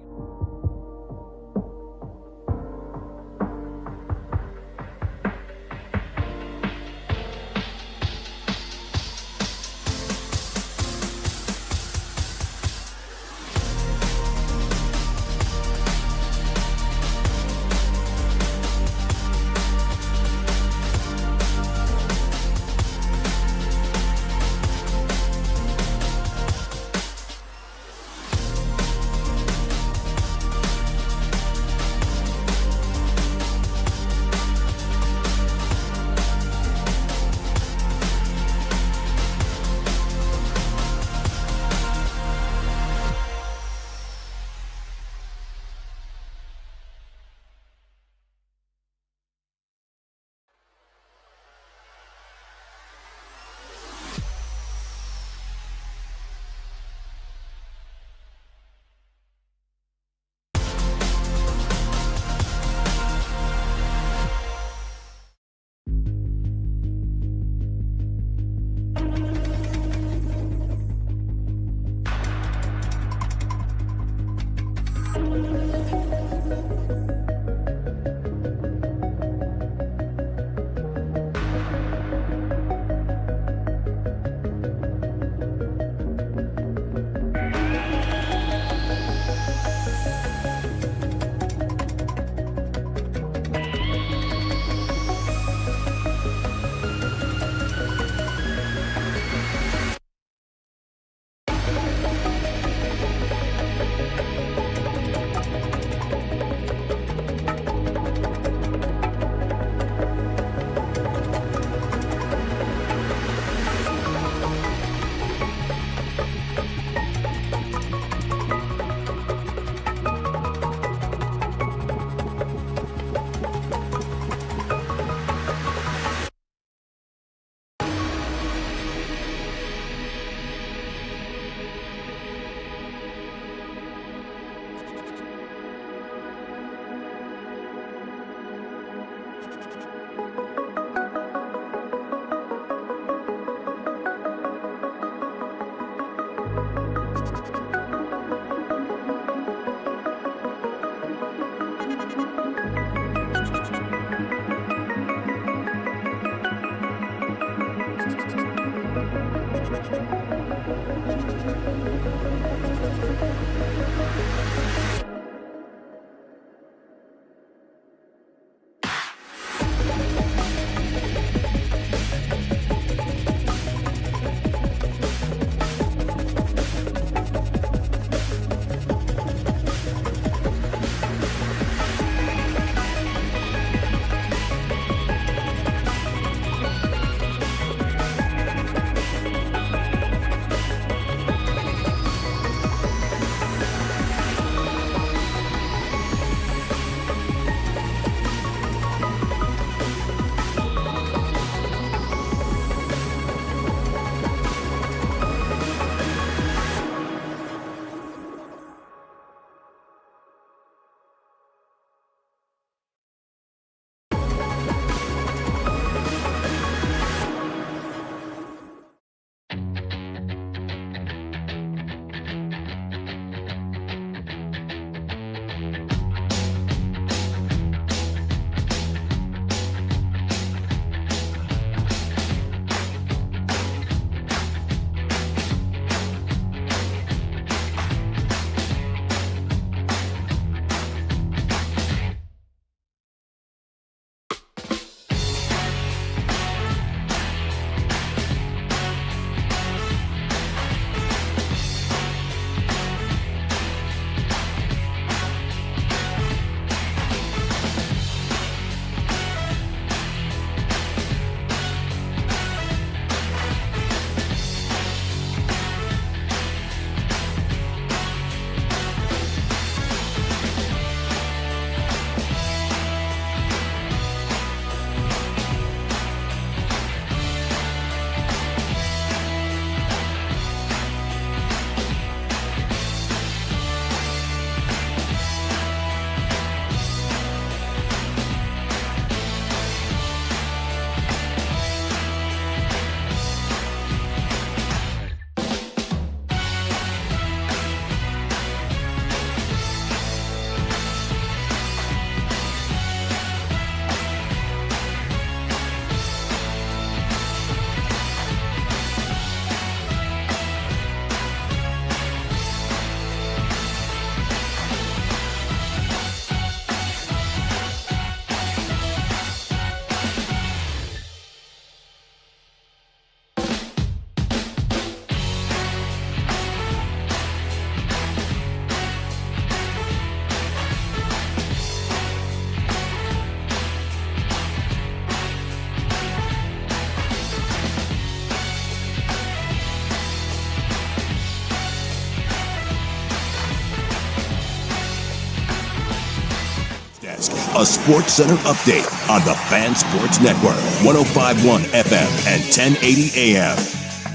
Next, a Sports Center update on the Fan Sports Network, 105.1 FM and 1080 AM.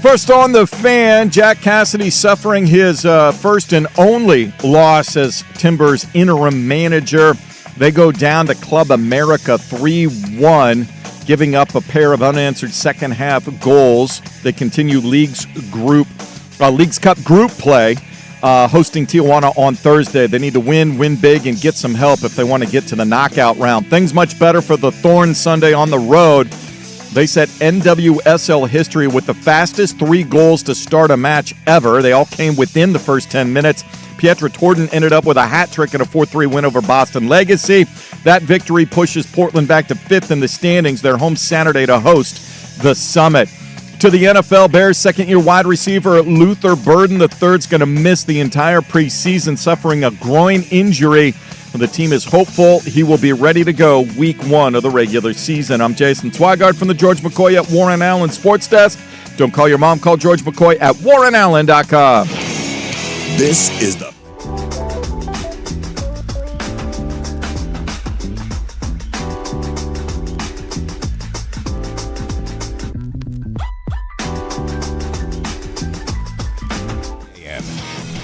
First on the Fan, Jack Cassidy suffering his first and only loss as Timbers interim manager. They go down to Club America 3-1, giving up a pair of unanswered second-half goals. They continue Leagues Cup group play, hosting Tijuana on Thursday. They need to win big, and get some help if they want to get to the knockout round. Things much better for the Thorns Sunday on the road. They set NWSL history with the fastest 3 goals to start a match ever. They all came within the first 10 minutes. Pietra Torden ended up with a hat trick and a 4-3 win over Boston Legacy. That victory pushes Portland back to 5th in the standings. They're home Saturday to host the Summit. To the NFL, Bears second-year wide receiver Luther Burden III is going to miss the entire preseason, suffering a groin injury. The team is hopeful he will be ready to go week 1 of the regular season. I'm Jason Swigard from the George McCoy at Warren Allen Sports Desk. Don't call your mom, call George McCoy at warrenallen.com. This is the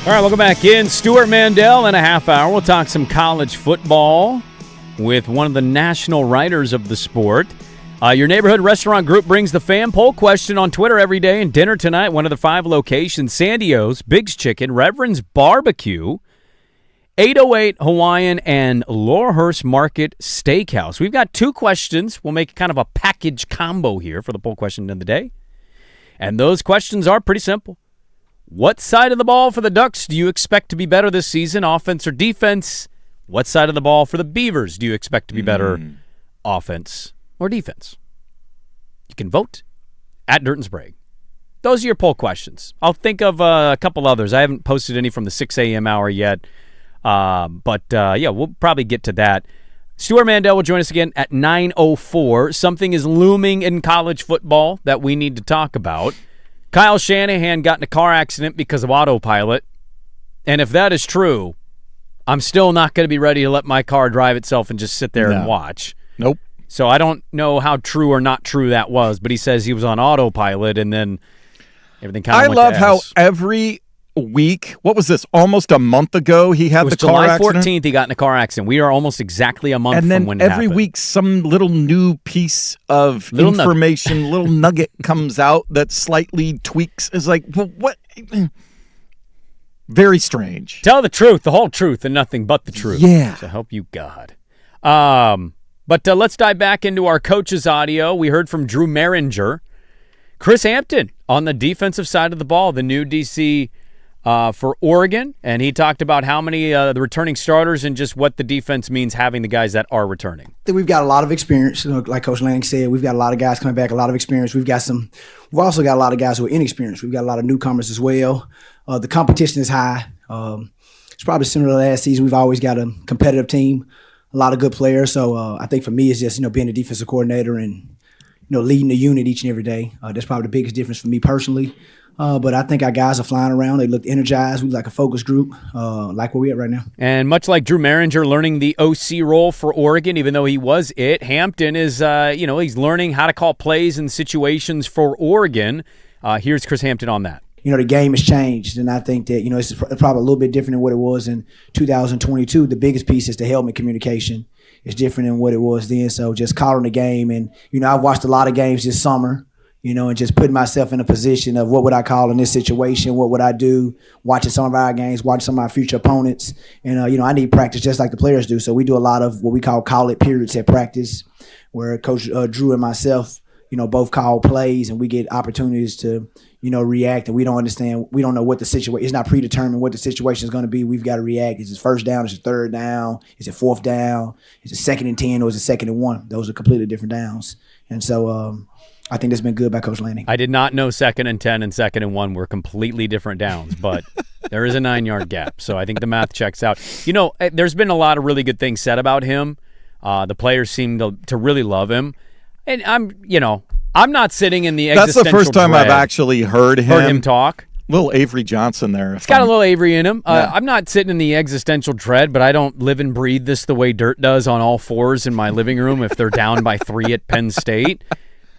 All right, welcome back in. Stuart Mandel in a half hour. We'll talk some college football with one of the national writers of the sport. Your neighborhood restaurant group brings the fan poll question on Twitter every day, and dinner tonight, one of the 5 locations, Sandio's, Big's Chicken, Reverend's Barbecue, 808 Hawaiian, and Laurelhurst Market Steakhouse. We've got 2 questions. We'll make kind of a package combo here for the poll question of the day. And those questions are pretty simple. What side of the ball for the Ducks do you expect to be better this season, offense or defense? What side of the ball for the Beavers do you expect to be better, offense or defense? You can vote at Dirt and Sprague. Those are your poll questions. I'll think of a couple others. I haven't posted any from the 6 a.m. hour yet, but we'll probably get to that. Stuart Mandel will join us again at 9:04. Something is looming in college football that we need to talk about. Kyle Shanahan got in a car accident because of autopilot, and if that is true, I'm still not going to be ready to let my car drive itself and just sit there and watch. Nope. So I don't know how true or not true that was, but he says he was on autopilot, and then everything kind of went to I love how every week, what was this, almost a month ago, he had the car accident? July 14th, he got in a car accident. We are almost exactly a month from when it happened. And then every week, some little new piece of information, little nugget comes out that slightly tweaks. It's like, well, what? Very strange. Tell the truth, the whole truth, and nothing but the truth. Yeah. So help you God. But let's dive back into our coach's audio. We heard from Drew Maringer. Chris Hampton on the defensive side of the ball, the new DC for Oregon, and he talked about how many the returning starters and just what the defense means having the guys that are returning. I think we've got a lot of experience. Like Coach Lanning said, we've got a lot of guys coming back, a lot of experience. We've also got a lot of guys who are inexperienced. We've got a lot of newcomers as well. The competition is high. It's probably similar to last season. We've always got a competitive team, a lot of good players. So I think for me, it's just being a defensive coordinator and leading the unit each and every day. That's probably the biggest difference for me personally. But I think our guys are flying around. They look energized. We like a focus group, like where we're at right now. And much like Drew Maringer learning the OC role for Oregon, even though he was Hampton is, he's learning how to call plays and situations for Oregon. Here's Chris Hampton on that. The game has changed, and I think that, it's probably a little bit different than what it was in 2022. The biggest piece is the helmet communication. It's different than what it was then. So just calling the game, and, I've watched a lot of games this summer, and just putting myself in a position of what would I call in this situation, what would I do, watching some of our games, watching some of our future opponents. And, I need practice just like the players do. So we do a lot of what we call it periods at practice, where Coach Drew and myself, both call plays, and we get opportunities to, react. And we don't understand, we don't know what the situation, it's not predetermined what the situation is going to be. We've got to react. Is it first down? Is it third down? Is it fourth down? Is it 2nd and 10 or is it 2nd and 1? Those are completely different downs. And so, I think that's been good by Coach Lanning. I did not know 2nd and 10 and 2nd and 1 were completely different downs, but there is a 9-yard gap. So I think the math checks out. There's been a lot of really good things said about him. The players seem to really love him. And I'm not sitting in the existential That's the first time dread. I've actually heard him talk. Little Avery Johnson there. It's got a little Avery in him. I'm not sitting in the existential dread, but I don't live and breathe this the way Dirt does on all fours in my living room if they're down by 3 at Penn State.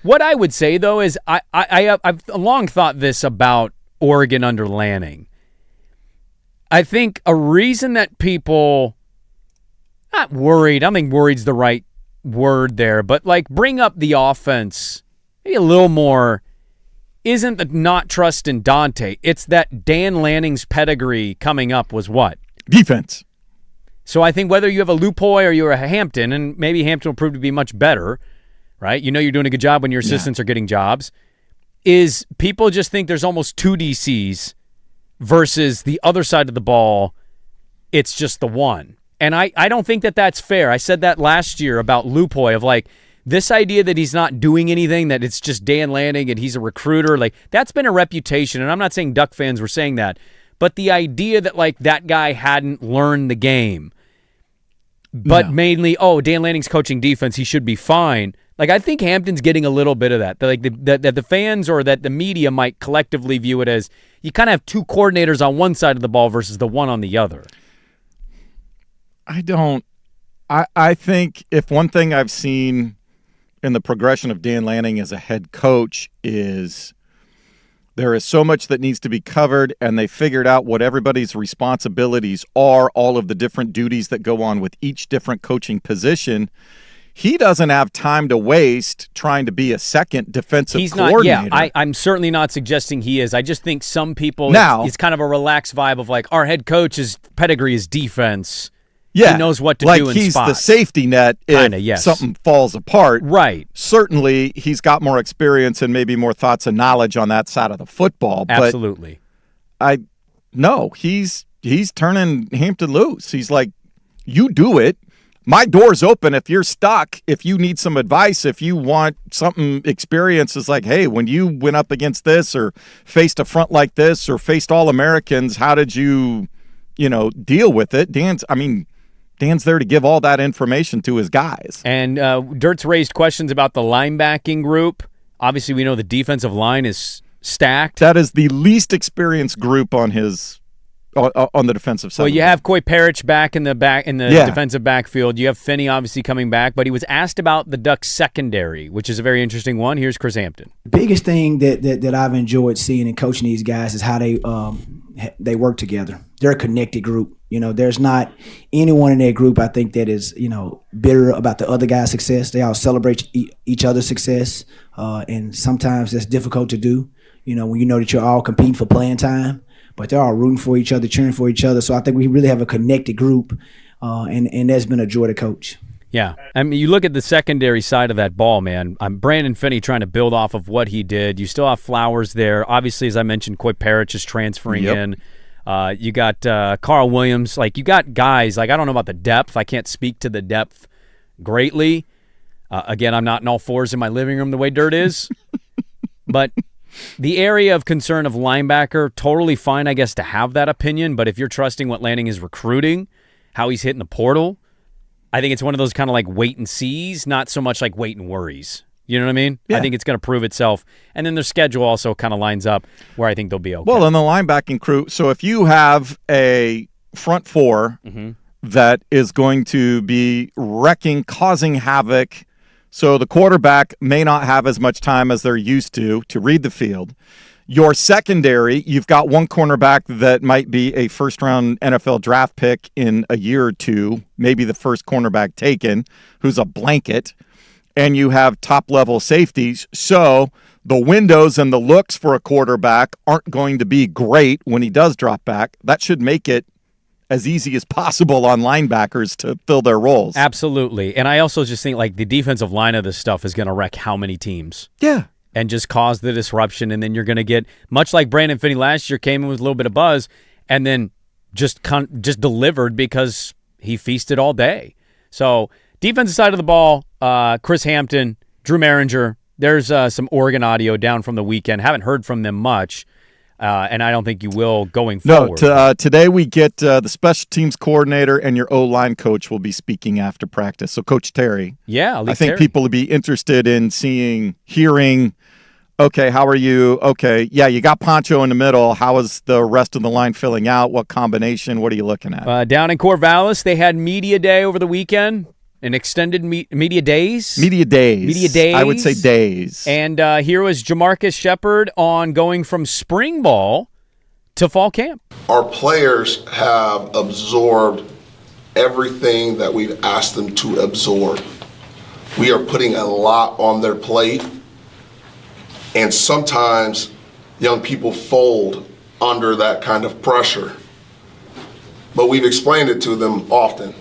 What I would say, though, is I've long thought this about Oregon under Lanning. I think a reason that people, not worried, I don't think worried's the right word there, but like bring up the offense maybe a little more, isn't the not trust in Dante. It's that Dan Lanning's pedigree coming up was what? Defense. So I think whether you have a Lupoy or you're a Hampton, and maybe Hampton will prove to be much better, right? You know you're doing a good job when your assistants are getting jobs, is people just think there's almost 2 DCs versus the other side of the ball, it's just the one. And I don't think that that's fair. I said that last year about Lupoy of like, this idea that he's not doing anything, that it's just Dan Lanning and he's a recruiter, like that's been a reputation. And I'm not saying Duck fans were saying that, but the idea that like that guy hadn't learned the game, but mainly, Dan Lanning's coaching defense, he should be fine. Like I think Hampton's getting a little bit of that. Like that the fans or that the media might collectively view it as you kind of have 2 coordinators on one side of the ball versus the one on the other. I think if one thing I've seen in the progression of Dan Lanning as a head coach is there is so much that needs to be covered, and they figured out what everybody's responsibilities are, all of the different duties that go on with each different coaching position. He doesn't have time to waste trying to be a second defensive coordinator. I'm certainly not suggesting he is. I just think some people, it's kind of a relaxed vibe of like, our head coach's pedigree is defense. Yeah, he knows what to like do in he's spots. the safety net if something falls apart. Right. Certainly, he's got more experience and maybe more thoughts and knowledge on that side of the football. Absolutely. But he's turning Hampton loose. He's like, you do it. My door's open if you're stuck, if you need some advice, if you want something experience. Is like, hey, when you went up against this or faced a front like this or faced All-Americans, how did you deal with it? Dan's there to give all that information to his guys. And Dirt's raised questions about the linebacking group. Obviously, we know the defensive line is stacked. That is the least experienced group on the defensive side. Well, you have Coy Parrish back in the defensive backfield. You have Finney obviously coming back, but he was asked about the Ducks secondary, which is a very interesting one. Here's Chris Hampton. The biggest thing that I've enjoyed seeing and coaching these guys is how they work together. They're a connected group. There's not anyone in that group, I think, that is, bitter about the other guy's success. They all celebrate each other's success, and sometimes that's difficult to do, when you know that you're all competing for playing time, but they're all rooting for each other, cheering for each other. So I think we really have a connected group, and that's been a joy to coach. Yeah. I mean, you look at the secondary side of that ball, man. Brandon Finney trying to build off of what he did. You still have Flowers there. Obviously, as I mentioned, Coy Parrish is transferring in. You got Carl Williams. Like, you got guys. Like, I don't know about the depth. I can't speak to the depth greatly. Again, I'm not in all fours in my living room the way Dirt is. But the area of concern of linebacker, totally fine, I guess, to have that opinion. But if you're trusting what Lanning is recruiting, how he's hitting the portal, I think it's one of those kind of like wait and sees, not so much like wait and worries. You know what I mean? Yeah. I think it's going to prove itself. And then their schedule also kind of lines up where I think they'll be okay. Well, in the linebacking crew, so if you have a front four that is going to be wrecking, causing havoc, so the quarterback may not have as much time as they're used to read the field. Your secondary, you've got one cornerback that might be a first-round NFL draft pick in a year or two, maybe the first cornerback taken, who's a blanket, and you have top-level safeties. So the windows and the looks for a quarterback aren't going to be great when he does drop back. That should make it as easy as possible on linebackers to fill their roles. Absolutely. And I also just think like the defensive line of this stuff is going to wreck how many teams? Yeah. And just cause the disruption, and then you're going to get, much like Brandon Finney last year, came in with a little bit of buzz, and then just delivered because he feasted all day. So defensive side of the ball, Chris Hampton, Drew Maringer, there's some Oregon audio down from the weekend. Haven't heard from them much, and I don't think you will going forward. No, today we get the special teams coordinator and your O-line coach will be speaking after practice. So Coach Terry. Yeah, I think people will be interested in hearing Okay, how are you? Okay, yeah, you got Poncho in the middle. How is the rest of the line filling out? What combination? What are you looking at? Down in Corvallis, they had media day over the weekend, an extended media days. Media days. I would say days. And here was Jamarcus Shepard on going from spring ball to fall camp. Our players have absorbed everything that we've asked them to absorb. We are putting a lot on their plate, and sometimes young people fold under that kind of pressure. But we've explained it to them often.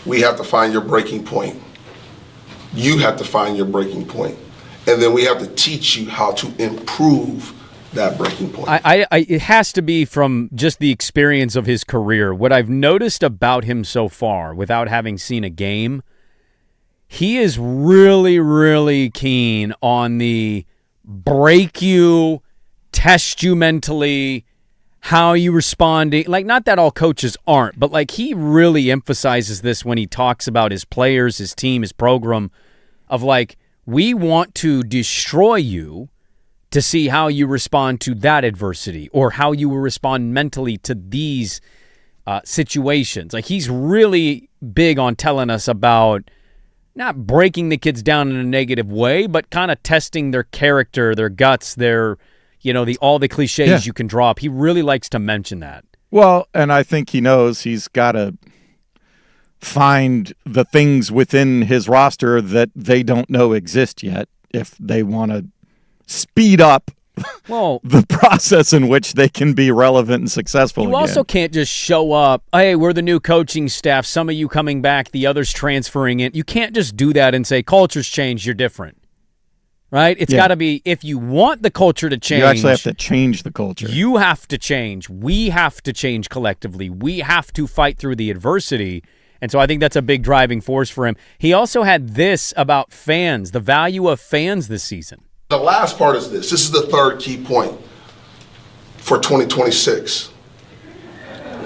We have to find your breaking point. You have to find your breaking point. And then we have to teach you how to improve that breaking point. It has to be from just the experience of his career. What I've noticed about him so far, without having seen a game, he is really, really keen on the break you, test you mentally, how you responding. Like, not that all coaches aren't, but like he really emphasizes this when he talks about his players, his team, his program, of like, we want to destroy you to see how you respond to that adversity or how you will respond mentally to these situations. Like, he's really big on telling us about not breaking the kids down in a negative way, but kind of testing their character, their guts, their, all the cliches you can drop. He really likes to mention that. Well, and I think he knows he's got to find the things within his roster that they don't know exist yet if they want to speed up the process in which they can be relevant and successful. You also can't just show up, hey, we're the new coaching staff, some of you coming back, the others transferring in. You can't just do that and say, culture's changed, you're different. Right? It's got to be, if you want the culture to change. You actually have to change the culture. You have to change. We have to change collectively. We have to fight through the adversity. And so I think that's a big driving force for him. He also had this about fans, the value of fans this season. The last part is this. This is the third key point for 2026.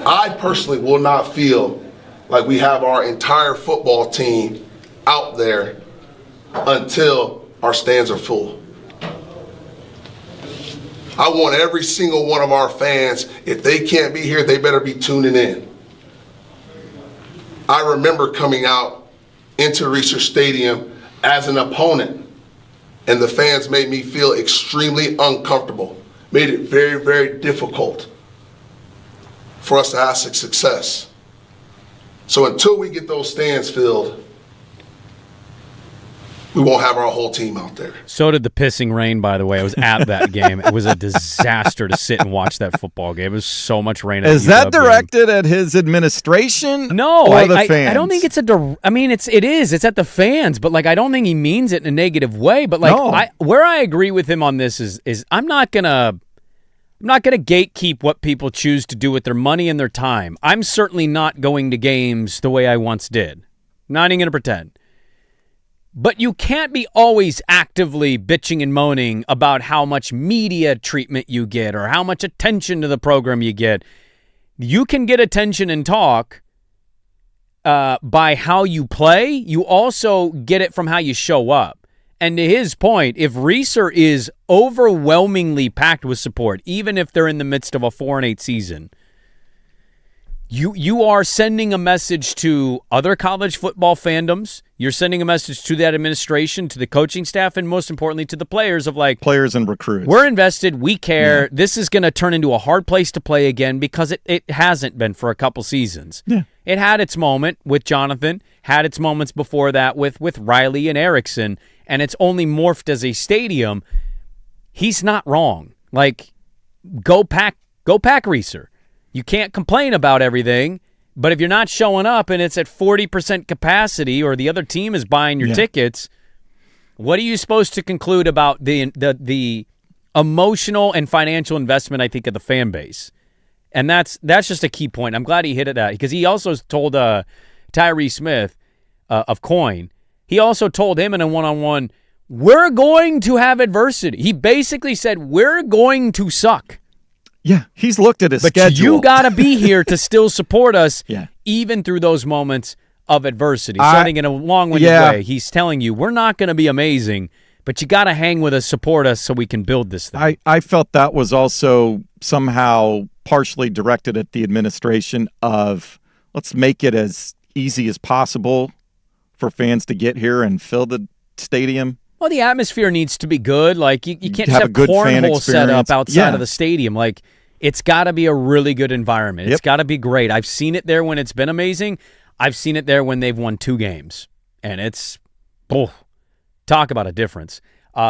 I personally will not feel like we have our entire football team out there until our stands are full. I want every single one of our fans, if they can't be here, they better be tuning in. I remember coming out into Research Stadium as an opponent, and the fans made me feel extremely uncomfortable, made it very, very difficult for us to have success. So until we get those stands filled, we won't have our whole team out there. So did the pissing rain, by the way. I was at that game. It was a disaster to sit and watch that football game. It was so much rain. Is that directed at his administration? No, or the fans? I don't think it's it is. It's at the fans, but like I don't think he means it in a negative way. But like where I agree with him on this is I'm not gonna gatekeep what people choose to do with their money and their time. I'm certainly not going to games the way I once did. Not even gonna pretend. But you can't be always actively bitching and moaning about how much media treatment you get or how much attention to the program you get. You can get attention and talk by how you play. You also get it from how you show up. And to his point, if Reeser is overwhelmingly packed with support, even if they're in the midst of a 4-8 season, you are sending a message to other college football fandoms. You're sending a message to that administration, to the coaching staff, and most importantly to the players of like players and recruits. We're invested. We care. Yeah. This is going to turn into a hard place to play again because it hasn't been for a couple seasons. Yeah. It had its moment with Jonathan, had its moments before that with Riley and Erickson, and it's only morphed as a stadium. He's not wrong. Like, go pack Reeser. You can't complain about everything, but if you're not showing up and it's at 40% capacity or the other team is buying your tickets, what are you supposed to conclude about the emotional and financial investment, I think, of the fan base? And that's just a key point. I'm glad he hit at that because he also told Tyree Smith of Coin, he also told him in a one-on-one, we're going to have adversity. He basically said, we're going to suck. Yeah, he's looked at his schedule. But you got to be here to still support us, even through those moments of adversity. Saying in a long-winded way, he's telling you, we're not going to be amazing, but you got to hang with us, support us so we can build this thing. I felt that was also somehow partially directed at the administration of let's make it as easy as possible for fans to get here and fill the stadium. Well, the atmosphere needs to be good. Like you can't just have have a good fan cornhole set up experience. outside of the stadium. Like it's got to be a really good environment. It's got to be great. I've seen it there when it's been amazing. I've seen it there when they've won 2 games, and it's talk about a difference.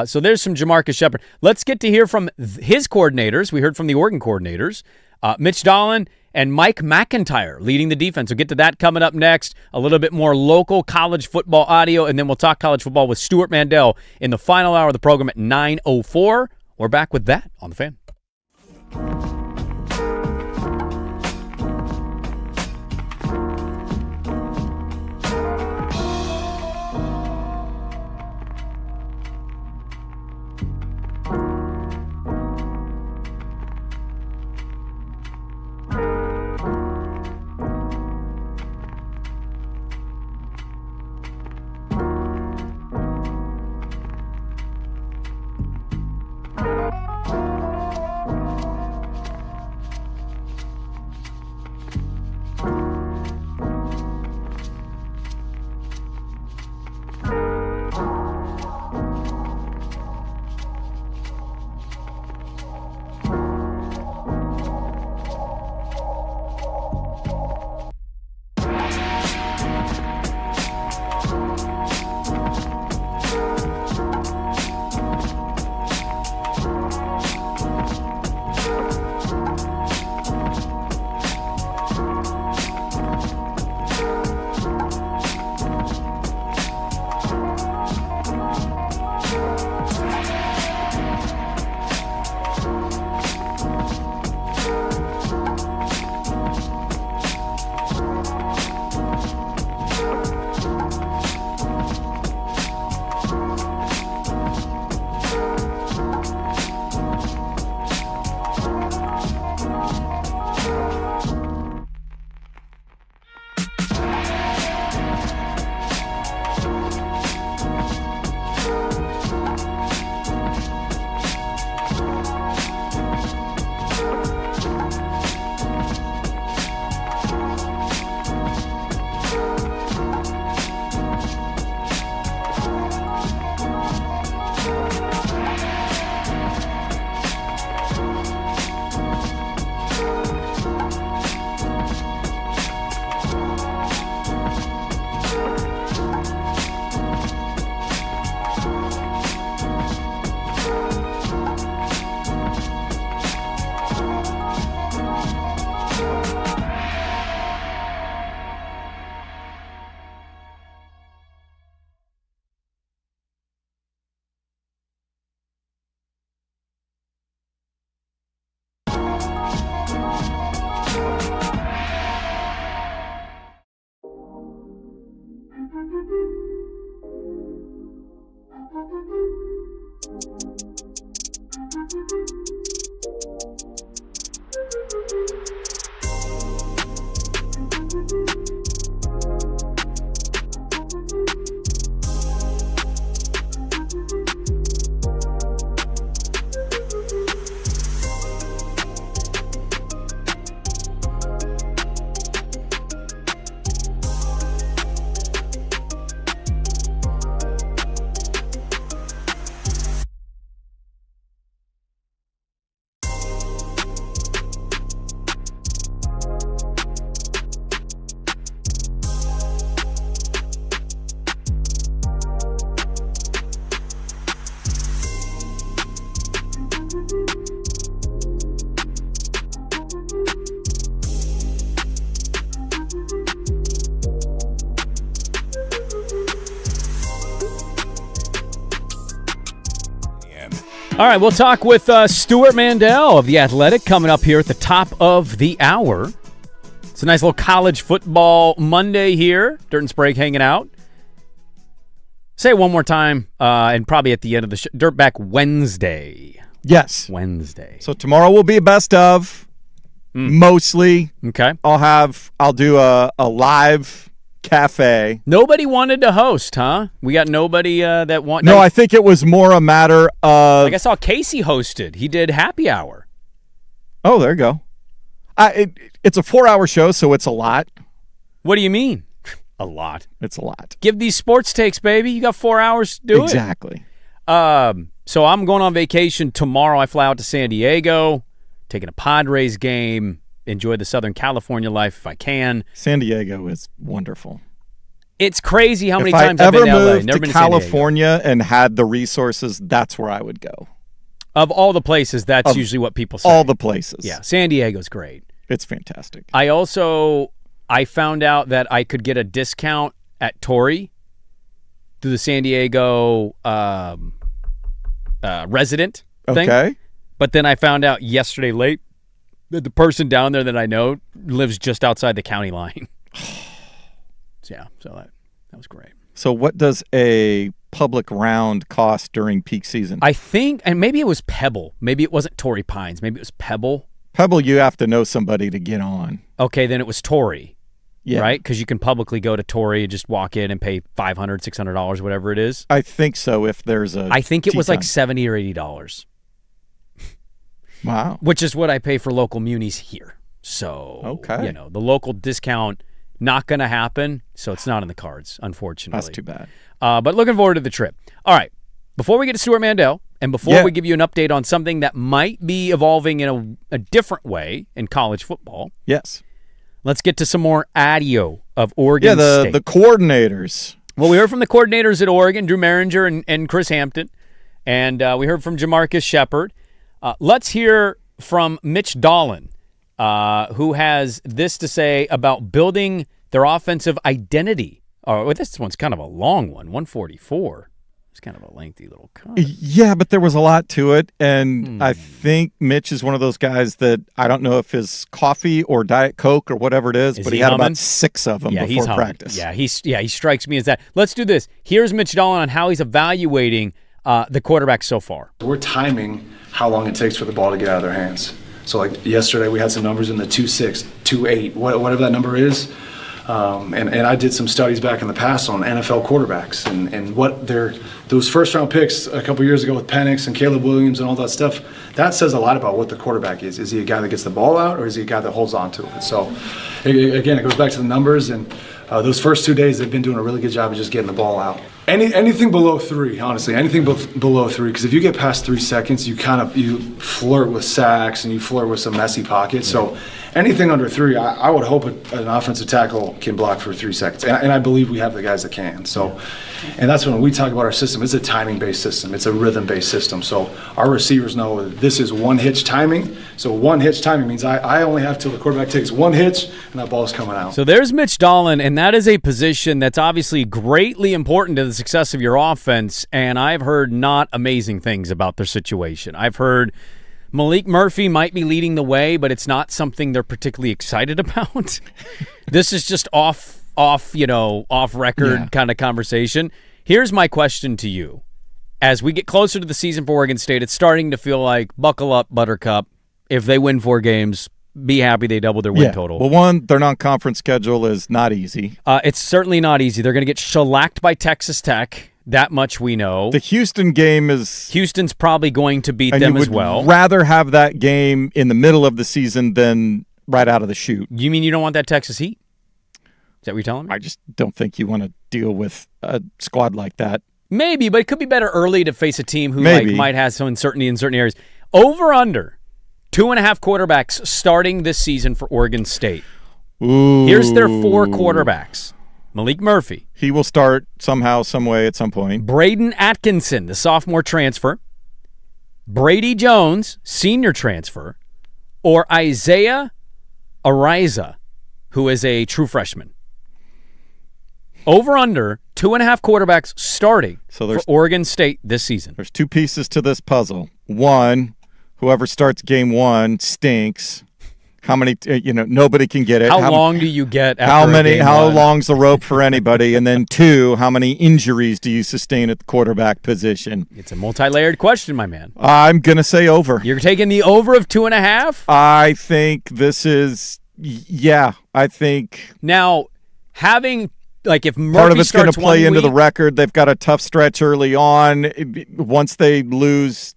So there's some Jamarcus Shepard. Let's get to hear from his coordinators. We heard from the Oregon coordinators, Mitch Dolan and Mike McIntyre leading the defense. We'll get to that coming up next. A little bit more local college football audio, and then we'll talk college football with Stuart Mandel in the final hour of the program at 9:04. We're back with that on The Fan. All right, we'll talk with Stuart Mandel of The Athletic coming up here at the top of the hour. It's a nice little college football Monday here. Dirt and Sprague hanging out. Say it one more time, and probably at the end of the show. Dirtback Wednesday. Yes. Wednesday. So tomorrow will be a best of, mostly. Okay. I'll do a live cafe. Nobody wanted to host, huh? We got nobody that wanted. No, I think it was more a matter of. Like I saw Casey hosted. He did happy hour. Oh, there you go. It's a 4-hour show, so it's a lot. What do you mean? A lot. It's a lot. Give these sports takes, baby. You got 4 hours to do Exactly. So I'm going on vacation tomorrow. I fly out to San Diego, taking a Padres game, enjoy the Southern California life if I can. San Diego is wonderful. It's crazy how many times I've been to LA. If I ever moved Never to been to San Diego. California and had the resources, that's where I would go. Of all the places, that's usually what people say. All the places. Yeah, San Diego's great. It's fantastic. I found out that I could get a discount at Torrey through the San Diego resident thing. Okay. But then I found out yesterday late that the person down there that I know lives just outside the county line. So that was great. So what does a public round cost during peak season? I think, and maybe it was Pebble. Maybe it wasn't Torrey Pines. Maybe it was Pebble. Pebble, you have to know somebody to get on. Okay, then it was Torrey. Yeah. Right? Because you can publicly go to Torrey and just walk in and pay $500, $600, whatever it is. I think so if there's a I think it was like tea $70 or $80. Wow. Which is what I pay for local munis here. So, the local discount, not going to happen, so it's not in the cards, unfortunately. That's too bad. But looking forward to the trip. All right. Before we get to Stuart Mandel, and before we give you an update on something that might be evolving in a different way in college football. Yes. Let's get to some more audio of Oregon State. The coordinators. Well, we heard from the coordinators at Oregon, Drew Maringer and Chris Hampton, and we heard from Jamarcus Shepard. Let's hear from Mitch Dolan, who has this to say about building their offensive identity. Oh, this one's kind of a long one, 144. It's kind of a lengthy little cut. Yeah, but there was a lot to it, and I think Mitch is one of those guys that I don't know if his coffee or Diet Coke or whatever it is, but he had humming? about 6 of them before practice. Yeah, he strikes me as that. Let's do this. Here's Mitch Dolan on how he's evaluating the quarterback so far. We're timing how long it takes for the ball to get out of their hands. So like yesterday we had some numbers in the 2.6, 2.8, whatever that number is. And I did some studies back in the past on NFL quarterbacks and what those first round picks a couple years ago with Penix and Caleb Williams and all that stuff. That says a lot about what the quarterback is. Is he a guy that gets the ball out, or is he a guy that holds on to it? So again, it goes back to the numbers, and those first 2 days they've been doing a really good job of just getting the ball out. Anything below 3, honestly, anything below 3, because if you get past 3 seconds, you flirt with sacks and you flirt with some messy pockets. So anything under 3, I would hope an offensive tackle can block for 3 seconds, and I believe we have the guys that can. So, and that's when we talk about our system. It's a timing-based system. It's a rhythm-based system. So our receivers know that this is one hitch timing. So one hitch timing means I only have till the quarterback takes one hitch and that ball's coming out. So there's Mitch Dolan, and that is a position that's obviously greatly important to the success of your offense, and I've heard not amazing things about their situation. I've heard Malik Murphy might be leading the way, but it's not something they're particularly excited about. This is just off record kind of conversation. Here's my question to you. As we get closer to the season for Oregon State, it's starting to feel like buckle up, Buttercup. If they win 4 games, be happy they doubled their win total. Well, one, their non-conference schedule is not easy. It's certainly not easy. They're going to get shellacked by Texas Tech. That much we know. The Houston game is... Houston's probably going to beat them as well. You would rather have that game in the middle of the season than right out of the chute. You mean you don't want that Texas heat? Is that what you're telling me? I just don't think you want to deal with a squad like that. Maybe, but it could be better early to face a team who might have some uncertainty in certain areas. Over under 2.5 quarterbacks starting this season for Oregon State. Ooh. Here's their 4 quarterbacks. Malik Murphy. He will start somehow, some way at some point. Braden Atkinson, the sophomore transfer. Brady Jones, senior transfer. Or Isaiah Ariza, who is a true freshman. Over under 2.5 quarterbacks starting for Oregon State this season. There's 2 pieces to this puzzle. One, whoever starts game 1 stinks. How many? Nobody can get it. How long do you get? After How long's the rope for anybody? And then 2, how many injuries do you sustain at the quarterback position? It's a multi-layered question, my man. I'm gonna say over. You're taking the over of 2.5. I think this is. Yeah, I think now having like if Murphy part of it's going to play into the week, record. They've got a tough stretch early on. Once they lose,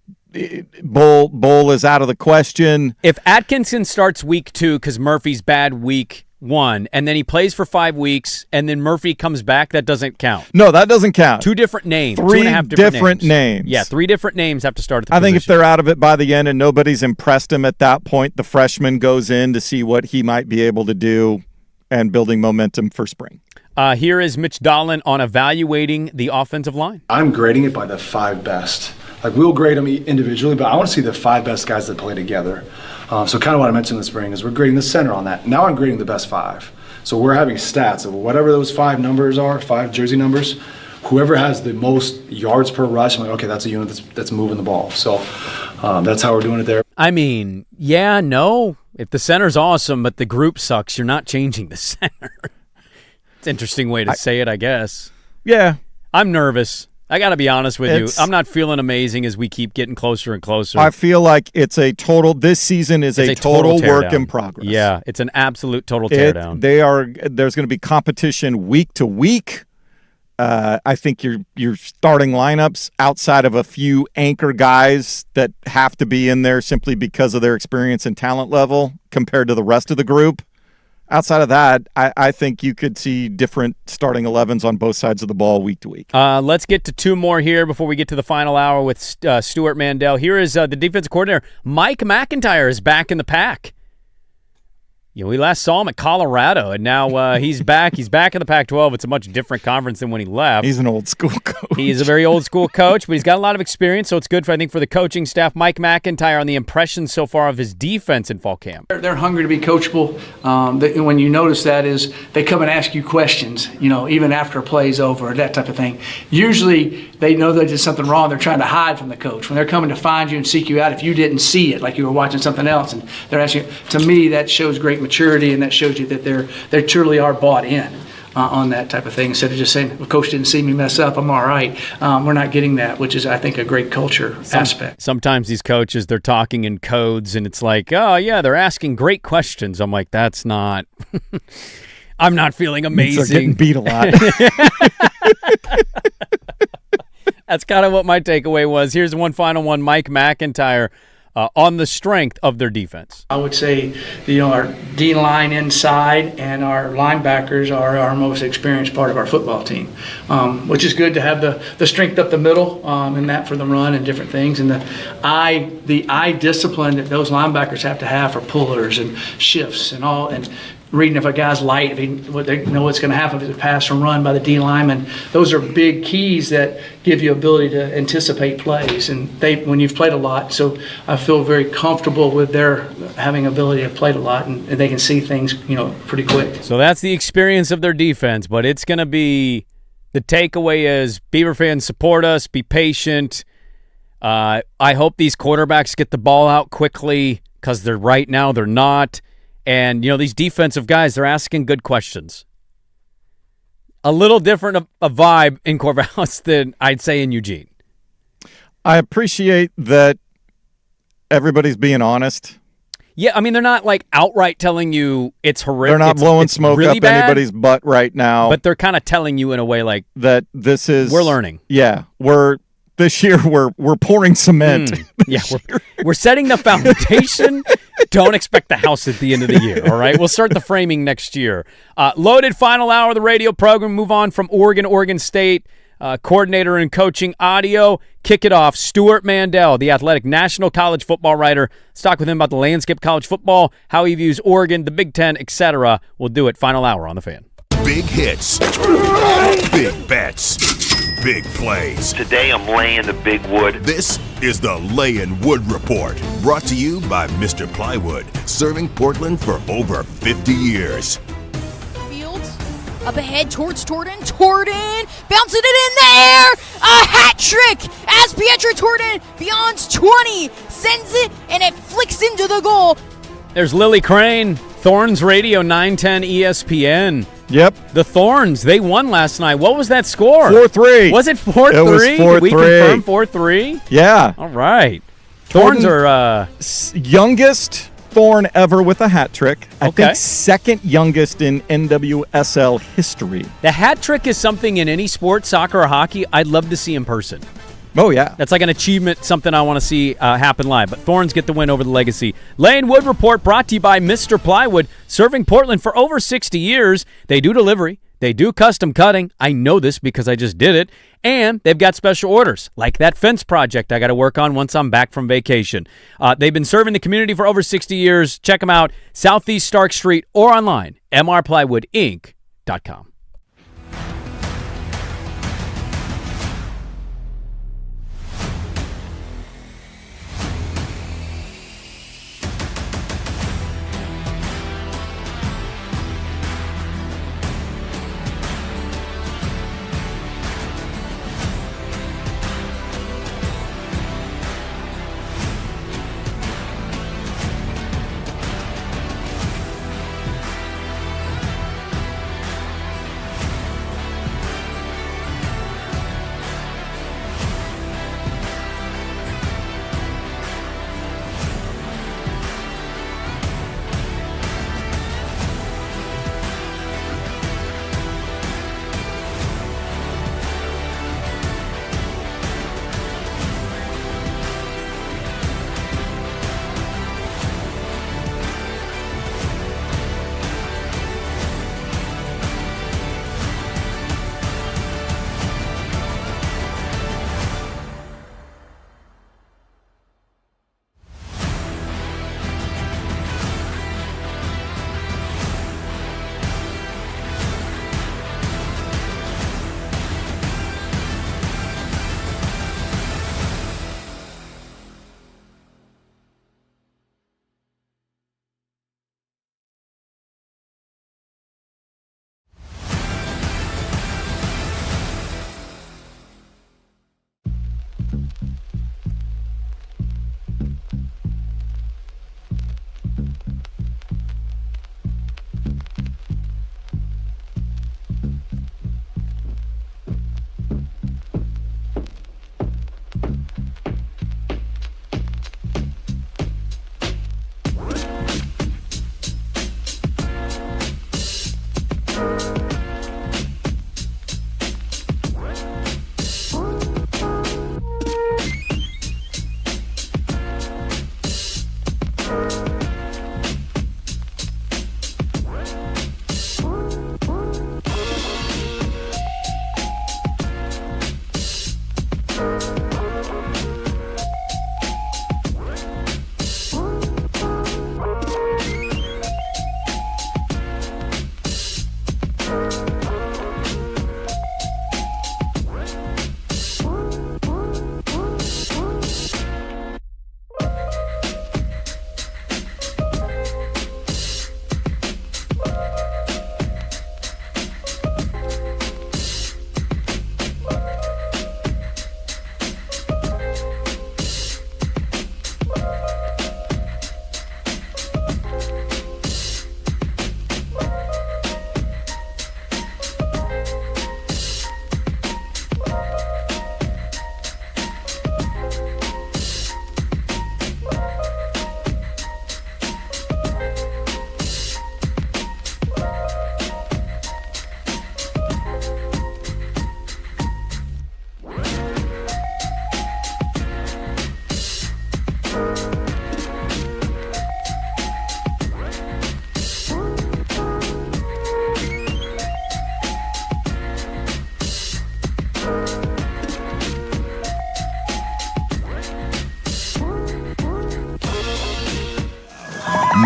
Bull is out of the question. If Atkinson starts week 2 because Murphy's bad week 1, and then he plays for 5 weeks, and then Murphy comes back, that doesn't count. No, that doesn't count. 2 different names. 3 2.5 different names. Yeah, 3 different names have to start at the I think if position. they're out of it by the end and nobody's impressed him at that point, the freshman goes in to see what he might be able to do and building momentum for spring. Here is Mitch Dolan on evaluating the offensive line. I'm grading it by the 5 best. Like, we'll grade them individually, but I want to see the 5 best guys that play together. So kind of what I mentioned in the spring is we're grading the center on that. Now I'm grading the best 5. So we're having stats of whatever those 5 numbers are, 5 jersey numbers. Whoever has the most yards per rush, I'm like, okay, that's a unit that's moving the ball. So that's how we're doing it there. I mean, yeah, no. If the center's awesome, but the group sucks, you're not changing the center. It's an interesting way to say it, I guess. Yeah. I'm nervous. I got to be honest with you. I'm not feeling amazing as we keep getting closer and closer. I feel like this season is a total work in progress. Yeah, it's an absolute total teardown. There's going to be competition week to week. I think your starting lineups, outside of a few anchor guys that have to be in there simply because of their experience and talent level compared to the rest of the group, outside of that, I think you could see different starting 11s on both sides of the ball week to week. Let's get to 2 more here before we get to the final hour with Stuart Mandel. Here is the defensive coordinator. Mike McIntyre is back in the pack. We last saw him at Colorado, and now he's back. He's back in the Pac-12. It's a much different conference than when he left. He's an old school coach. He is a very old school coach, but he's got a lot of experience, so it's good, for the coaching staff. Mike McIntyre on the impressions so far of his defense in fall camp. They're hungry to be coachable. When you notice that is they come and ask you questions, even after a play's over, that type of thing. Usually they know they did something wrong. They're trying to hide from the coach. When they're coming to find you and seek you out, if you didn't see it, like you were watching something else, and they're asking you, to me, that shows great maturity, and that shows you that they truly are bought in on that type of thing. Instead of just saying, well, coach didn't see me mess up, I'm all right. We're not getting that, which is, I think, a great culture aspect. Sometimes these coaches, they're talking in codes, and it's like, oh, yeah, they're asking great questions. I'm like, that's not – I'm not feeling amazing. They're getting beat a lot. That's kind of what my takeaway was. Here's one final one, Mike McIntyre, on the strength of their defense. I would say, our D-line inside and our linebackers are our most experienced part of our football team, which is good to have the strength up the middle and that for the run and different things. And the eye discipline that those linebackers have to have for pullers and shifts and all, and reading if a guy's light, they know what's going to happen if it's a pass or run by the D lineman. Those are big keys that give you ability to anticipate plays. And when you've played a lot, so I feel very comfortable with their having ability to play a lot, and they can see things, pretty quick. So that's the experience of their defense, but it's going to be, the takeaway is Beaver fans, support us, be patient. I hope these quarterbacks get the ball out quickly, because right now they're not. And, these defensive guys, they're asking good questions. A little different a vibe in Corvallis than I'd say in Eugene. I appreciate that everybody's being honest. Yeah, I mean, they're not outright telling you it's horrific. They're not blowing smoke really up bad, anybody's butt right now. But they're kind of telling you in a way that this is... We're learning. Yeah, this year we're pouring cement. Yeah, we're setting the foundation. Don't expect the house at the end of the year, all right? We'll start the framing next year. Loaded final hour of the radio program. Move on from Oregon State, coordinator and coaching audio. Kick it off, Stuart Mandel, the Athletic National college football writer. Let's talk with him about the landscape of college football, how he views Oregon, the Big Ten, etc. We'll do it. Final hour on The Fan. Big hits, big bets, big plays. Today I'm laying the big wood. This is the Layin' Wood Report, brought to you by Mr. Plywood, serving Portland for over 50 years. Fields, up ahead towards Torden. Torden bouncing it in the air. A hat trick as Pietro Torden beyond 20 sends it, and it flicks into the goal. There's Lily Crane, Thorns Radio 910 ESPN. Yep. The Thorns, they won last night. What was that score? 4-3. Was it 4-3? It was 4-3. Did we confirm 4-3? Yeah. All right. Thorns are... youngest Thorne ever with a hat trick. I Okay. think second youngest in NWSL history. The hat trick is something in any sport, soccer or hockey, I'd love to see in person. Oh, yeah. That's like an achievement, something I want to see happen live. But Thorns get the win over the Legacy. Lane Wood Report brought to you by Mr. Plywood, serving Portland for over 60 years. They do delivery. They do custom cutting. I know this because I just did it. And they've got special orders, like that fence project I got to work on once I'm back from vacation. They've been serving the community for over 60 years. Check them out, Southeast Stark Street or online, mrplywoodinc.com.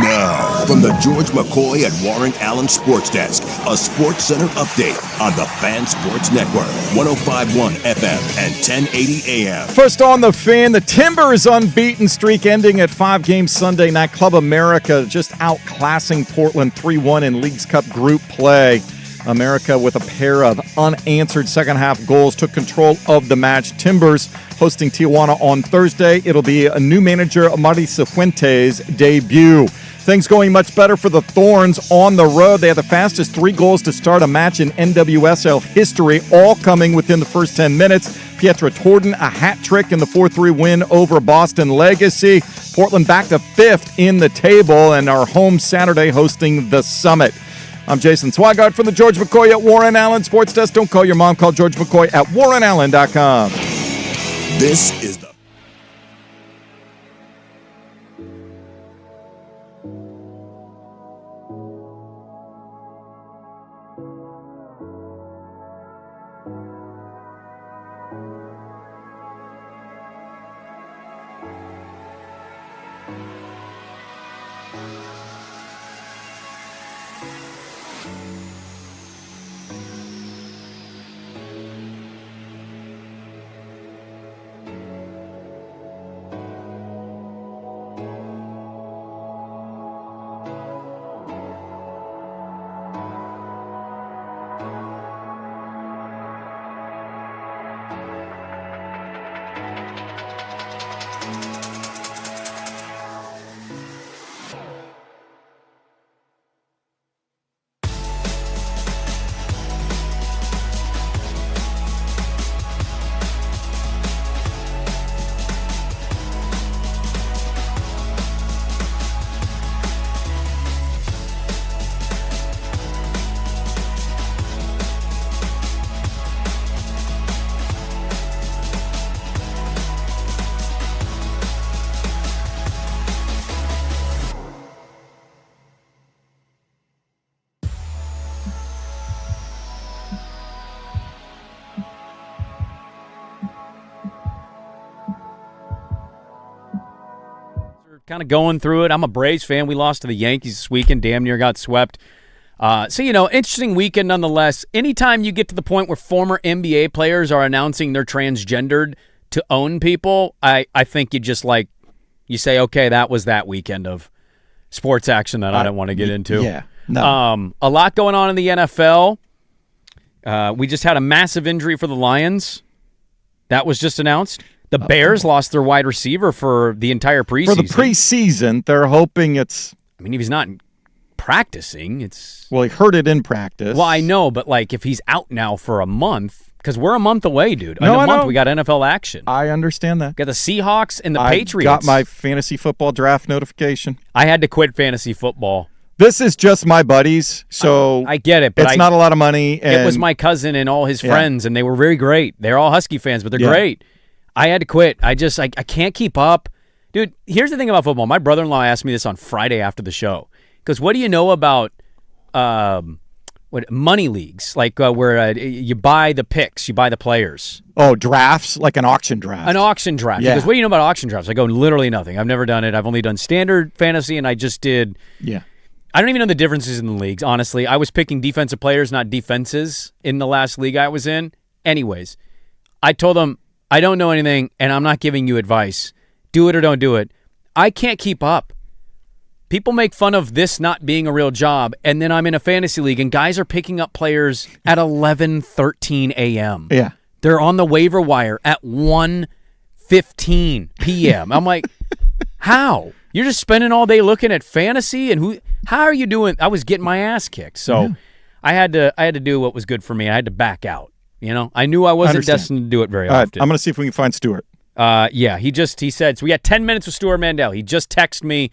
Now, from the George McCoy and Warren Allen Sports Desk, a Sports Center update on the Fan Sports Network, 105.1 FM and 1080 AM. First on the Fan, the Timbers' unbeaten streak ending at 5 games Sunday night. Club America just outclassing Portland 3-1 in Leagues Cup group play. America, with a pair of unanswered second-half goals, took control of the match. Timbers hosting Tijuana on Thursday. It'll be a new manager, Marisa Fuentes' debut. Things going much better for the Thorns on the road. They had the fastest 3 goals to start a match in NWSL history, all coming within the first 10 minutes. Pietra Torden, a hat trick in the 4-3 win over Boston Legacy. Portland back to 5th in the table and are home Saturday hosting the Summit. I'm Jason Swigart from the George McCoy at Warren Allen Sports Desk. Don't call your mom. Call George McCoy at warrenallen.com. This is the kind of going through it. I'm a Braves fan. We lost to the Yankees this weekend. Damn near got swept. So, interesting weekend nonetheless. Anytime you get to the point where former NBA players are announcing they're transgendered to own people, I think you just you say, okay, that was that weekend of sports action that I don't want to get into. Yeah. No. A lot going on in the NFL. We just had a massive injury for the Lions. That was just announced. The Bears lost their wide receiver for the entire preseason. For the preseason, they're hoping it's... I mean, if he's not practicing, it's... Well, he hurt it in practice. Well, I know, but if he's out now for a month, because we're a month away, dude. No, in a month, we got NFL action. I understand that. Got the Seahawks and the Patriots. I got my fantasy football draft notification. I had to quit fantasy football. This is just my buddies, so I get it, but it's not a lot of money. And it was my cousin and all his friends, and they were very great. They're all Husky fans, but they're great. I had to quit. I can't keep up. Dude, here's the thing about football. My brother-in-law asked me this on Friday after the show. Because what do you know about money leagues? Where you buy the picks, you buy the players. Oh, drafts? Like an auction draft. An auction draft. Yeah. Because what do you know about auction drafts? I go literally nothing. I've never done it. I've only done standard fantasy, and I just did... Yeah. I don't even know the differences in the leagues, honestly. I was picking defensive players, not defenses, in the last league I was in. Anyways, I told them, I don't know anything, and I'm not giving you advice. Do it or don't do it. I can't keep up. People make fun of this not being a real job, and then I'm in a fantasy league, and guys are picking up players at 11:13 a.m. Yeah. They're on the waiver wire at 1:15 p.m. I'm like, how? You're just spending all day looking at fantasy, and how are you doing? I was getting my ass kicked, so I had to do what was good for me. I had to back out. I knew I wasn't destined to do it very often. All right, I'm going to see if we can find Stuart. Yeah, he said, so we got 10 minutes with Stuart Mandel. He just texted me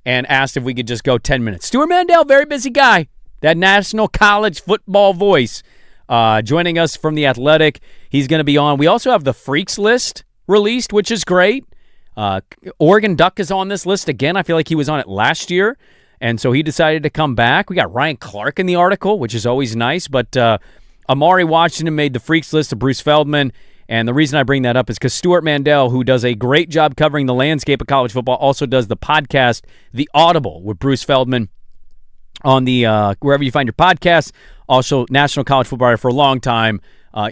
and asked if we could just go 10 minutes. Stuart Mandel, very busy guy. That national college football voice joining us from The Athletic. He's going to be on. We also have the Freaks list released, which is great. Oregon Duck is on this list again. I feel like he was on it last year, and so he decided to come back. We got Ryan Clark in the article, which is always nice, but Amari Washington made the Freaks list of Bruce Feldman, and the reason I bring that up is because Stuart Mandel, who does a great job covering the landscape of college football, also does the podcast, The Audible, with Bruce Feldman on the wherever you find your podcasts. Also, national college football writer for a long time.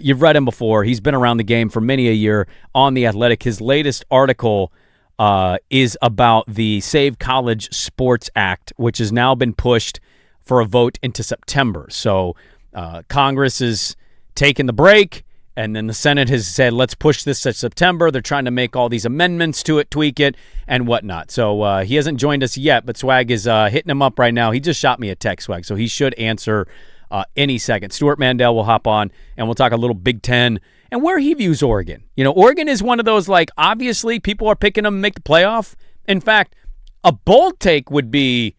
You've read him before. He's been around the game for many a year on The Athletic. His latest article is about the Save College Sports Act, which has now been pushed for a vote into September. So Congress is taking the break, And then the Senate has said, let's push this to September. They're trying to make all these amendments to it, tweak it, and whatnot. So he hasn't joined us yet, but Swag is hitting him up right now. He just shot me a text, Swag, so he should answer any second. Stuart Mandel will hop on, and we'll talk a little Big Ten and where he views Oregon. Oregon is one of those, obviously people are picking them to make the playoff. In fact, a bold take would be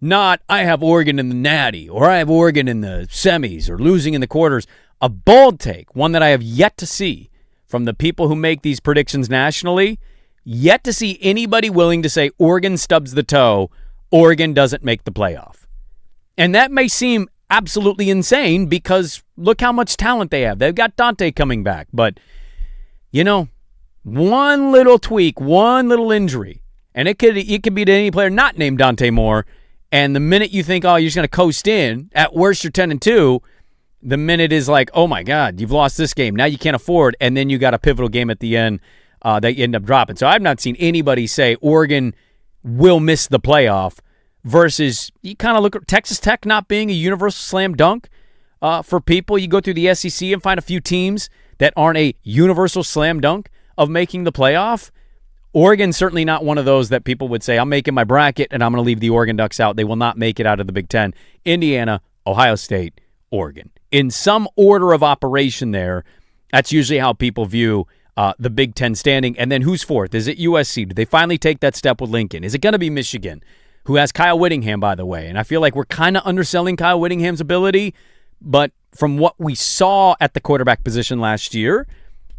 not, I have Oregon in the Natty, or I have Oregon in the semis, or losing in the quarters. A bold take, one that I have yet to see from the people who make these predictions nationally, yet to see anybody willing to say Oregon stubs the toe, Oregon doesn't make the playoff. And that may seem absolutely insane because look how much talent they have. They've got Dante coming back. But, one little tweak, one little injury, and it could be to any player not named Dante Moore, and the minute you think, you're just going to coast in, at worst you're 10-2, the minute is like, oh my God, you've lost this game. Now you can't afford, and then you got a pivotal game at the end that you end up dropping. So I've not seen anybody say Oregon will miss the playoff versus you kind of look at Texas Tech not being a universal slam dunk for people. You go through the SEC and find a few teams that aren't a universal slam dunk of making the playoff. Oregon's certainly not one of those that people would say, I'm making my bracket and I'm going to leave the Oregon Ducks out. They will not make it out of the Big Ten. Indiana, Ohio State, Oregon. In some order of operation there, that's usually how people view the Big Ten standing. And then who's fourth? Is it USC? Did they finally take that step with Lincoln? Is it going to be Michigan, who has Kyle Whittingham, by the way? And I feel like we're kind of underselling Kyle Whittingham's ability, but from what we saw at the quarterback position last year,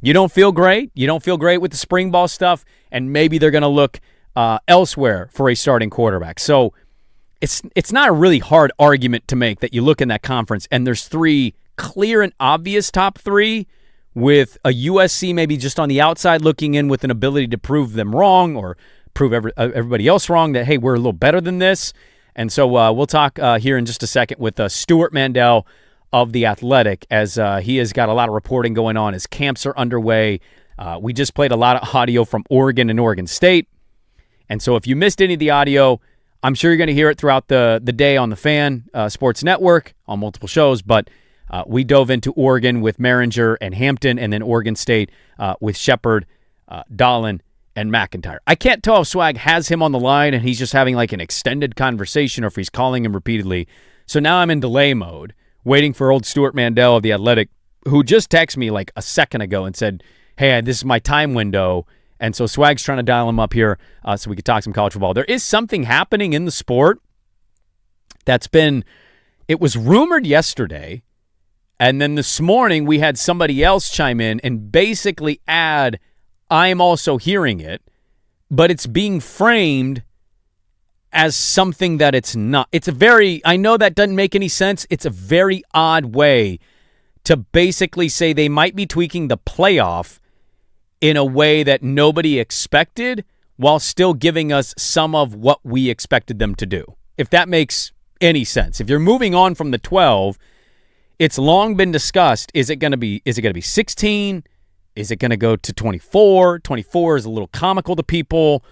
you don't feel great. You don't feel great with the spring ball stuff, and maybe they're going to look elsewhere for a starting quarterback. So it's not a really hard argument to make that you look in that conference and there's three clear and obvious top three with a USC maybe just on the outside looking in with an ability to prove them wrong or prove everybody else wrong that, hey, we're a little better than this. And so we'll talk here in just a second with Stuart Mandel of The Athletic as he has got a lot of reporting going on. His camps are underway. We just played a lot of audio from Oregon and Oregon State. And so if you missed any of the audio, I'm sure you're going to hear it throughout the day on the Fan Sports Network on multiple shows, but we dove into Oregon with Maringer and Hampton, and then Oregon State with Shepard, Dahlin, and McIntyre. I can't tell if Swag has him on the line and he's just having like an extended conversation or if he's calling him repeatedly. So now I'm in delay mode, waiting for old Stuart Mandel of The Athletic, who just texted me like a second ago and said, hey, this is my time window. And so Swag's trying to dial him up here so we could talk some college football. There is something happening in the sport it was rumored yesterday, and then this morning we had somebody else chime in and basically add, I'm also hearing it, but it's being framed as something that it's not. I know that doesn't make any sense. It's a very odd way to basically say they might be tweaking the playoff in a way that nobody expected while still giving us some of what we expected them to do. If that makes any sense. If you're moving on from the 12, it's long been discussed, is it going to be 16? Is it going to go to 24? 24 is a little comical to people.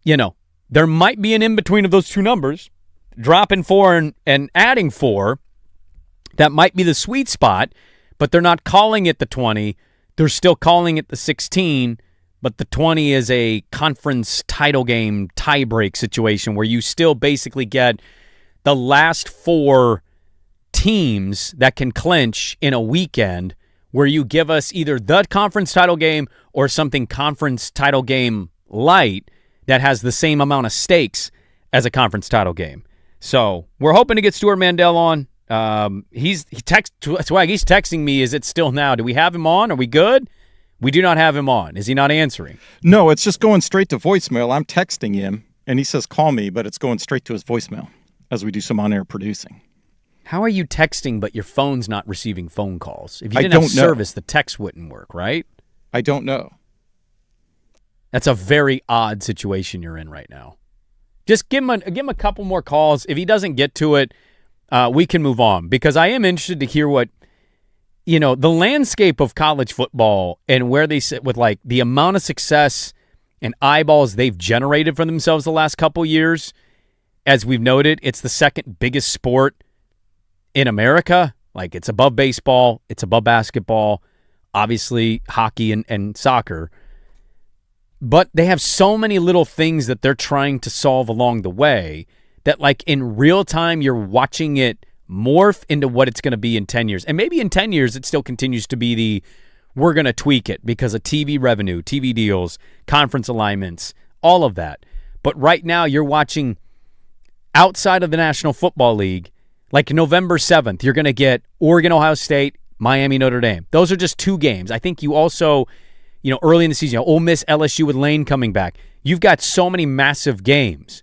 There might be an in-between of those two numbers, dropping 4 and adding 4. That might be the sweet spot, but they're not calling it the 20. They're still calling it the 16, but the 20 is a conference title game tiebreak situation where you still basically get the last 4 teams that can clinch in a weekend where you give us either the conference title game or something conference title game light that has the same amount of stakes as a conference title game. So we're hoping to get Stuart Mandel on. He's texting me, is it still now? Do we have him on? Are we good? We do not have him on. Is he not answering? No, it's just going straight to voicemail. I'm texting him, and he says, call me, but it's going straight to his voicemail as we do some on-air producing. How are you texting, but your phone's not receiving phone calls? If you didn't have service, the text wouldn't work, right? I don't know. That's a very odd situation you're in right now. Just give him a couple more calls. If he doesn't get to it, we can move on, because I am interested to hear what, the landscape of college football and where they sit with like the amount of success and eyeballs they've generated for themselves the last couple years. As we've noted, it's the second biggest sport in America. Like, it's above baseball, it's above basketball. obviously hockey and soccer. But they have so many little things that they're trying to solve along the way that, like, in real time, you're watching it morph into what it's going to be in 10 years. And maybe in 10 years, it still continues to be we're going to tweak it because of TV revenue, TV deals, conference alignments, all of that. But right now, you're watching outside of the National Football League, like November 7th, you're going to get Oregon, Ohio State, Miami, Notre Dame. Those are just 2 games. I think you also, early in the season, Ole Miss, LSU with Lane coming back. You've got so many massive games,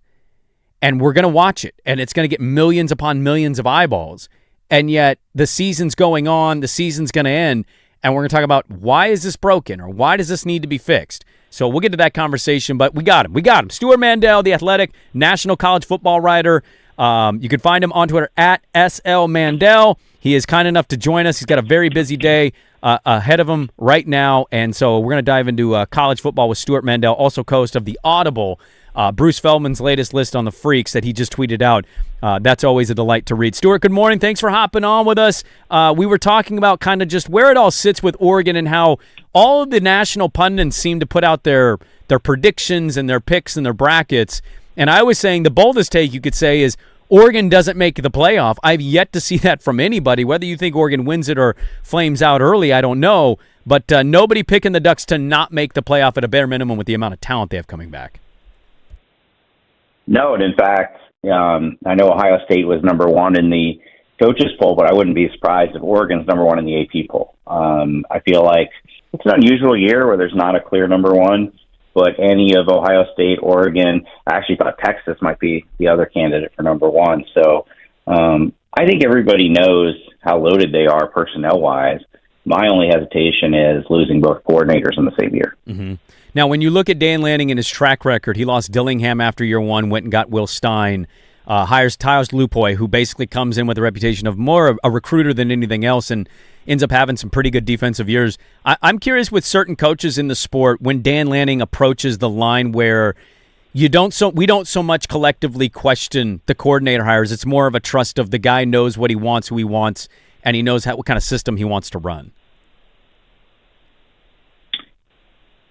and we're going to watch it, and it's going to get millions upon millions of eyeballs. And yet the season's going on, the season's going to end, and we're going to talk about why is this broken or why does this need to be fixed? So we'll get to that conversation, but we got him. Stuart Mandel, The Athletic, national college football writer. You can find him on Twitter at SL Mandel. He is kind enough to join us. He's got a very busy day ahead of him right now, and so we're going to dive into college football with Stuart Mandel, also host of the Audible, Bruce Feldman's latest list on the Freaks that he just tweeted out. That's always a delight to read. Stuart, good morning. Thanks for hopping on with us. We were talking about kind of just where it all sits with Oregon and how all of the national pundits seem to put out their predictions and their picks and their brackets. And I was saying the boldest take you could say is Oregon doesn't make the playoff. I've yet to see that from anybody. Whether you think Oregon wins it or flames out early, I don't know. But nobody picking the Ducks to not make the playoff at a bare minimum with the amount of talent they have coming back. No, and in fact, I know Ohio State was number 1 in the coaches poll, but I wouldn't be surprised if Oregon's number 1 in the AP poll. I feel like it's an unusual year where there's not a clear number 1, but any of Ohio State, Oregon, I actually thought Texas might be the other candidate for number 1. So I think everybody knows how loaded they are personnel-wise. My only hesitation is losing both coordinators in the same year. Mm-hmm. Now, when you look at Dan Lanning and his track record, he lost Dillingham after year 1, went and got Will Stein, hires Tyus Lupoy, who basically comes in with a reputation of more of a recruiter than anything else and ends up having some pretty good defensive years. I'm curious with certain coaches in the sport, when Dan Lanning approaches the line where we don't so much collectively question the coordinator hires. It's more of a trust of the guy knows what he wants, who he wants, and he knows what kind of system he wants to run.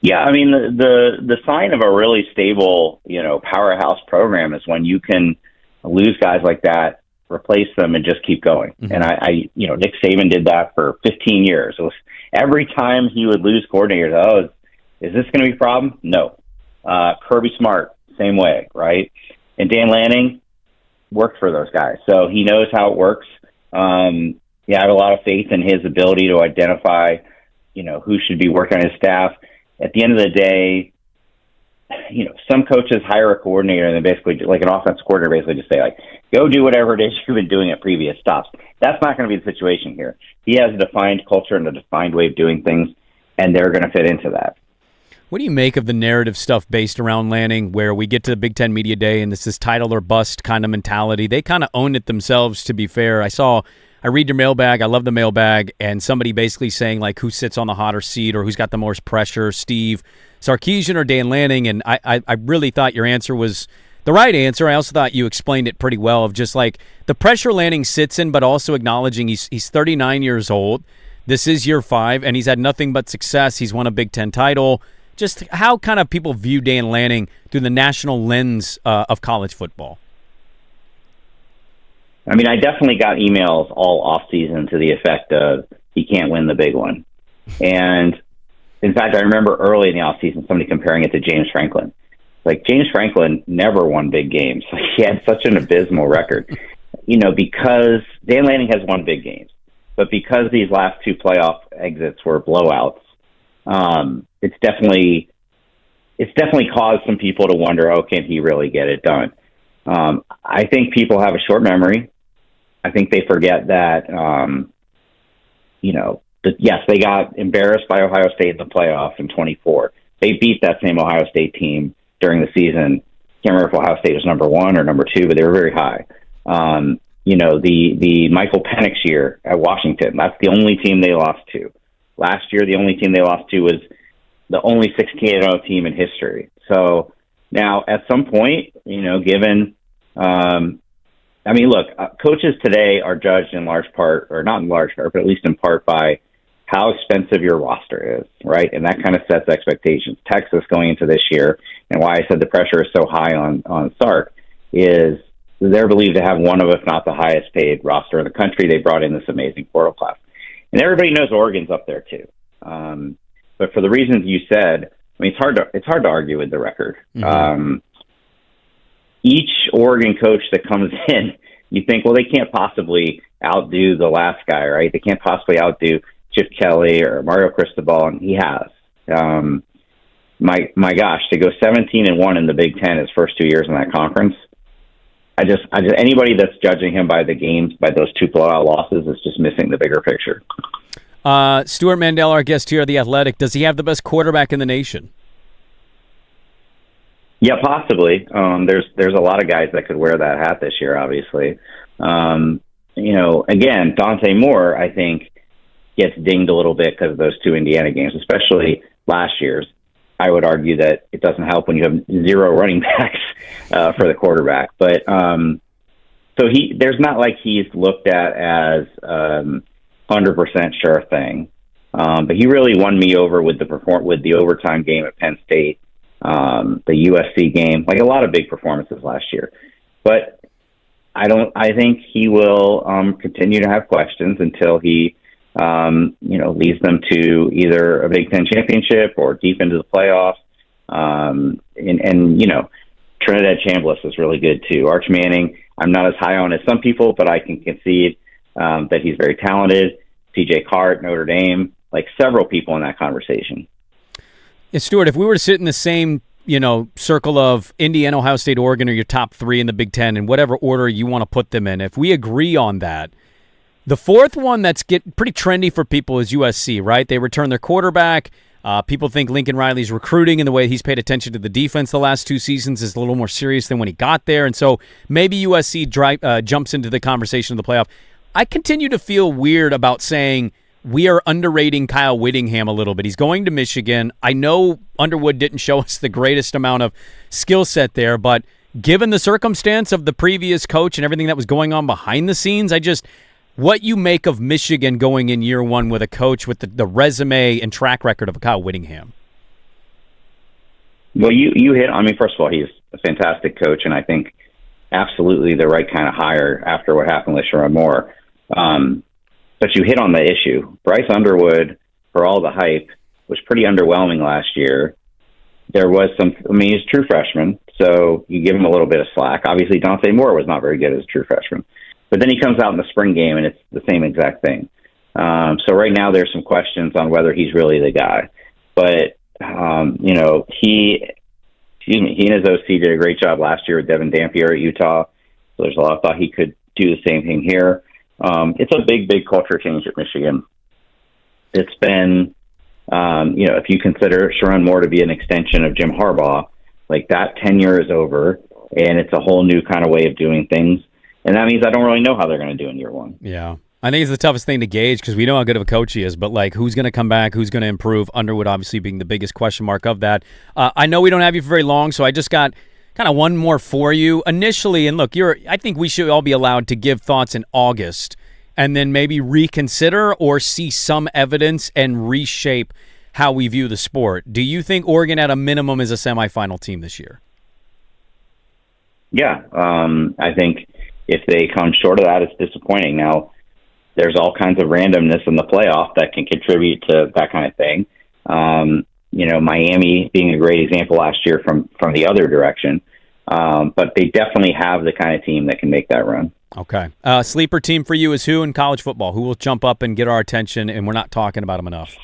Yeah, I mean, the sign of a really stable, powerhouse program is when you can lose guys like that, replace them, and just keep going. Mm-hmm. And I Nick Saban did that for 15 years. It was every time he would lose coordinators, is this going to be a problem? No. Kirby Smart, same way, right? And Dan Lanning worked for those guys, so he knows how it works. I have a lot of faith in his ability to identify, who should be working on his staff. At the end of the day, some coaches hire a coordinator and then basically, like an offensive coordinator, basically just say, go do whatever it is you've been doing at previous stops. That's not going to be the situation here. He has a defined culture and a defined way of doing things, and they're going to fit into that. What do you make of the narrative stuff based around Lanning, where we get to the Big Ten Media Day and this is title or bust kind of mentality? They kind of own it themselves, to be fair. I read your mailbag. I love the mailbag. And somebody basically saying, who sits on the hotter seat or who's got the most pressure, Steve Sarkisian or Dan Lanning? And I really thought your answer was the right answer. I also thought you explained it pretty well of just the pressure Lanning sits in, but also acknowledging he's 39 years old. This is year 5, and he's had nothing but success. He's won a Big Ten title. Just how kind of people view Dan Lanning through the national lens of college football. I mean, I definitely got emails all off season to the effect of he can't win the big one. And in fact, I remember early in the off season, somebody comparing it to James Franklin. James Franklin never won big games. He had such an abysmal record, because Dan Lanning has won big games, but because these last 2 playoff exits were blowouts, it's definitely caused some people to wonder, can he really get it done? I think people have a short memory. I think they forget that, yes, they got embarrassed by Ohio State in the playoff in 24. They beat that same Ohio State team during the season. Can't remember if Ohio State was number 1 or number 2, but they were very high. The Michael Penix year at Washington, that's the only team they lost to. Last year, the only team they lost to was the only 16-0 team in history. So now, at some point, given coaches today are judged in large part, or not in large part, but at least in part by how expensive your roster is, right? And that kind of sets expectations. Texas going into this year, and why I said the pressure is so high on Sark, is they're believed to have one of, if not the highest paid roster in the country. They brought in this amazing portal class. And everybody knows Oregon's up there too. But for the reasons you said, I mean, it's hard to argue with the record. Mm-hmm. Each Oregon coach that comes in, you think, well, they can't possibly outdo the last guy, right? They can't possibly outdo Chip Kelly or Mario Cristobal, and he has. My gosh, to go 17-1 in the Big Ten his first 2 years in that conference, I just anybody that's judging him by the games, by those 2 blowout losses, is just missing the bigger picture. Stuart Mandel, our guest here at The Athletic, does he have the best quarterback in the nation? Yeah, possibly. There's a lot of guys that could wear that hat this year, obviously. Again, Dante Moore, I think, gets dinged a little bit because of those 2 Indiana games, especially last year's. I would argue that it doesn't help when you have 0 running backs for the quarterback. But so there's not like he's looked at as 100% sure thing. But he really won me over with the overtime game at Penn State, the USC game, like a lot of big performances last year. But I think he will continue to have questions until he leads them to either a Big Ten championship or deep into the playoffs. Trinidad Chambliss is really good too. Arch Manning, I'm not as high on as some people, but I can concede that he's very talented. TJ Hart, Notre Dame, like several people in that conversation. Yeah, Stuart, if we were to sit in the same, circle of Indiana, Ohio State, Oregon are your top 3 in the Big Ten in whatever order you want to put them in, if we agree on that, the fourth one that's getting pretty trendy for people is USC, right? They return their quarterback. People think Lincoln Riley's recruiting and the way he's paid attention to the defense the last 2 seasons is a little more serious than when he got there. And so maybe USC jumps into the conversation of the playoff. I continue to feel weird about saying we are underrating Kyle Whittingham a little bit. He's going to Michigan. I know Underwood didn't show us the greatest amount of skill set there, but given the circumstance of the previous coach and everything that was going on behind the scenes, what you make of Michigan going in year 1 with a coach with the resume and track record of Kyle Whittingham? Well, you hit, first of all, he's a fantastic coach, and I think absolutely the right kind of hire after what happened with Sherrod Moore. But you hit on the issue. Bryce Underwood, for all the hype, was pretty underwhelming last year. There was he's a true freshman, so you give him a little bit of slack. Obviously, Dante Moore was not very good as a true freshman. But then he comes out in the spring game, and it's the same exact thing. So right now there's some questions on whether he's really the guy. But, he and his OC did a great job last year with Devin Dampier at Utah. So there's a lot of thought he could do the same thing here. It's a big, big culture change at Michigan. It's been, if you consider Sherrod Moore to be an extension of Jim Harbaugh, like that tenure is over, and it's a whole new kind of way of doing things. And that means I don't really know how they're going to do in year 1. Yeah. I think it's the toughest thing to gauge because we know how good of a coach he is, but who's going to come back, who's going to improve, Underwood obviously being the biggest question mark of that. I know we don't have you for very long, so I just got kind of one more for you. Initially, and look, I think we should all be allowed to give thoughts in August and then maybe reconsider or see some evidence and reshape how we view the sport. Do you think Oregon at a minimum is a semifinal team this year? Yeah. I think if they come short of that, it's disappointing. Now, there's all kinds of randomness in the playoff that can contribute to that kind of thing. Miami being a great example last year from the other direction. But they definitely have the kind of team that can make that run. Okay. Sleeper team for you is who in college football? Who will jump up and get our attention, and we're not talking about them enough?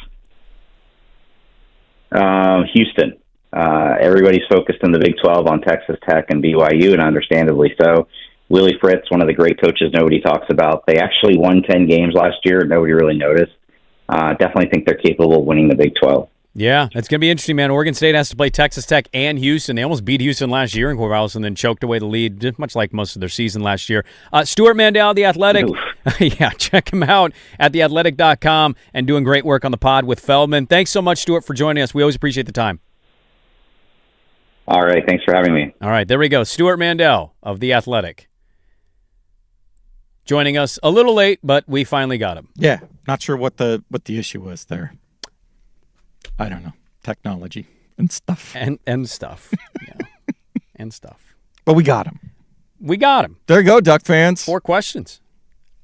Houston. Everybody's focused in the Big 12 on Texas Tech and BYU, and understandably so. Willie Fritz, one of the great coaches nobody talks about. They actually won 10 games last year. Nobody really noticed. Definitely think they're capable of winning the Big 12. Yeah, that's going to be interesting, man. Oregon State has to play Texas Tech and Houston. They almost beat Houston last year in Corvallis and then choked away the lead, much like most of their season last year. Stuart Mandel, The Athletic. Yeah, check him out at theathletic.com and doing great work on the pod with Feldman. Thanks so much, Stuart, for joining us. We always appreciate the time. All right, thanks for having me. All right, there we go. Stuart Mandel of The Athletic. Joining us a little late, but we finally got him. Yeah. Not sure what the issue was there. I don't know. Technology and stuff. And stuff. Yeah. And stuff. But we got him. We got him. There you go, Duck fans. 4 questions.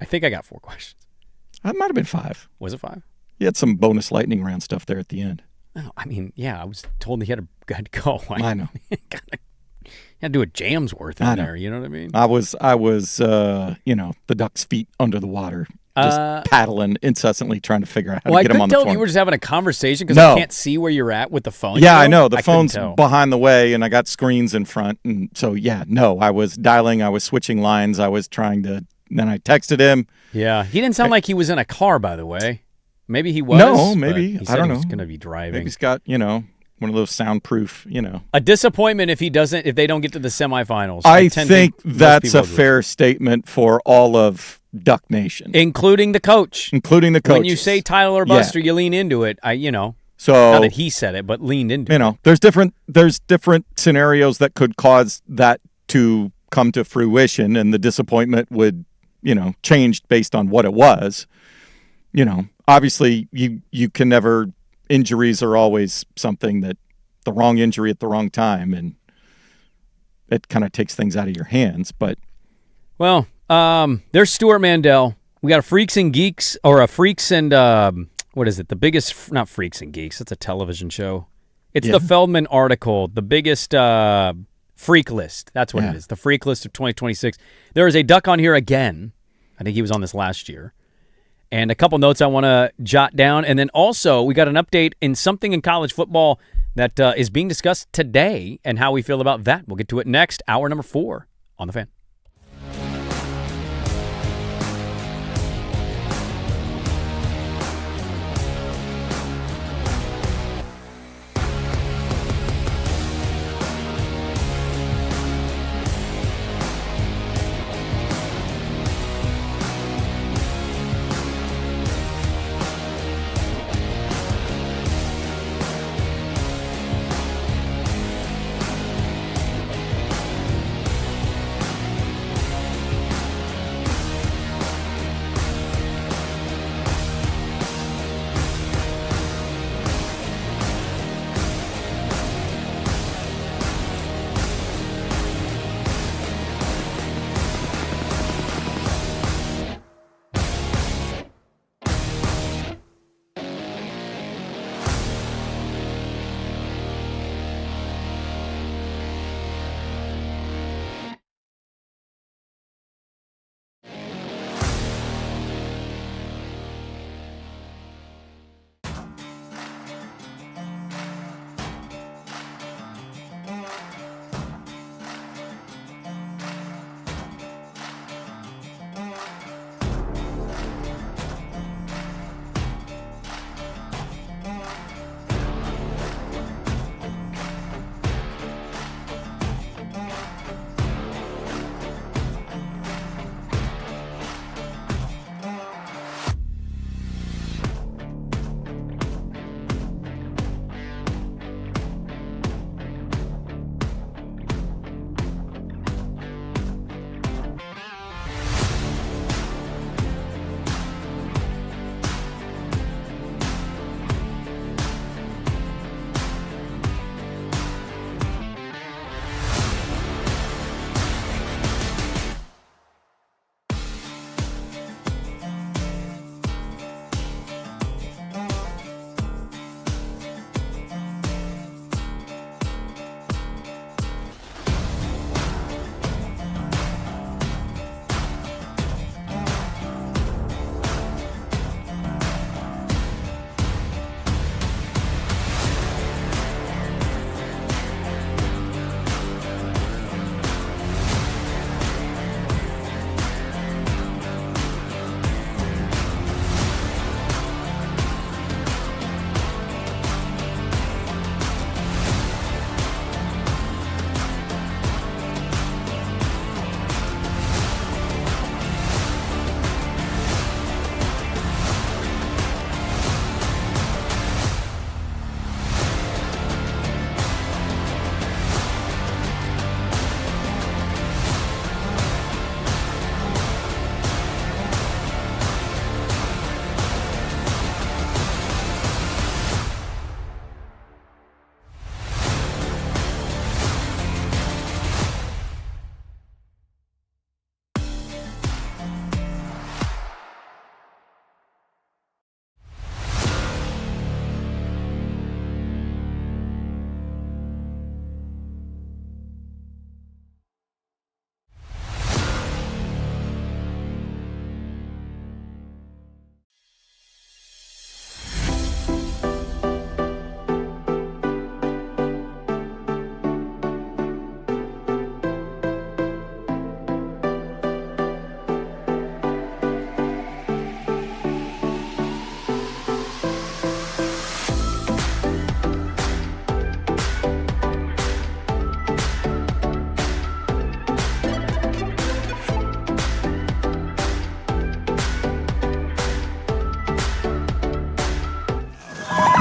I think I got 4 questions. That might have been 5. Was it 5? You had some bonus lightning round stuff there at the end. Oh, I mean, yeah, I was told he had to go. I know. Had to do a jam's worth in there. You know what I mean? I was, the duck's feet under the water, just paddling incessantly, trying to figure out how to get him on the phone. I couldn't tell if you were just having a conversation because I can't see where you're at with the phone. Yeah, I know. The phone's behind the way, and I got screens in front. And so, I was dialing. I was switching lines. I was trying to. Then I texted him. Yeah, he didn't sound like he was in a car, by the way. Maybe he was. No, maybe. He said I don't he know. was going to be driving. Maybe he's got, one of those soundproof, A disappointment if they don't get to the semifinals. I think that's a fair statement for all of Duck Nation. Including the coach. When you say title or bust or you lean into it, So not that he said it, but leaned into it. There's different scenarios that could cause that to come to fruition, and the disappointment would, change based on what it was. Obviously you can never. Injuries are always something that the wrong injury at the wrong time, and it kind of takes things out of your hands. But there's Stuart Mandel. We got a Freaks and Geeks, or a Freaks and what is it? The biggest, not Freaks and Geeks. It's a television show. It's the Feldman article, the biggest freak list. That's what it is. The freak list of 2026. There is a Duck on here again. I think he was on this last year. And a couple notes I want to jot down. And then also, we got an update in something in college football that is being discussed today and how we feel about that. We'll get to it next. Hour number 4 on The Fan.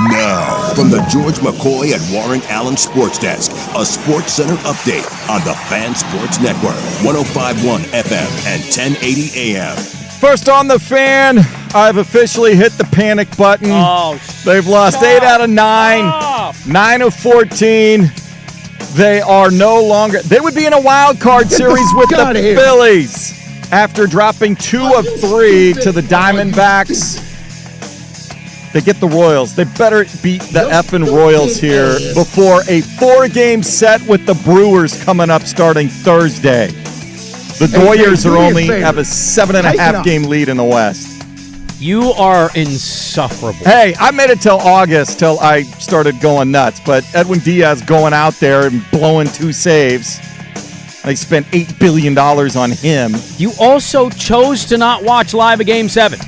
Now, from the George McCoy at Warren Allen Sports Desk, a Sports Center update on the Fan Sports Network, 105.1 FM and 1080 AM. First on the Fan, I've officially hit the panic button. Oh, they've lost 8 out of 9, 9 of 14. They are no longer. They would be in a wild card series with the Phillies after dropping 2 of 3 to the Diamondbacks. They get the Royals. They better beat the effing Royals here before a 4-game set with the Brewers coming up starting Thursday. The Doyers have a 7.5 game lead in the West. You are insufferable. Hey, I made it till August till I started going nuts, but Edwin Diaz going out there and blowing 2 saves. They spent $8 billion on him. You also chose to not watch live a Game 7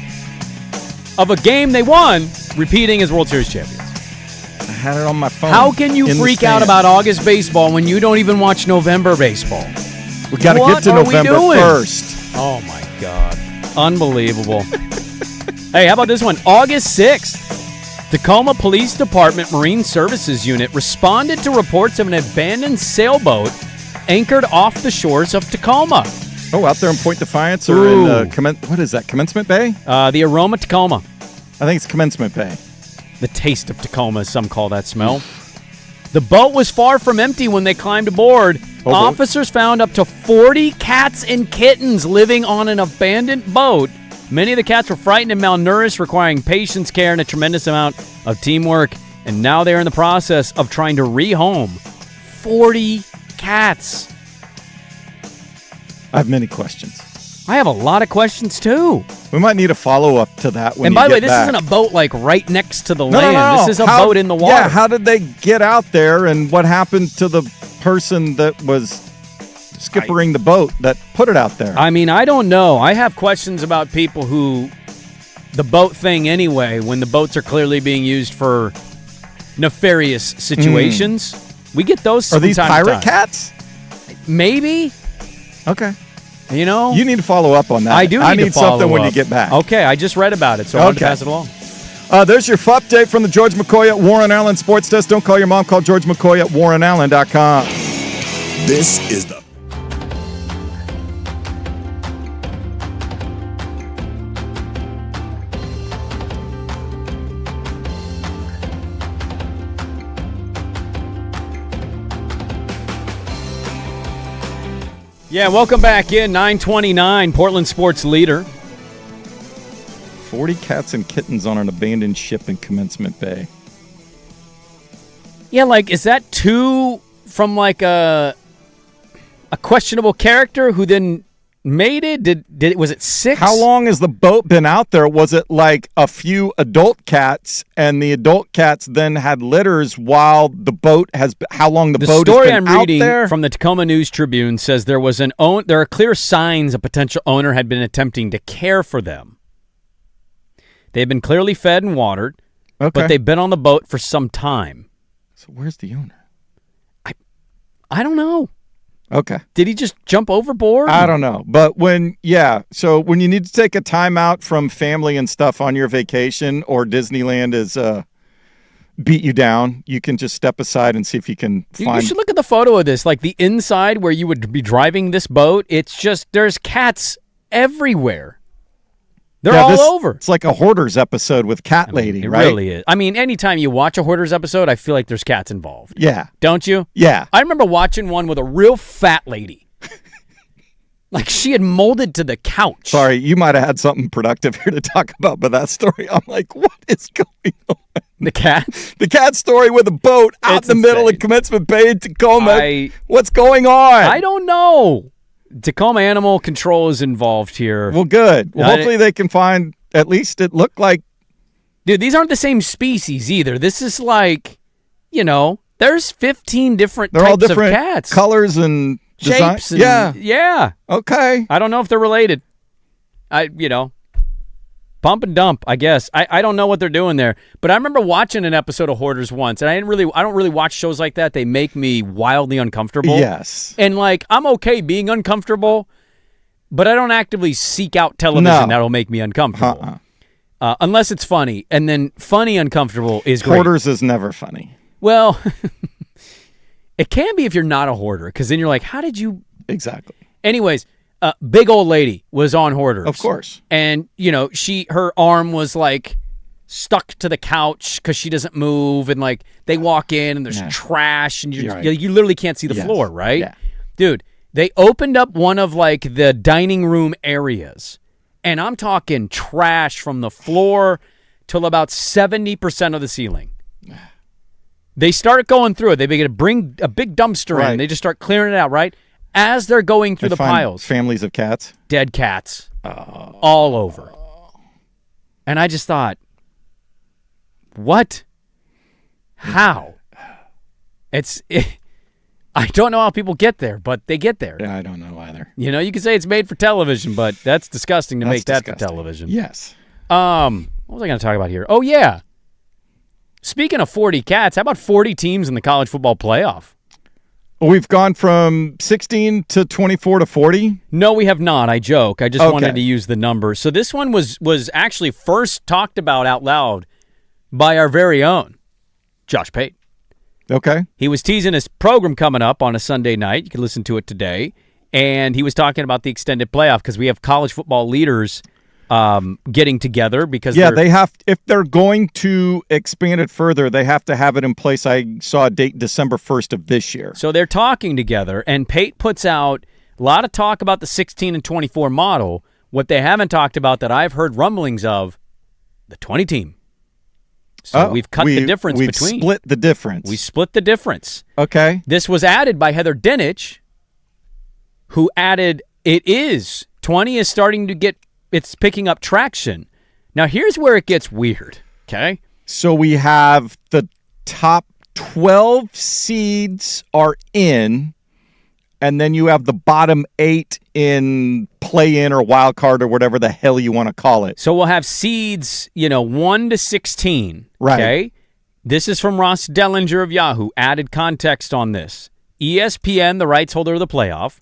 of a game they won, repeating as World Series champions. I had it on my phone. How can you freak out about August baseball when you don't even watch November baseball? We got to get to November 1st. Oh, my God. Unbelievable. Hey, how about this one? August 6th, Tacoma Police Department Marine Services Unit responded to reports of an abandoned sailboat anchored off the shores of Tacoma. Oh, out there in Point Defiance or in, what is that, Commencement Bay? The Aroma Tacoma. I think it's Commencement Bay. The taste of Tacoma, as some call that smell. The boat was far from empty when they climbed aboard. Officers found up to 40 cats and kittens living on an abandoned boat. Many of the cats were frightened and malnourished, requiring patience, care, and a tremendous amount of teamwork. And now they're in the process of trying to rehome 40 cats. I have many questions. I have a lot of questions, too. We might need a follow-up to that when And by the way, this isn't a boat, like, right next to the land. No. This is a boat in the water. Yeah, how did they get out there, and what happened to the person that was skippering the boat that put it out there? I mean, I don't know. I have questions about people who, the boat thing anyway, when the boats are clearly being used for nefarious situations. We get those Are these from time to pirate time. cats? Maybe. Okay. You know? You need to follow up on that. I do I need need to follow something when up. you get back. Okay, I just read about it, so I wanted to pass it along. There's your FUP update from the George McCoy at Warren Allen Sports Desk. Don't call your mom. Call George McCoy at warrenallen.com. This is the Yeah, welcome back in. 9:29, Portland Sports Leader. 40 cats and kittens on an abandoned ship in Commencement Bay. Yeah, like, is that two from, like, a questionable character who then made it? Was it 6? How long has the boat been out there? Was it like a few adult cats, and the adult cats then had litters while the boat has? How long the boat has been out there? The story I'm reading from the Tacoma News Tribune says there are clear signs a potential owner had been attempting to care for them. They've been clearly fed and watered, but they've been on the boat for some time. So where's the owner? I don't know. Okay. Did he just jump overboard? I don't know. But so when you need to take a time out from family and stuff on your vacation, or Disneyland is beat you down, you can just step aside and see if you can find. You should look at the photo of this. Like the inside where you would be driving this boat, it's just, there's cats everywhere. They're all over. It's like a Hoarders episode with Cat Lady, right? It really is. I mean, anytime you watch a Hoarders episode, I feel like there's cats involved. Yeah. Don't you? Yeah. I remember watching one with a real fat lady. Like she had molded to the couch. Sorry, you might have had something productive here to talk about, but that story, I'm like, what is going on? The cat? The cat story with a boat out in the middle of Commencement Bay in Tacoma. What's going on? I don't know. Tacoma Animal Control is involved here. Well, good. Well, hopefully they can find, at least it looked like. Dude, these aren't the same species either. This is like, there's 15 different They're types all different of cats. Colors and shapes. design. Yeah. Okay. I don't know if they're related. Pump and dump, I guess. I don't know what they're doing there. But I remember watching an episode of Hoarders once, and I don't really watch shows like that. They make me wildly uncomfortable. Yes. And I'm okay being uncomfortable, but I don't actively seek out television that'll make me uncomfortable. unless it's funny. And then funny uncomfortable is great. Hoarders is never funny. Well, it can be if you're not a hoarder, because then you're like, how did you... Exactly. Anyways, big old lady was on Hoarders. Of course. And, her arm was like stuck to the couch because she doesn't move, and like they walk in and there's trash, and you literally can't see the floor, right? Yeah. Dude, they opened up one of like the dining room areas, and I'm talking trash from the floor till about 70% of the ceiling. They start going through it. They begin to bring a big dumpster in. They just start clearing it out, right? As they're going through the piles. Families of cats. Dead cats. All over. And I just thought, what? How? I don't know how people get there, but they get there. Yeah, I don't know either. You can say it's made for television, but that's disgusting to make that for television. Yes. What was I going to talk about here? Oh, yeah. Speaking of 40 cats, how about 40 teams in the college football playoff? We've gone from 16 to 24 to 40? No, we have not. I joke. I just wanted to use the number. So this one was actually first talked about out loud by our very own Josh Pate. Okay. He was teasing his program coming up on a Sunday night. You can listen to it today. And he was talking about the extended playoff because we have college football leaders getting together because they have, if they're going to expand it further, they have to have it in place. I saw a date December 1st of this year. So they're talking together, and Pate puts out a lot of talk about the 16 and 24 model. What they haven't talked about that I've heard rumblings of, the 20 team. So we've cut the difference between. We've split the difference. We split the difference. Okay. This was added by Heather Dinich, who added, 20 is starting to get, it's picking up traction. Now, here's where it gets weird, okay? So we have the top 12 seeds are in, and then you have the bottom 8 in play-in or wild card or whatever the hell you want to call it. So we'll have seeds, 1 to 16, right? Okay? This is from Ross Dellinger of Yahoo. Added context on this. ESPN, the rights holder of the playoff,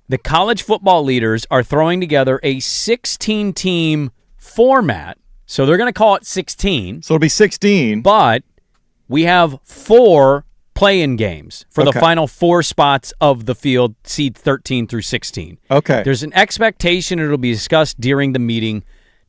the college football leaders are throwing together a 16-team format. So they're going to call it 16. So it'll be 16. But we have 4 play-in games for the final 4 spots of the field, seed 13 through 16. Okay. There's an expectation it'll be discussed during the meeting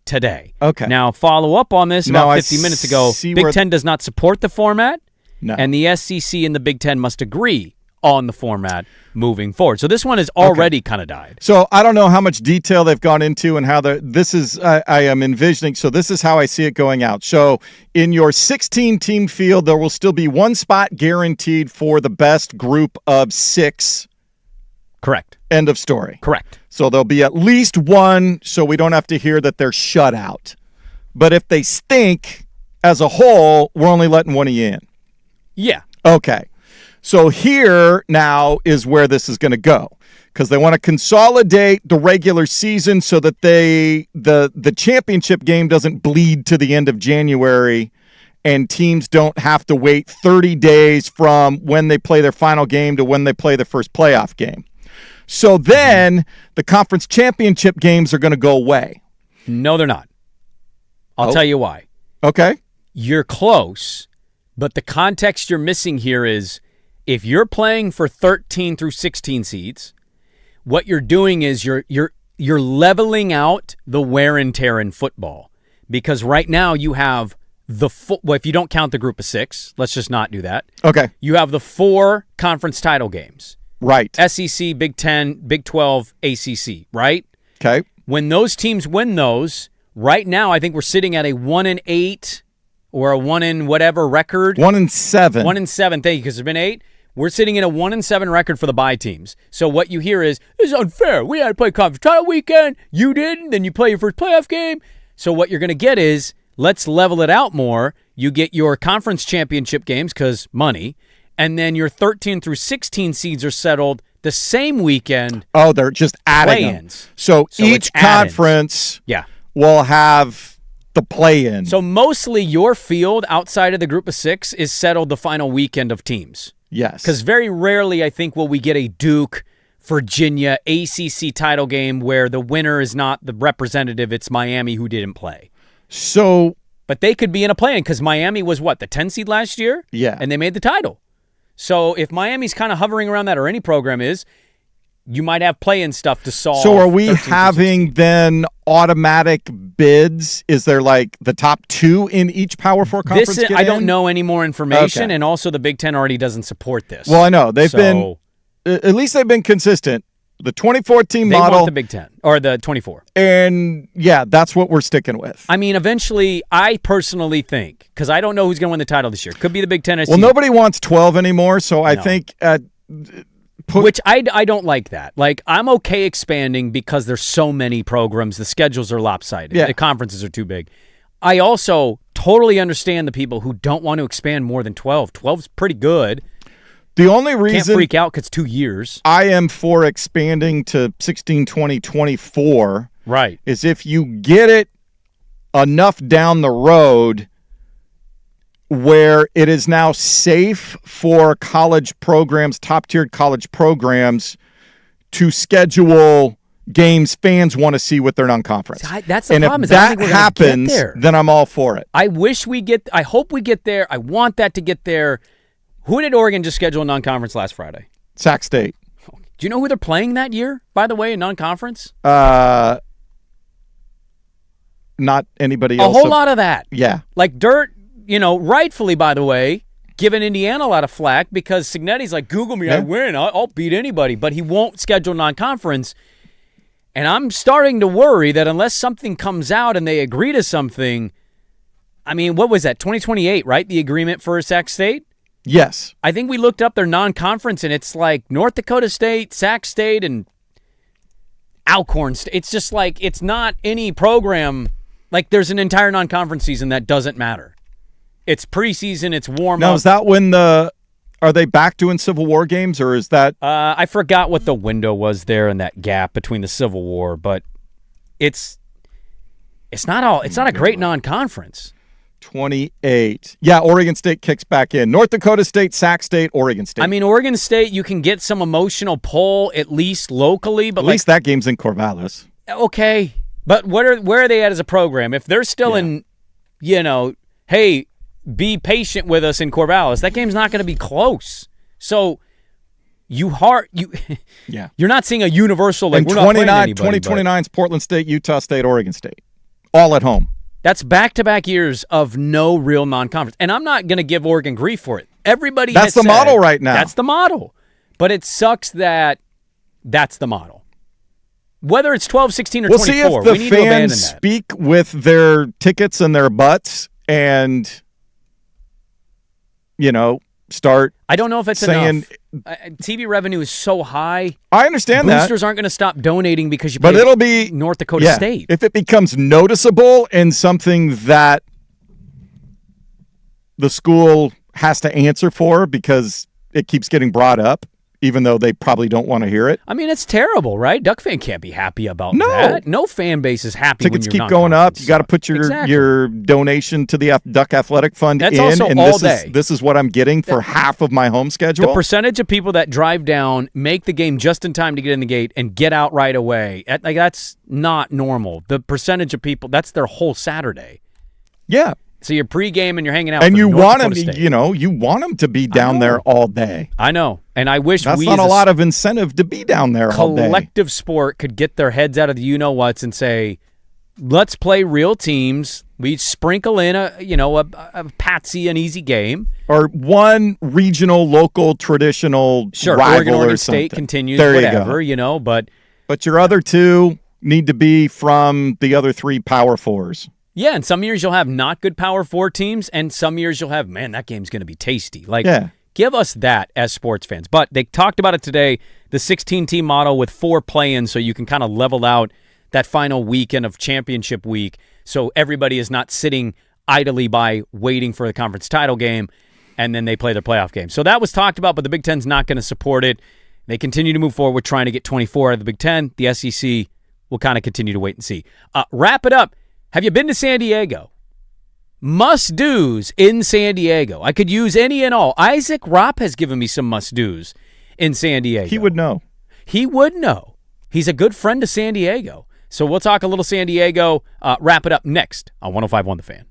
today. Okay. Now, follow up on this about 50 minutes ago. Big Ten does not support the format, and the SEC and the Big Ten must agree on the format moving forward. So this one has already kind of died. So I don't know how much detail they've gone into and how this is, I am envisioning, so this is how I see it going out. So in your 16-team field, there will still be 1 spot guaranteed for the best group of 6. Correct. End of story. Correct. So there'll be at least 1, so we don't have to hear that they're shut out. But if they stink as a whole, we're only letting 1 of you in. Yeah. Okay. So here now is where this is going to go, because they want to consolidate the regular season so that the championship game doesn't bleed to the end of January and teams don't have to wait 30 days from when they play their final game to when they play their first playoff game. So then the conference championship games are going to go away. No, they're not. I'll tell you why. Okay. You're close, but the context you're missing here is if you're playing for 13 through 16 seeds, what you're doing is you're leveling out the wear and tear in football, because right now you have if you don't count the group of 6, let's just not do that. Okay. You have the 4 conference title games. Right. SEC, Big 10, Big 12, ACC, right? Okay. When those teams win those, right now I think we're sitting at a 1-8 or a 1-whatever record. 1-7. 1-7, thank you, because there's been 8. We're sitting in a 1-7 record for the bye teams. So what you hear is, this is unfair. We had to play conference title weekend. You didn't. Then you play your first playoff game. So what you're going to get is, let's level it out more. You get your conference championship games because money. And then your 13 through 16 seeds are settled the same weekend. Oh, they're just adding them. So each conference will have the play-in. So mostly your field outside of the group of 6 is settled the final weekend of teams. Yes. Because very rarely, I think, will we get a Duke, Virginia, ACC title game where the winner is not the representative, it's Miami who didn't play. So, but they could be in a play-in because Miami was what, the 10 seed last year? Yeah. And they made the title. So if Miami's kind of hovering around that, or any program is, you might have play-in stuff to solve. So are we having then automatic bids? Is there like the top 2 in each Power 4 conference? I don't know any more information, Okay. and also the Big Ten already doesn't support this. Well, I know. They've been, at least they've been consistent. The 2014 they model. want the Big Ten, or the 24. And, yeah, that's what we're sticking with. I mean, eventually, I personally think, because I don't know who's going to win the title this year. Could be the Big Ten. Well, nobody wants 12 anymore, so I think which I don't like that. Like, I'm okay expanding because there's so many programs. The schedules are lopsided. Yeah. The conferences are too big. I also totally understand the people who don't want to expand more than 12. 12's pretty good. The only reason Can't freak out because 2 years. I am for expanding to 16, 20, 24 right. is if you get it enough down the road where it is now safe for college programs, top-tiered college programs, to schedule games fans want to see with their non-conference. That's the and problem. If I don't that think we're gonna happens, get there. then I'm all for it. I hope we get there. I want that to get there. Who did Oregon just schedule a non-conference last Friday? Sac State. Do you know who they're playing that year, by the way, in non-conference? Not anybody else. A whole lot of that. Yeah. Like Dirt, rightfully, by the way, giving Indiana a lot of flack because Signetti's like, Google me, I win. I'll beat anybody. But he won't schedule non-conference. And I'm starting to worry that unless something comes out and they agree to something, I mean, what was that, 2028, right? The agreement for Sac State? Yes. I think we looked up their non-conference, and it's like North Dakota State, Sac State, and Alcorn State. It's just like it's not any program. Like there's an entire non-conference season that doesn't matter. It's preseason. It's warm-up. Now, is that when are they back doing Civil War games, or is that? I forgot what the window was there in that gap between the Civil War, but it's not a great non-conference. 28. Yeah, Oregon State kicks back in. North Dakota State, Sac State, Oregon State. I mean, Oregon State, you can get some emotional pull at least locally, but at least that game's in Corvallis. Okay, but where are they at as a program? If they're still in, hey, be patient with us in Corvallis, that game's not going to be close. So you're not seeing a universal like and we're not playing anybody. 2029 is Portland State, Utah State, Oregon State, all at home. That's back-to-back years of no real non-conference. And I'm not going to give Oregon grief for it. Everybody That's the model right now. That's the model. But it sucks that that's the model. Whether it's 12, 16, or 24, see if the fans speak with their tickets and their butts and, start I don't know if it's saying, enough. TV revenue is so high. I understand that. Boosters aren't going to stop donating because But it'll be North Dakota State. If it becomes noticeable and something that the school has to answer for because it keeps getting brought up, even though they probably don't want to hear it. I mean, it's terrible, right? Duck fan can't be happy about that. No fan base is happy Tickets when you're keep going up. You got to put Exactly. your donation to the Duck Athletic Fund That's in, also and all day. This is what I'm getting for half of my home schedule. The percentage of people that drive down, make the game just in time to get in the gate, and get out right away, that's not normal. The percentage of people, that's their whole Saturday. Yeah. So you're pregame and you're hanging out. And for you North want Dakota them, State. you want them to be down there all day. I know, and I wish that's we not as a lot of incentive to be down there all day. Collective sport could get their heads out of the you-know-whats and say, let's play real teams. We sprinkle in a patsy, an easy game, or one regional, local, traditional rival Oregon or State something. continues, there whatever, you go. But your other two need to be from the other three Power Fours. Yeah, and some years you'll have not good Power 4 teams, and some years you'll have, man, that game's going to be tasty. Give us that as sports fans. But they talked about it today, the 16-team model with 4 play-ins, so you can kind of level out that final weekend of championship week, so everybody is not sitting idly by waiting for the conference title game, and then they play their playoff game. So that was talked about, but the Big Ten's not going to support it. They continue to move forward with trying to get 24 out of the Big Ten. The SEC will kind of continue to wait and see. Wrap it up. Have you been to San Diego? Must-dos in San Diego. I could use any and all. Isaac Ropp has given me some must-dos in San Diego. He would know. He would know. He's a good friend to San Diego. So we'll talk a little San Diego, wrap it up next on 105.1 The Fan.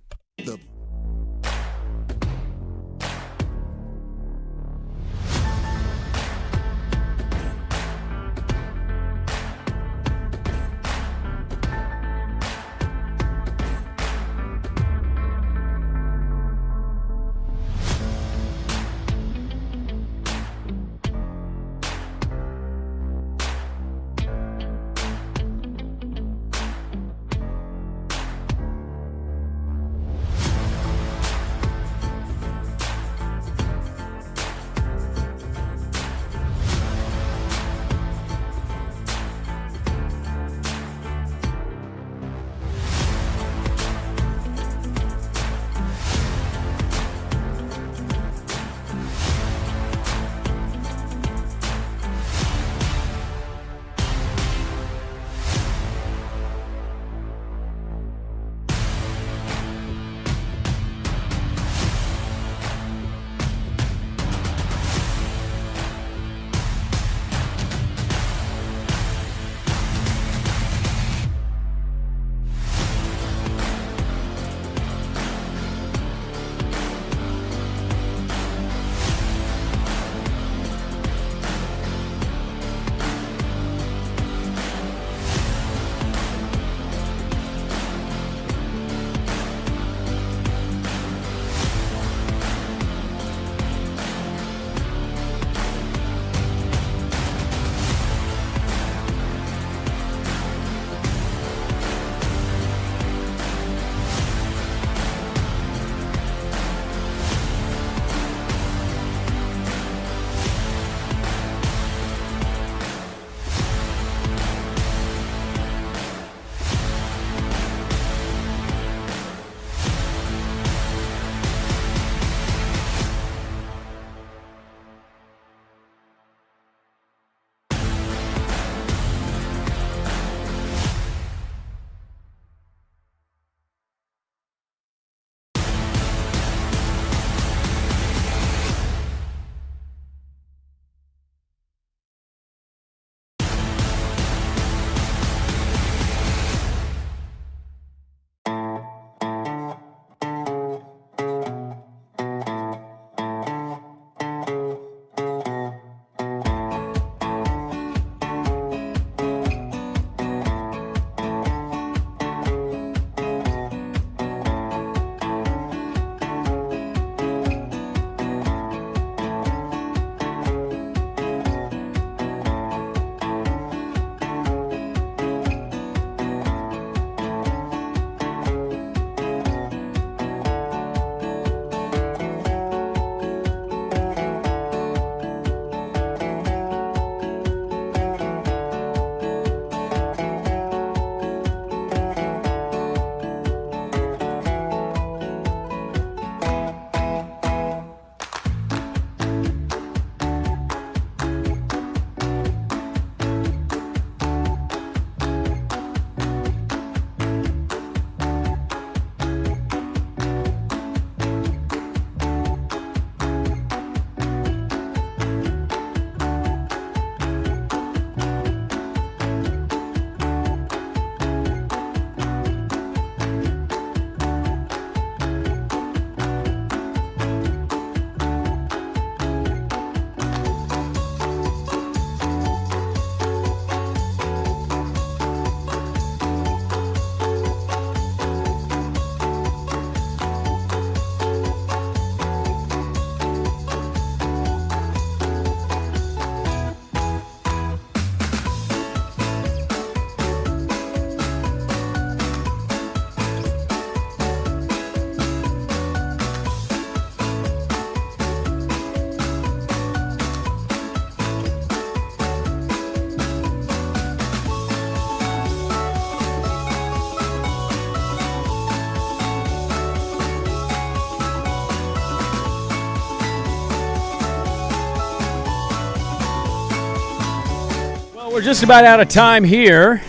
We're just about out of time here.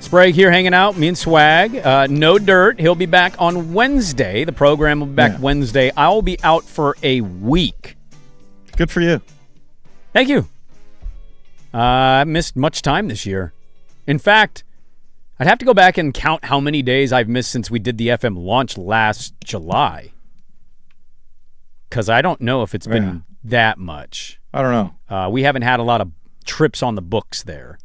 Sprague here hanging out, me and Swag. No Dirt. He'll be back on Wednesday. The program will be back Wednesday. I'll be out for a week. Good for you. Thank you. I missed much time this year. In fact, I'd have to go back and count how many days I've missed since we did the FM launch last July. Because I don't know if it's been that much. I don't know. We haven't had a lot of trips on the books there.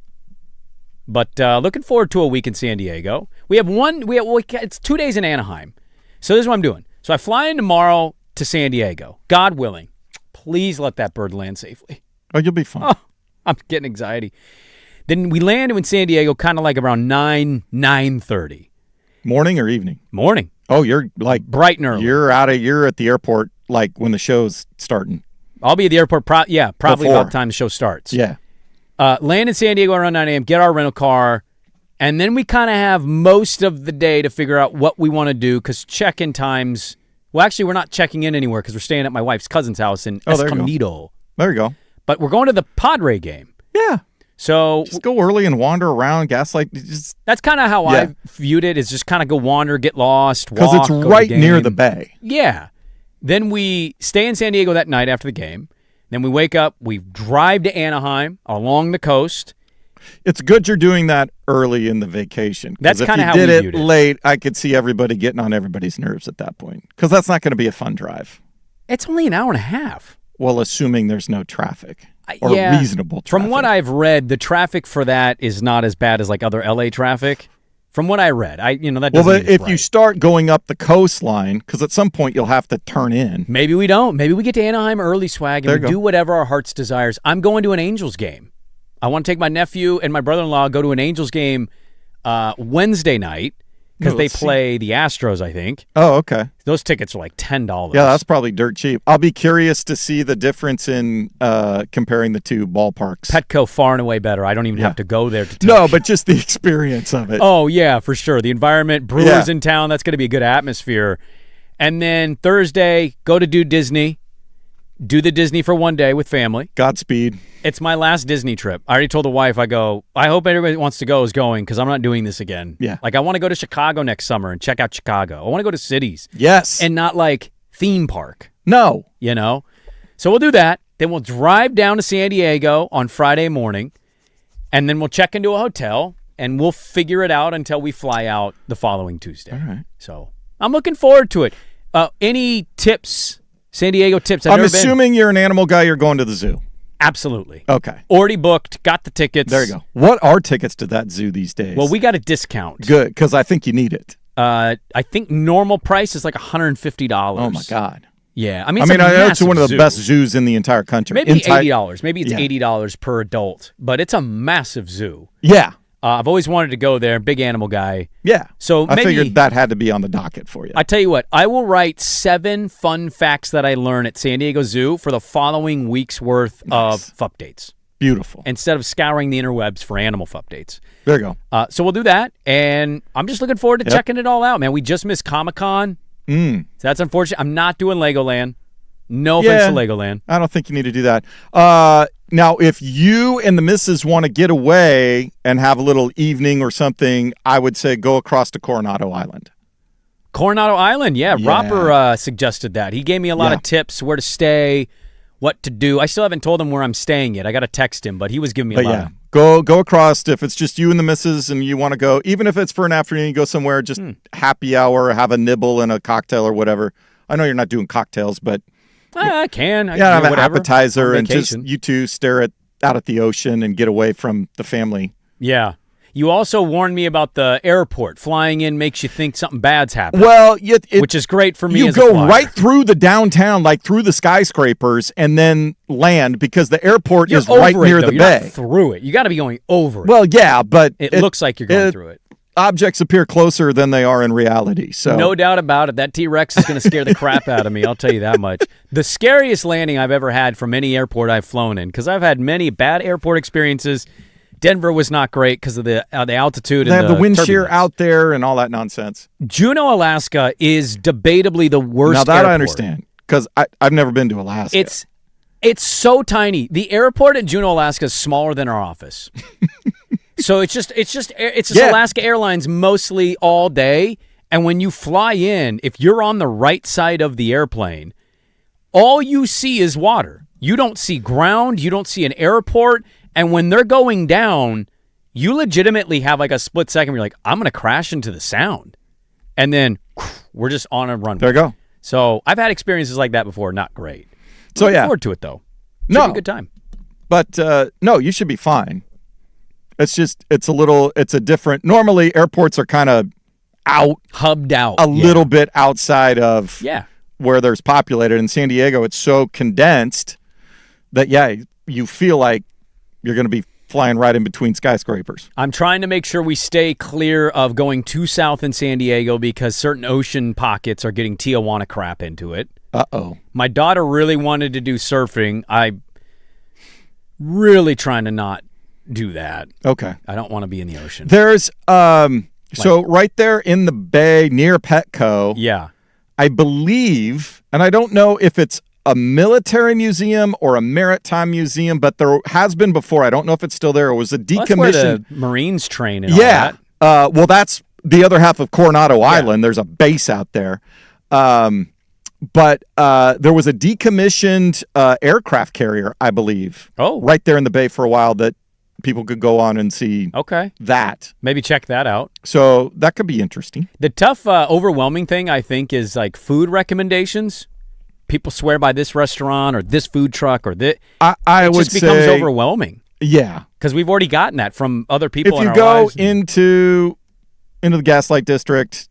But looking forward to a week in San Diego. It's 2 days in Anaheim. So this is what I'm doing. So I fly in tomorrow to San Diego. God willing. Please let that bird land safely. Oh, you'll be fine. Oh, I'm getting anxiety. Then we land in San Diego kind of like around 9:30. Morning or evening? Morning. Oh, you're like bright and early. You're at the airport like when the show's starting. I'll be at the airport probably Before. about the time the show starts. Yeah. Land in San Diego around 9 a.m., get our rental car, and then we kind of have most of the day to figure out what we want to do because check-in times, well, actually, we're not checking in anywhere because we're staying at my wife's cousin's house in Escondido. There you go. But we're going to the Padre game. Yeah. So just go early and wander around, gaslight. That's kind of how I viewed it, is just kind of go wander, get lost, walk. Because it's right near the bay. Yeah. Then we stay in San Diego that night after the game. Then we wake up, we drive to Anaheim along the coast. It's good you're doing that early in the vacation. That's kind of how we we did viewed it it. Late, I could see everybody getting on everybody's nerves at that point. Because that's not going to be a fun drive. It's only an hour and a half. Well, assuming there's no traffic. Or reasonable traffic. From what I've read, the traffic for that is not as bad as like other LA traffic. From what I read, that doesn't Well, mean it's if right. you start going up the coastline, because at some point you'll have to turn in. Maybe we don't. Maybe we get to Anaheim early, Swag, and There we you go. do whatever our heart's desires. I'm going to an Angels game. I want to take my nephew and my brother-in-law go to an Angels game Wednesday night because they play the Astros, I think. Oh, okay. Those tickets are like $10. Yeah, that's probably dirt cheap. I'll be curious to see the difference in comparing the two ballparks. Petco far and away better. I don't even have to go there to No, but just the experience of it. Oh, yeah, for sure. The environment, Brewers in town, that's going to be a good atmosphere. And then Thursday, go to do Disney. Do the Disney for one day with family. Godspeed. It's my last Disney trip. I already told the wife, I hope everybody wants to go is going because I'm not doing this again. Yeah. Like, I want to go to Chicago next summer and check out Chicago. I want to go to cities. Yes. And not like theme park. No. You know? So we'll do that. Then we'll drive down to San Diego on Friday morning. And then we'll check into a hotel and we'll figure it out until we fly out the following Tuesday. All right. So I'm looking forward to it. Any tips? San Diego tips? I'm assuming you're an animal guy. You're going to the zoo. Absolutely. Okay. Already booked. Got the tickets. There you go. What are tickets to that zoo these days? Well, we got a discount. Good, because I think you need it. I think normal price is like $150. Oh, my God. Yeah. I know it's one of the best zoos in the entire country. Maybe $80. Maybe it's $80 per adult, but it's a massive zoo. Yeah. I've always wanted to go there. Big animal guy. Yeah. So I maybe, figured that had to be on the docket for you. I tell you what, I will write 7 fun facts that I learn at San Diego Zoo for the following week's worth of updates. Beautiful. Instead of scouring the interwebs for animal updates. There you go. So we'll do that, and I'm just looking forward to checking it all out, man. We just missed Comic-Con. So that's unfortunate. I'm not doing Legoland. No offense to Legoland. I don't think you need to do that. Now, if you and the missus want to get away and have a little evening or something, I would say go across to Coronado Island. Coronado Island, yeah. Robert suggested that. He gave me a lot of tips, where to stay, what to do. I still haven't told him where I'm staying yet. I got to text him, but he was giving me a lot. Go across. If it's just you and the missus and you want to go, even if it's for an afternoon, you go somewhere, just happy hour, have a nibble and a cocktail or whatever. I know you're not doing cocktails, but I can. I have can do an whatever. appetizer and just Vacation. you two stare out at the ocean and get away from the family. Yeah. You also warned me about the airport. Flying in makes you think something bad's happening. Well, which is great for me you as a go flyer. right through the downtown, like through the skyscrapers, and then land because the airport You're is right over it, near though. the You're bay. not through it. You got to be going over it. Well, yeah, but it looks like you're going through it. Objects appear closer than they are in reality. So No doubt about it. That T-Rex is going to scare the crap out of me. I'll tell you that much. The scariest landing I've ever had from any airport I've flown in, because I've had many bad airport experiences. Denver was not great because of the altitude. They and have the wind shear turbulence. out there and all that nonsense. Juneau, Alaska is debatably the worst Now that airport. I understand, because I've never been to Alaska. It's so tiny. The airport at Juneau, Alaska is smaller than our office. So it's just Alaska Airlines mostly all day. And when you fly in, if you're on the right side of the airplane, all you see is water. You don't see ground. You don't see an airport. And when they're going down, you legitimately have like a split second where you're like, I'm going to crash into the sound. And then we're just on a runway. There you go. So I've had experiences like that before. Not great. So Looking yeah. forward to it, though. Should No. be a good time. But no, you should be fine. It's just, it's a different, normally airports are kind of hubbed out a little bit outside of Yeah. where there's populated. In San Diego, it's so condensed that, yeah, you feel like you're going to be flying right in between skyscrapers. I'm trying to make sure we stay clear of going too south in San Diego because certain ocean pockets are getting Tijuana crap into it. Uh-oh. My daughter really wanted to do surfing. I'm really trying to not do that. Okay. I don't want to be in the ocean. There's so right there in the bay near Petco. Yeah. I believe, and I don't know if it's a military museum or a maritime museum, but there has been before. I don't know if it's still there. It was a decommissioned. Well, that's where the Marines train and all that. Well, that's the other half of Coronado Island. There's a base out there. But there was a decommissioned aircraft carrier, I believe. Oh. Right there in the bay for a while that people could go on and see that. Maybe check that out. So that could be interesting. The tough, overwhelming thing, I think, is like food recommendations. People swear by this restaurant or this food truck or this. I would just becomes say, overwhelming. Yeah. Because we've already gotten that from other people If in you our go lives. into the Gaslight District,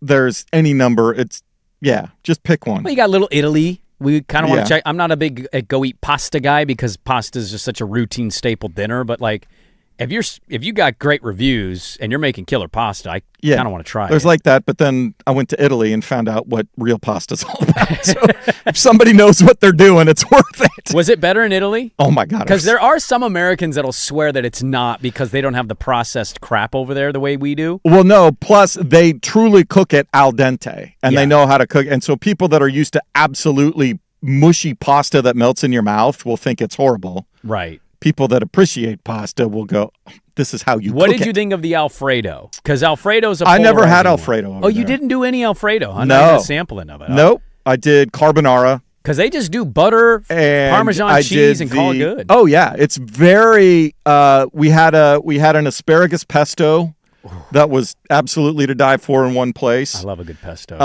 there's any number. It's, just pick one. Well, you got Little Italy. We kind of want Yeah. to check. I'm not a big go eat pasta guy because pasta is just such a routine staple dinner. But like, if you got great reviews and you're making killer pasta, I kind of want to try There's it. like that, but then I went to Italy and found out what real pasta's all about. So if somebody knows what they're doing, it's worth it. Was it better in Italy? Oh my God. Because there are some Americans that'll swear that it's not because they don't have the processed crap over there the way we do. Well, no, plus they truly cook it al dente and they know how to cook. And so people that are used to absolutely mushy pasta that melts in your mouth will think it's horrible. Right. People that appreciate pasta will go, this is how you What cook did you it. think of the Alfredo? Because Alfredo's a I never had polarizing one. Alfredo over Oh, you there. didn't do any Alfredo? Huh? No. Not even a sampling of it. Nope. I did carbonara. Because they just do butter, And Parmesan I cheese, did and call it good. Oh yeah, it's very. We had an asparagus pesto that was absolutely to die for in one place. I love a good pesto.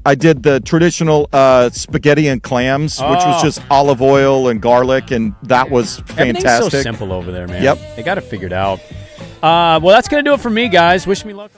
I did the traditional spaghetti and clams, which was just olive oil and garlic, and that was fantastic. Everything's so simple over there, man. Yep. They got it figured out. Well, that's going to do it for me, guys. Wish me luck.